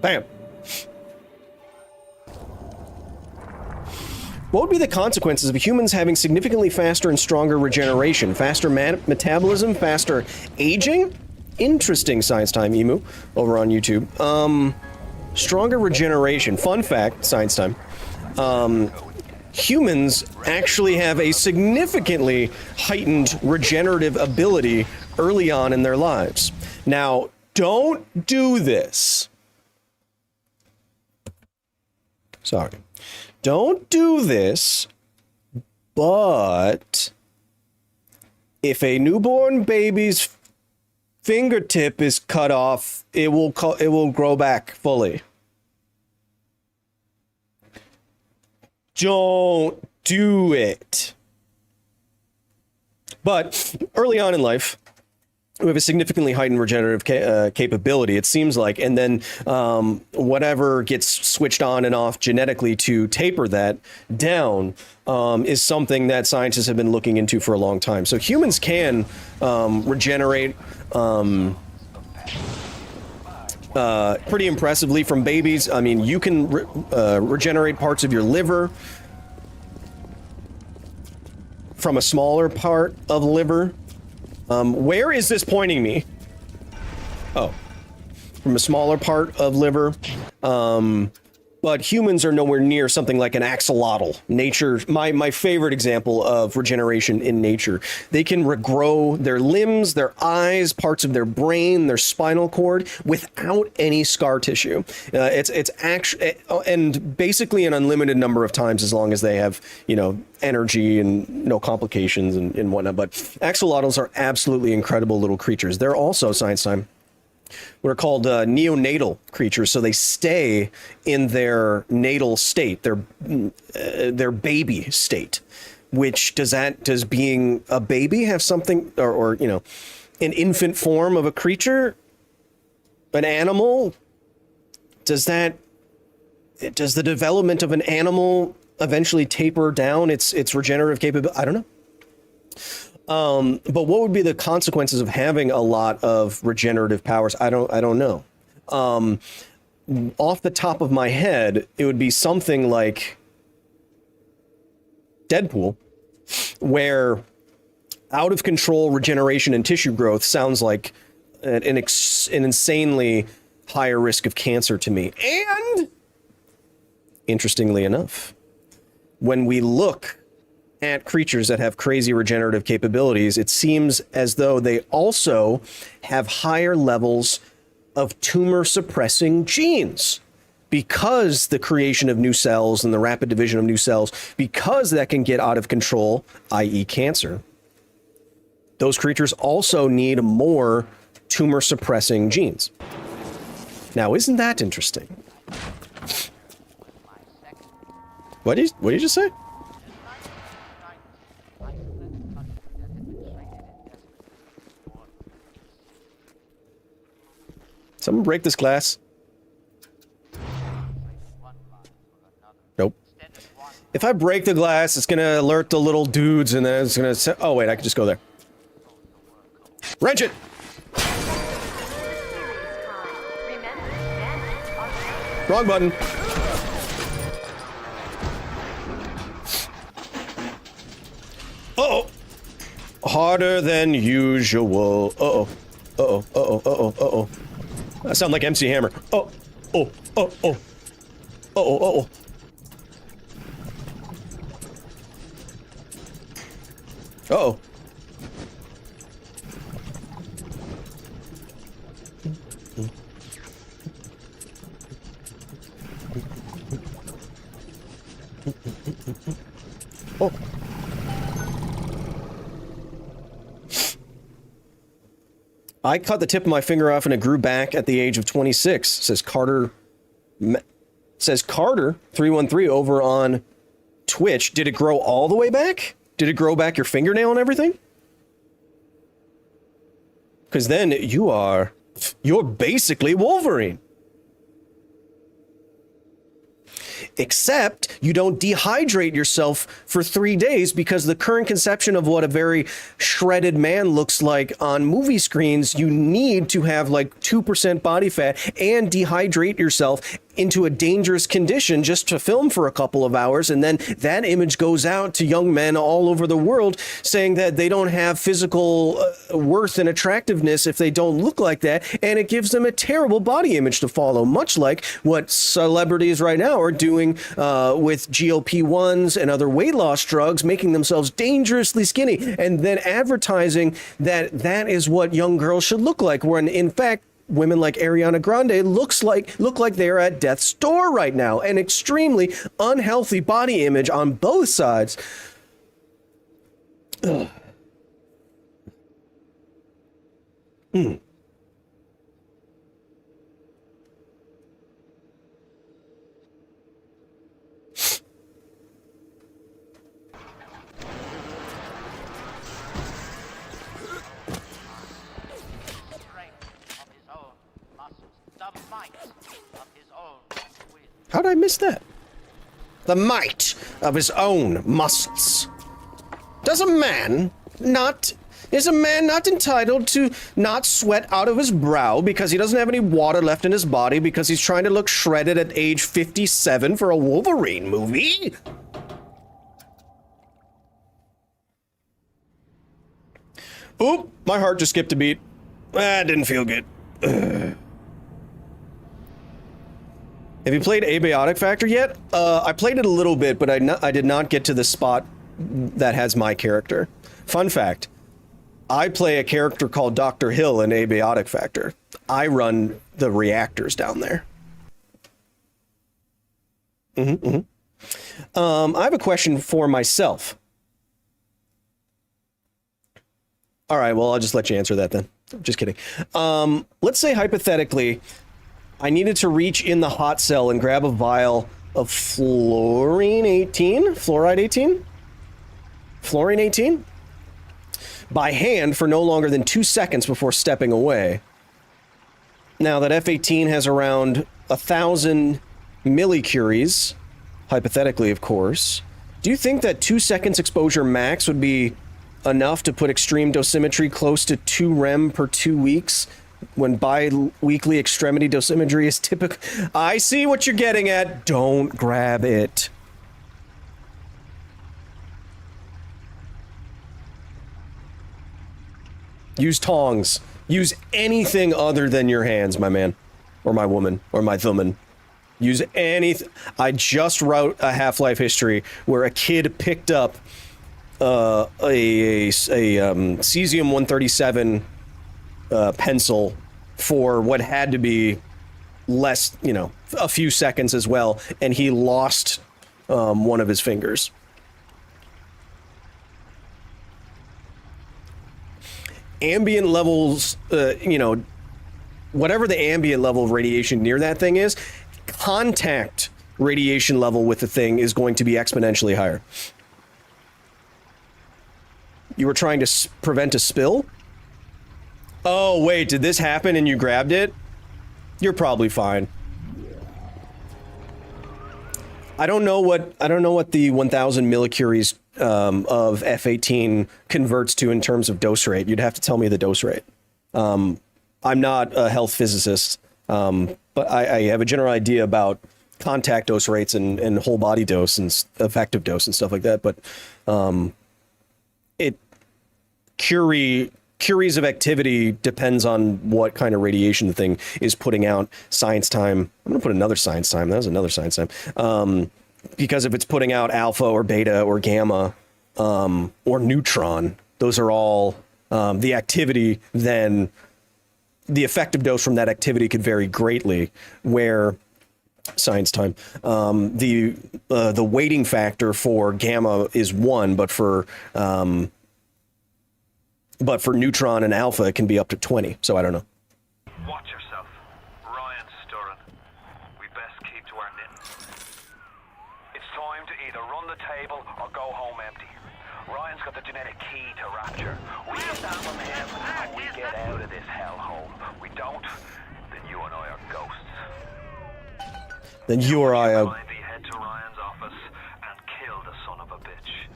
Bam. What would be the consequences of humans having significantly faster and stronger regeneration? Faster metabolism? Faster aging? Interesting, Science Time Emu, over on YouTube. Stronger regeneration. Fun fact, Science Time. Humans actually have a significantly heightened regenerative ability early on in their lives. Now, don't do this. Sorry. Don't do this, but if a newborn baby's fingertip is cut off, it will grow back fully. Don't do it. But early on in life, we have a significantly heightened regenerative capability, it seems like, and then whatever gets switched on and off genetically to taper that down is something that scientists have been looking into for a long time. So humans can regenerate pretty impressively from babies. I mean, you can regenerate parts of your liver from a smaller part of liver. Where is this pointing me? Oh, from a smaller part of liver. But humans are nowhere near something like an axolotl. Nature, my favorite example of regeneration in nature. They can regrow their limbs, their eyes, parts of their brain, their spinal cord without any scar tissue. It's actually, and basically an unlimited number of times as long as they have, you know, energy and no complications and whatnot. But axolotls are absolutely incredible little creatures. They're also, science time, what are called neonatal creatures. So they stay in their natal state, their baby state. Which does being a baby have something, or you know, an infant form of a creature, an animal? Does the development of an animal eventually taper down its regenerative capability? I don't know. But what would be the consequences of having a lot of regenerative powers? I don't know. Off the top of my head, it would be something like Deadpool, where out of control regeneration and tissue growth sounds like an insanely higher risk of cancer to me. And interestingly enough, when we look at creatures that have crazy regenerative capabilities, it seems as though they also have higher levels of tumor suppressing genes, because the creation of new cells and the rapid division of new cells, because that can get out of control, i.e. cancer. Those creatures also need more tumor suppressing genes. Now, isn't that interesting? What did you just say? Someone break this glass. Nope. If I break the glass, it's gonna alert the little dudes, and then it's gonna say, oh wait, I can just go there. Wrench it! Wrong button. Uh-oh. Harder than usual. Uh-oh. Uh-oh. Uh-oh. Uh-oh. Uh-oh. I sound like MC Hammer. Oh, oh, oh, oh. Uh-oh, uh-oh. Uh-oh. Oh. I cut the tip of my finger off and it grew back at the age of 26, says Carter. Says Carter 313 over on Twitch. Did it grow all the way back? Did it grow back your fingernail and everything? Because then you're basically Wolverine. Except you don't dehydrate yourself for 3 days, because the current conception of what a very shredded man looks like on movie screens, you need to have like 2% body fat and dehydrate yourself into a dangerous condition just to film for a couple of hours, and then that image goes out to young men all over the world saying that they don't have physical worth and attractiveness if they don't look like that, and it gives them a terrible body image to follow, much like what celebrities right now are doing with GLP-1s and other weight loss drugs, making themselves dangerously skinny and then advertising that that is what young girls should look like, when in fact women like Ariana Grande look like they're at death's door right now. An extremely unhealthy body image on both sides. Ugh. Mm. How'd I miss that? The might of his own musts. Is a man not entitled to not sweat out of his brow because he doesn't have any water left in his body because he's trying to look shredded at age 57 for a Wolverine movie? Oop, my heart just skipped a beat. That didn't feel good. Ugh. Have you played Abiotic Factor yet? I played it a little bit, but I did not get to the spot that has my character. Fun fact, I play a character called Dr. Hill in Abiotic Factor. I run the reactors down there. I have a question for myself. All right, well, I'll just let you answer that then. Just kidding. Let's say hypothetically, I needed to reach in the hot cell and grab a vial of fluorine 18 by hand for no longer than 2 seconds before stepping away. Now that F-18 has around 1,000 millicuries, hypothetically, of course, do you think that 2 seconds exposure max would be enough to put extreme dosimetry close to 2 rem per 2 weeks when bi-weekly extremity dosimetry is typical? I see what you're getting at. Don't grab it. Use tongs. Use anything other than your hands, my man. Or my woman. Or my woman. Use anything. I just wrote a Half-Life history where a kid picked up a cesium-137 pencil for what had to be less, a few seconds as well, and he lost one of his fingers. Ambient levels, whatever the ambient level of radiation near that thing is, contact radiation level with the thing is going to be exponentially higher. You were trying to prevent a spill? Oh, wait, did this happen and you grabbed it? You're probably fine. I don't know what the 1,000 millicuries of F-18 converts to in terms of dose rate. You'd have to tell me the dose rate. I'm not a health physicist, but I have a general idea about contact dose rates and whole body dose and effective dose and stuff like that. But Curies of activity depends on what kind of radiation the thing is putting out. Science time. I'm going to put another science time. That was another science time. Because if it's putting out alpha or beta or gamma or neutron, those are all the activity, then the effective dose from that activity could vary greatly. Where science time, the weighting factor for gamma is 1, but for neutron and alpha, it can be up to 20. So I don't know. Watch yourself. Ryan's stirring. We best keep to our knitting. It's time to either run the table or go home empty. Ryan's got the genetic key to Rapture. We examine him and we get out of this hellhole. We don't, then you and I are ghosts. Then you or I are... Head to Ryan's office and kill the son of a bitch.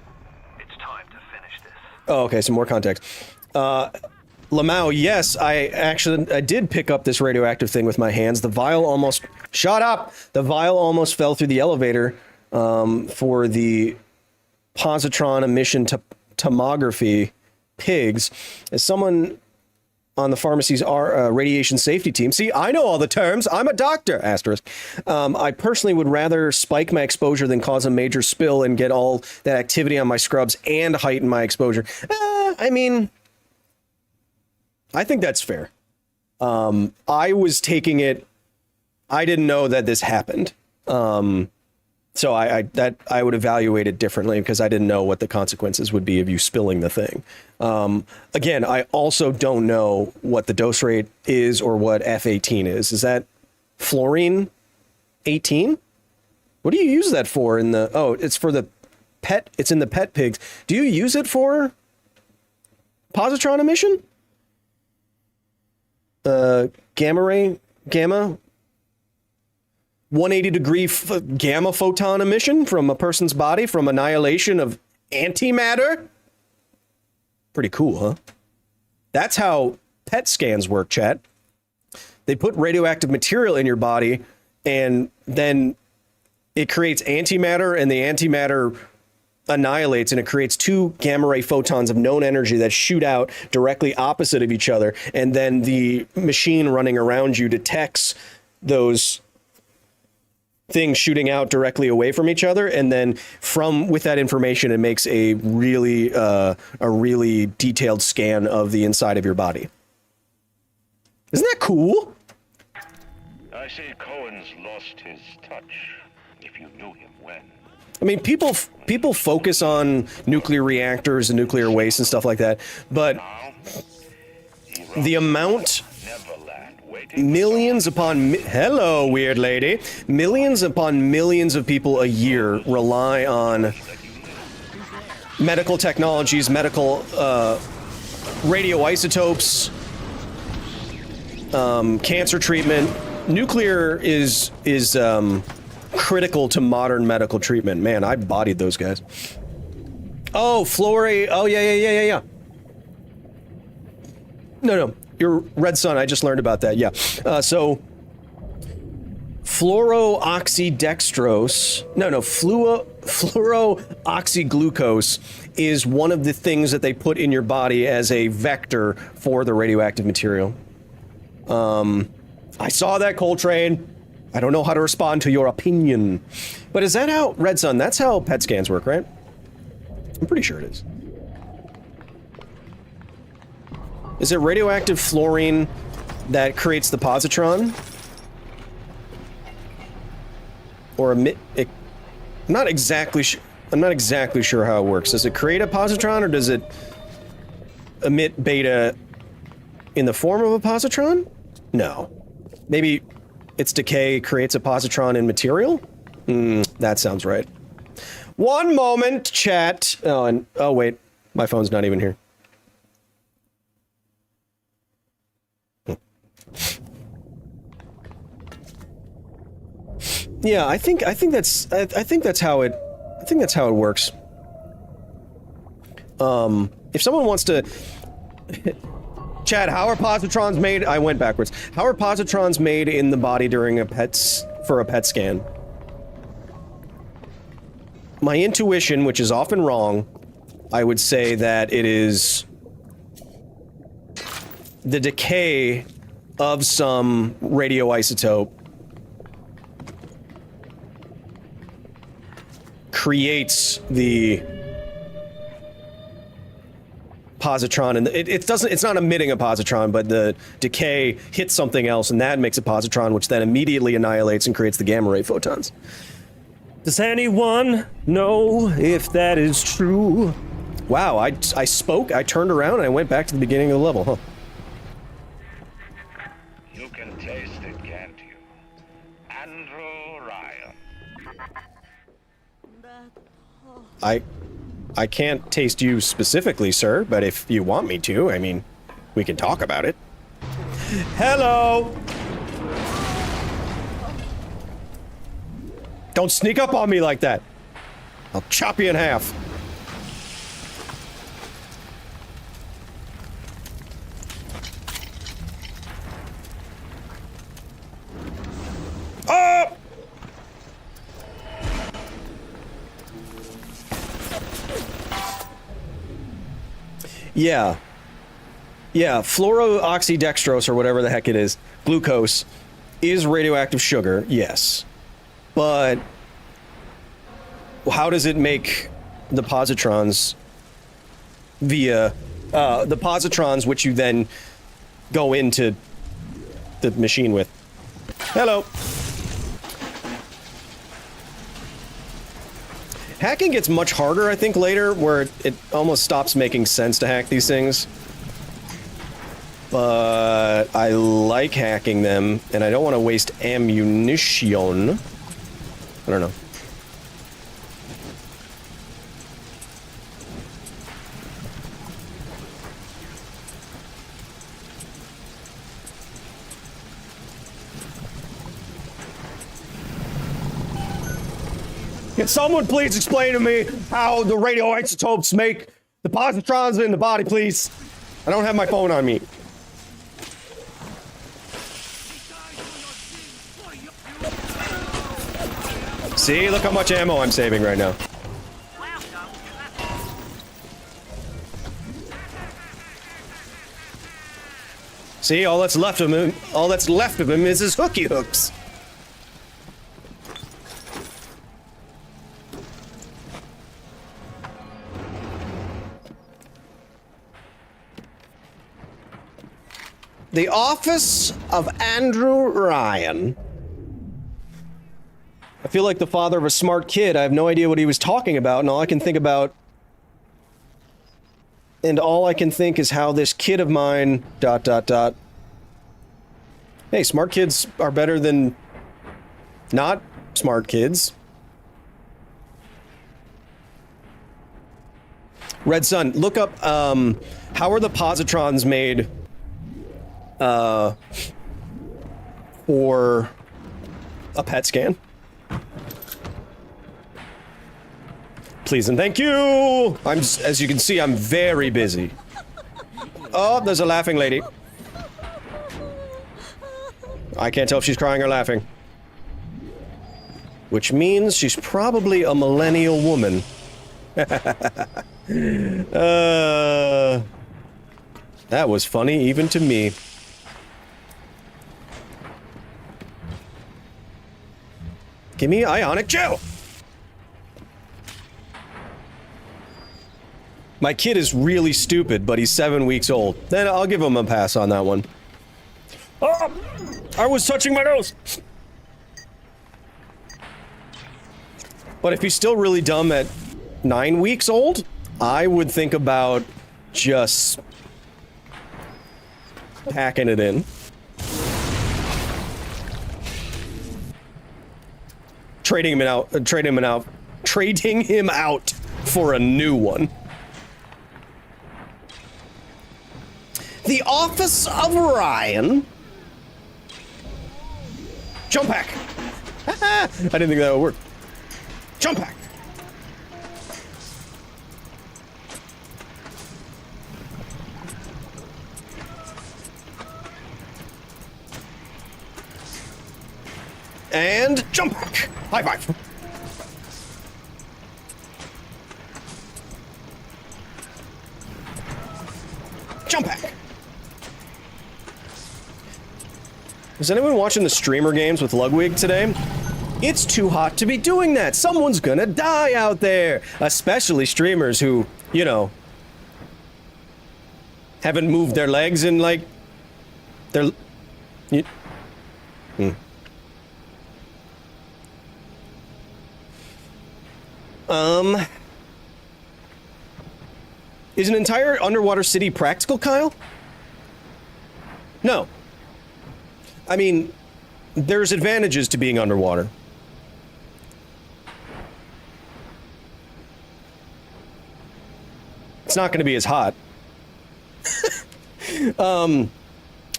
It's time to finish this. Oh, okay, some more context. Lamau, yes, I did pick up this radioactive thing with my hands. The vial almost... Shut up! The vial almost fell through the elevator for the positron emission tomography pigs. As someone on the pharmacy's radiation safety team... See, I know all the terms. I'm a doctor, asterisk. I personally would rather spike my exposure than cause a major spill and get all that activity on my scrubs and heighten my exposure. I mean... I think that's fair. I was taking it. I didn't know that this happened. So I would evaluate it differently because I didn't know what the consequences would be of you spilling the thing. Again, I also don't know what the dose rate is or what F-18 is. Is that fluorine 18? What do you use that for in the... Oh, it's for the pet... It's in the pet pigs. Do you use it for positron emission? Gamma ray? Gamma? 180-degree gamma photon emission from a person's body from annihilation of antimatter. Pretty cool, huh? That's how PET scans work, chat. They put radioactive material in your body, and then it creates antimatter, and the antimatter annihilates, and it creates two gamma ray photons of known energy that shoot out directly opposite of each other, and then the machine running around you detects those things shooting out directly away from each other, and then with that information, it makes a really detailed scan of the inside of your body. Isn't that cool? I see Cohen's lost his touch. If you knew him when. I mean, people focus on nuclear reactors and nuclear waste and stuff like that, but the amount, millions upon hello, weird lady, millions upon millions of people a year rely on medical technologies, medical radioisotopes, cancer treatment. Nuclear is critical to modern medical treatment. Man, I bodied those guys. Oh, fluoride. Oh, yeah. No. Your Red Sun, I just learned about that. Yeah. So, fluorooxyglucose is one of the things that they put in your body as a vector for the radioactive material. I saw that, Coltrane. I don't know how to respond to your opinion. But is that how, Red Sun, that's how PET scans work, right? I'm pretty sure it is. Is it radioactive fluorine that creates the positron? Or I'm not exactly sure how it works. Does it create a positron, or does it emit beta in the form of a positron? No. Maybe its decay creates a positron in material? That sounds right. One moment, chat. Oh wait, my phone's not even here. Yeah, I think that's how it works. If someone wants to Chad, how are positrons made? I went backwards. How are positrons made in the body during for a PET scan? My intuition, which is often wrong, I would say that it is the decay of some radioisotope creates the positron, and it's not emitting a positron, but the decay hits something else, and that makes a positron, which then immediately annihilates and creates the gamma ray photons. Does anyone know if that is true? Wow, I spoke, I turned around, and I went back to the beginning of the level, huh? You can taste it, can't you? Andrew Ryan. I can't taste you specifically, sir, but if you want me to, I mean, we can talk about it. Hello! Don't sneak up on me like that. I'll chop you in half. Oh! Yeah. Yeah, fluorooxydextrose, or whatever the heck it is, glucose, is radioactive sugar, yes. But how does it make the positrons via the positrons, which you then go into the machine with? Hello. Hacking gets much harder, I think, later, where it almost stops making sense to hack these things. But I like hacking them, and I don't want to waste ammunition. I don't know. Can someone please explain to me how the radioisotopes make the positrons in the body, please? I don't have my phone on me. See, look how much ammo I'm saving right now. See, all that's left of him is his hooky hooks. The office of Andrew Ryan. I feel like the father of a smart kid. I have no idea what he was talking about, and all I can think is how this kid of mine, ... Hey, smart kids are better than not smart kids. Red Sun, look up, how are the positrons made, for a PET scan? Please and thank you! As you can see, I'm very busy. Oh, there's a laughing lady. I can't tell if she's crying or laughing. Which means she's probably a millennial woman. That was funny even to me. Give me Ionic Gel! My kid is really stupid, but he's 7 weeks old. Then I'll give him a pass on that one. Oh! I was touching my nose! But if he's still really dumb at 9 weeks old, I would think about just packing it in. Trading him out for a new one. The Office of Ryan. Jump pack. I didn't think that would work. Jump pack. And jump pack. High five. Jump pack. Is anyone watching the streamer games with Ludwig today? It's too hot to be doing that. Someone's gonna die out there. Especially streamers who, you know, haven't moved their legs in like their... Is an entire underwater city practical, Kyle? No. I mean, there's advantages to being underwater. It's not going to be as hot. Well,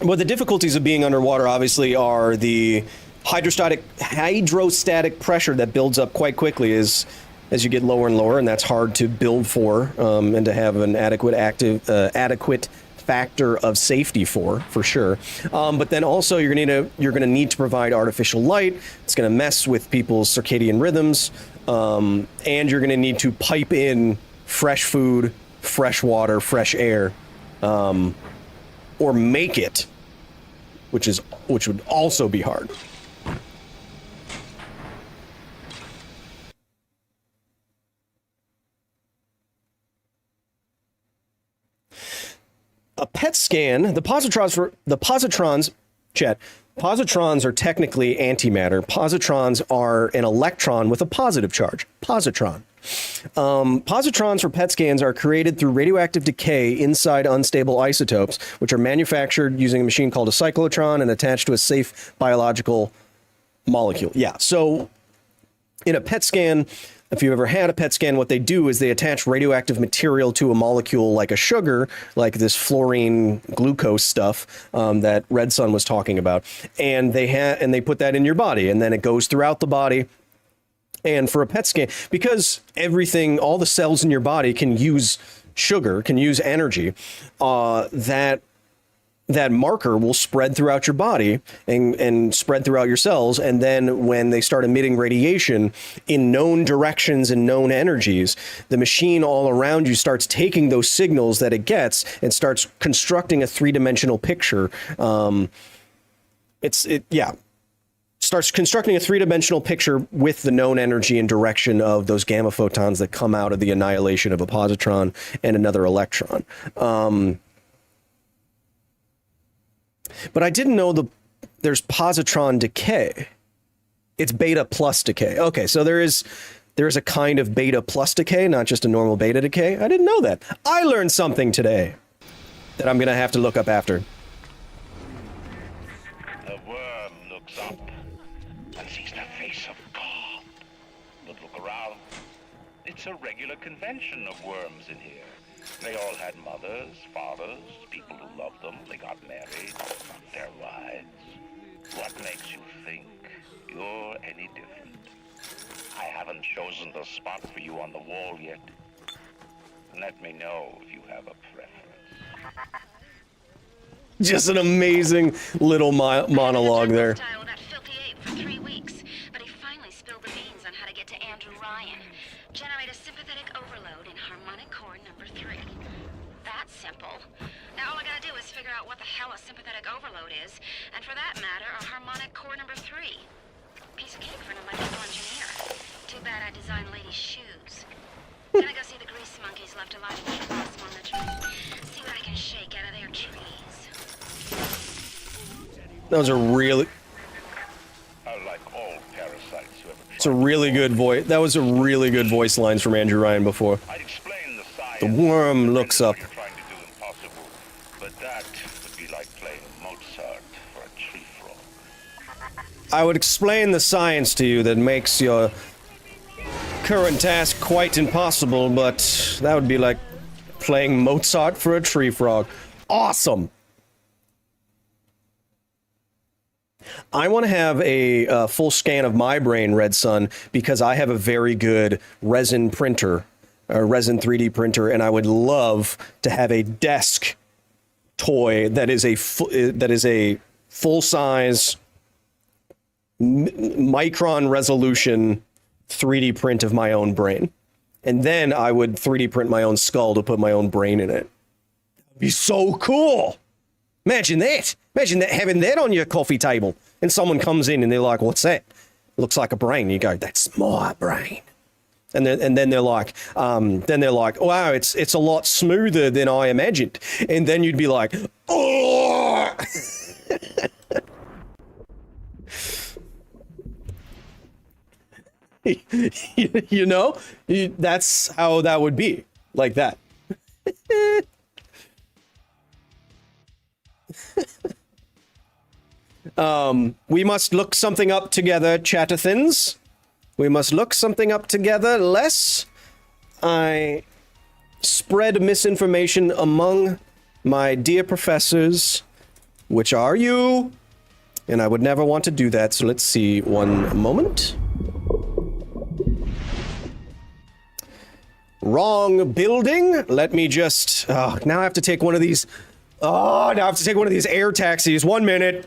the difficulties of being underwater obviously are the hydrostatic pressure that builds up quite quickly as you get lower and lower, and that's hard to build for and to have an adequate factor of safety for sure. But then also you're gonna need to provide artificial light. It's gonna mess with people's circadian rhythms, and you're gonna need to pipe in fresh food, fresh water, fresh air, or make it, which would also be hard. A PET scan, the positrons are technically antimatter. Positrons are an electron with a positive charge. Positron. Positrons for PET scans are created through radioactive decay inside unstable isotopes, which are manufactured using a machine called a cyclotron and attached to a safe biological molecule. Yeah, so in a PET scan, if you ever had a PET scan, what they do is they attach radioactive material to a molecule like a sugar, like this fluorine glucose stuff that Red Sun was talking about, and they put that in your body, and then it goes throughout the body, And for a PET scan, because everything, all the cells in your body can use sugar, can use energy, that marker will spread throughout your body and spread throughout your cells. And then when they start emitting radiation in known directions and known energies, the machine all around you starts taking those signals that it gets and starts constructing a three-dimensional picture. Starts constructing a three-dimensional picture with the known energy and direction of those gamma photons that come out of the annihilation of a positron and another electron. But I didn't know there's positron decay. It's beta plus decay. Okay, so there is a kind of beta plus decay, not just a normal beta decay. I didn't know that. I learned something today that I'm going to have to look up after. The worm looks up and sees the face of God. But look around. It's a regular convention of worms in here. They all had mothers, fathers, people who loved them. They got married, got their wives. What makes you think you're any different? I haven't chosen the spot for you on the wall yet. Let me know if you have a preference. Just an amazing little monologue there. For 3 weeks, but he finally spilled the beans on how to get to Andrew Ryan. Generate a sympathetic overload in harmonic core number 3. That's simple. Now all I gotta do is figure out what the hell a sympathetic overload is, and for that matter, a harmonic core number 3. Piece of cake for an electrical engineer. Too bad I designed ladies' shoes. Gonna go see the grease monkeys left alive in the blossom on the tree. See what I can shake out of their trees. Those are really... Like all parasites who ever It's a really good voice. That was a really good voice lines from Andrew Ryan before. I'd explain the science. The worm looks up. Trying to do impossible, but that would be like playing Mozart for a tree frog. I would explain the science to you that makes your current task quite impossible, but that would be like playing Mozart for a tree frog. Awesome. I want to have a full scan of my brain, Red Sun, because I have a very good resin printer, a resin 3D printer, and I would love to have a desk toy that is a full-size micron resolution 3D print of my own brain. And then I would 3D print my own skull to put my own brain in it. That'd be so cool. Imagine that. Imagine that, having that on your coffee table, and someone comes in and they're like, "What's that?" Looks like a brain. You go, "That's my brain." And then they're like, "Wow, it's a lot smoother than I imagined." And then you'd be like, "Oh!" you know, that's how that would be, like that. We must look something up together, Chatterthins. We must look something up together, lest I spread misinformation among my dear professors, which are you, and I would never want to do that, so let's see, one moment. Wrong building. Let me just, now I have to take one of these, now I have to take one of these air taxis. 1 minute.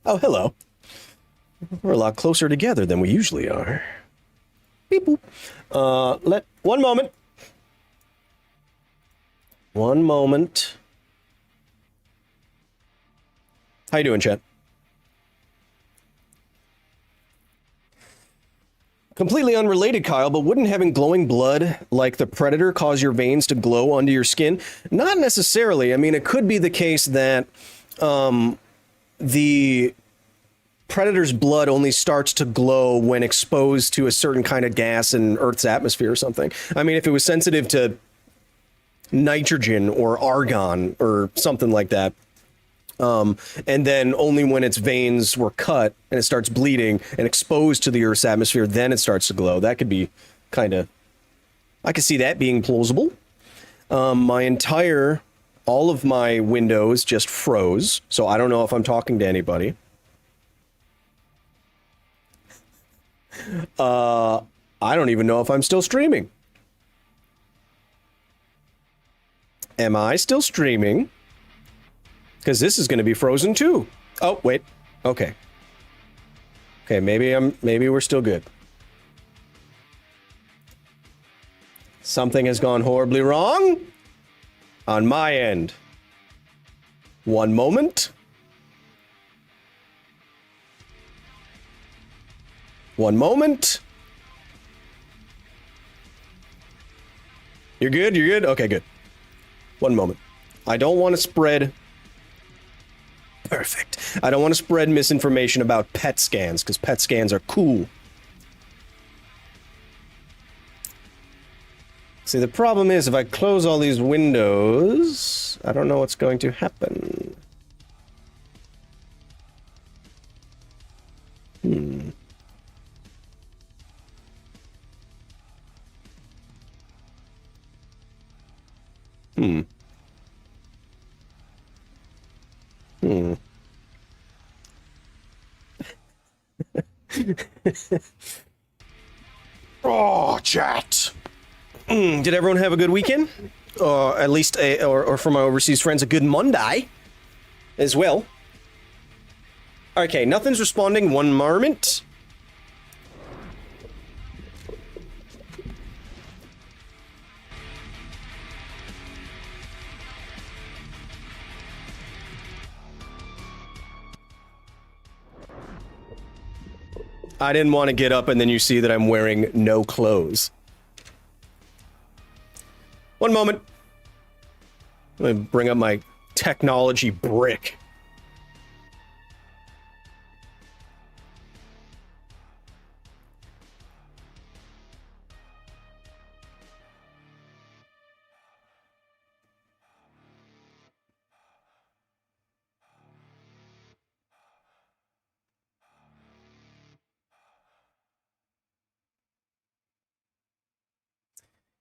Oh, hello. We're a lot closer together than we usually are. Beep boop. One moment. One moment. How you doing, chat? Completely unrelated, Kyle, but wouldn't having glowing blood like the Predator cause your veins to glow under your skin? Not necessarily. I mean, it could be the case that the Predator's blood only starts to glow when exposed to a certain kind of gas in Earth's atmosphere or something. I mean, if it was sensitive to nitrogen or argon or something like that, and then only when its veins were cut and it starts bleeding and exposed to the Earth's atmosphere, then it starts to glow. That could be kind of, I could see that being plausible. All of my windows just froze, so I don't know if I'm talking to anybody. I don't even know if I'm still streaming. Am I still streaming? Because this is going to be frozen too. Oh, wait. Okay. Okay, maybe we're still good. Something has gone horribly wrong on my end. One moment. One moment. You're good? You're good? Okay, good. One moment. I don't want to spread... Perfect. I don't want to spread misinformation about PET scans, because PET scans are cool. See, the problem is, if I close all these windows, I don't know what's going to happen. Hmm. Hmm. Hmm. Oh, chat. Did everyone have a good weekend? Or at least, or for my overseas friends, a good Monday as well. Okay, nothing's responding. One moment. I didn't want to get up and then you see that I'm wearing no clothes. One moment. Let me bring up my technology brick.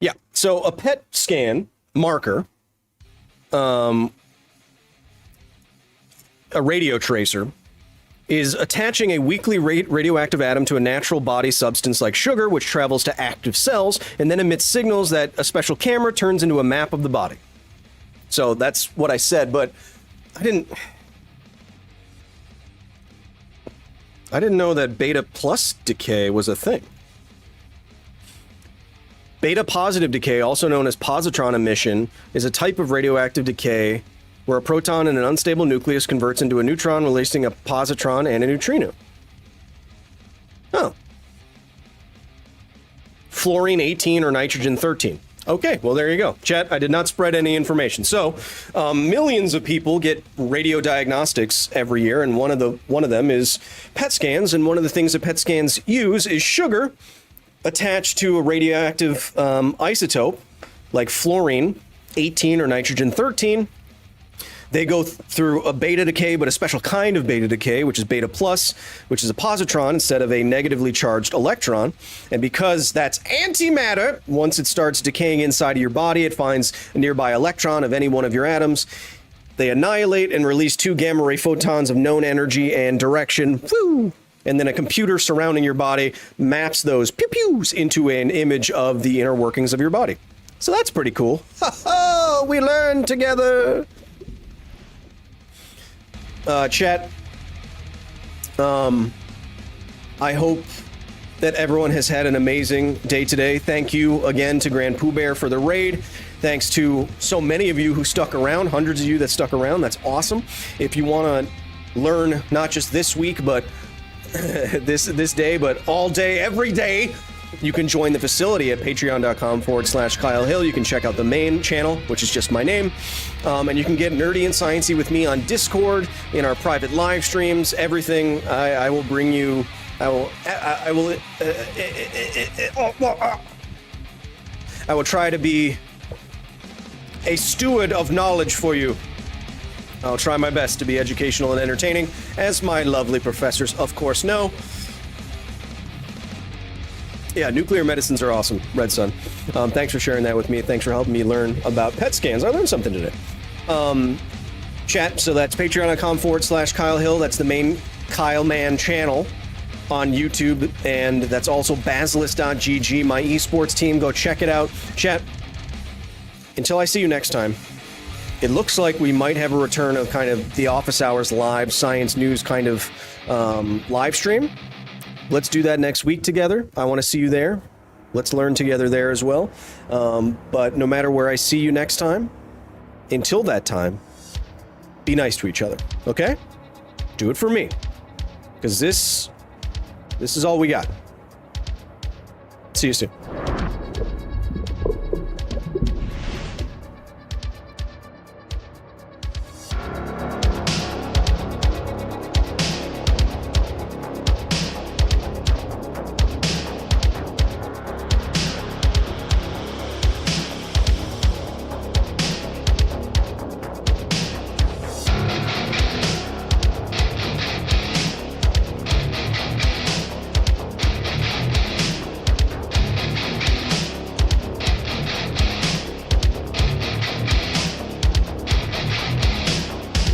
Yeah, so a PET scan marker, a radio tracer, is attaching a weakly radioactive atom to a natural body substance like sugar, which travels to active cells and then emits signals that a special camera turns into a map of the body. So that's what I said, but I didn't know that beta plus decay was a thing. Beta positive decay, also known as positron emission, is a type of radioactive decay where a proton in an unstable nucleus converts into a neutron, releasing a positron and a neutrino. Oh. Fluorine 18 or nitrogen 13. Okay, well, there you go. Chat, I did not spread any information. So, millions of people get radio diagnostics every year, and one of them is PET scans, and one of the things that PET scans use is sugar attached to a radioactive isotope, like fluorine 18 or nitrogen 13. They go through a beta decay, but a special kind of beta decay, which is beta plus, which is a positron instead of a negatively charged electron. And because that's antimatter, once it starts decaying inside of your body, it finds a nearby electron of any one of your atoms. They annihilate and release 2 gamma ray photons of known energy and direction. Woo! And then a computer surrounding your body maps those pew-pews into an image of the inner workings of your body. So that's pretty cool. Ha ha! We learned together! Chat, I hope that everyone has had an amazing day today. Thank you again to Grand Pooh Bear for the raid. Thanks to so many of you who stuck around, hundreds of you that stuck around. That's awesome. If you want to learn not just this week, but this day, but all day, every day, you can join the facility at patreon.com/Kyle Hill. You can check out the main channel, which is just my name. And you can get nerdy and sciencey with me on Discord, in our private live streams, everything. I will bring you, I will try to be a steward of knowledge for you. I'll try my best to be educational and entertaining, as my lovely professors, of course, know. Yeah, nuclear medicines are awesome, Red Sun. Thanks for sharing that with me. Thanks for helping me learn about PET scans. I learned something today. Chat, so that's patreon.com/Kyle Hill. That's the main Kyle Man channel. on YouTube, and that's also Basilisk.gg, my esports team. Go check it out. Chat, until I see you next time, it looks like we might have a return of kind of the office hours live science news kind of live stream. Let's do that next week together. I want to see you there. Let's learn together there as well. But no matter where I see you next time, until that time, be nice to each other, okay? Do it for me, because this is all we got. See you soon.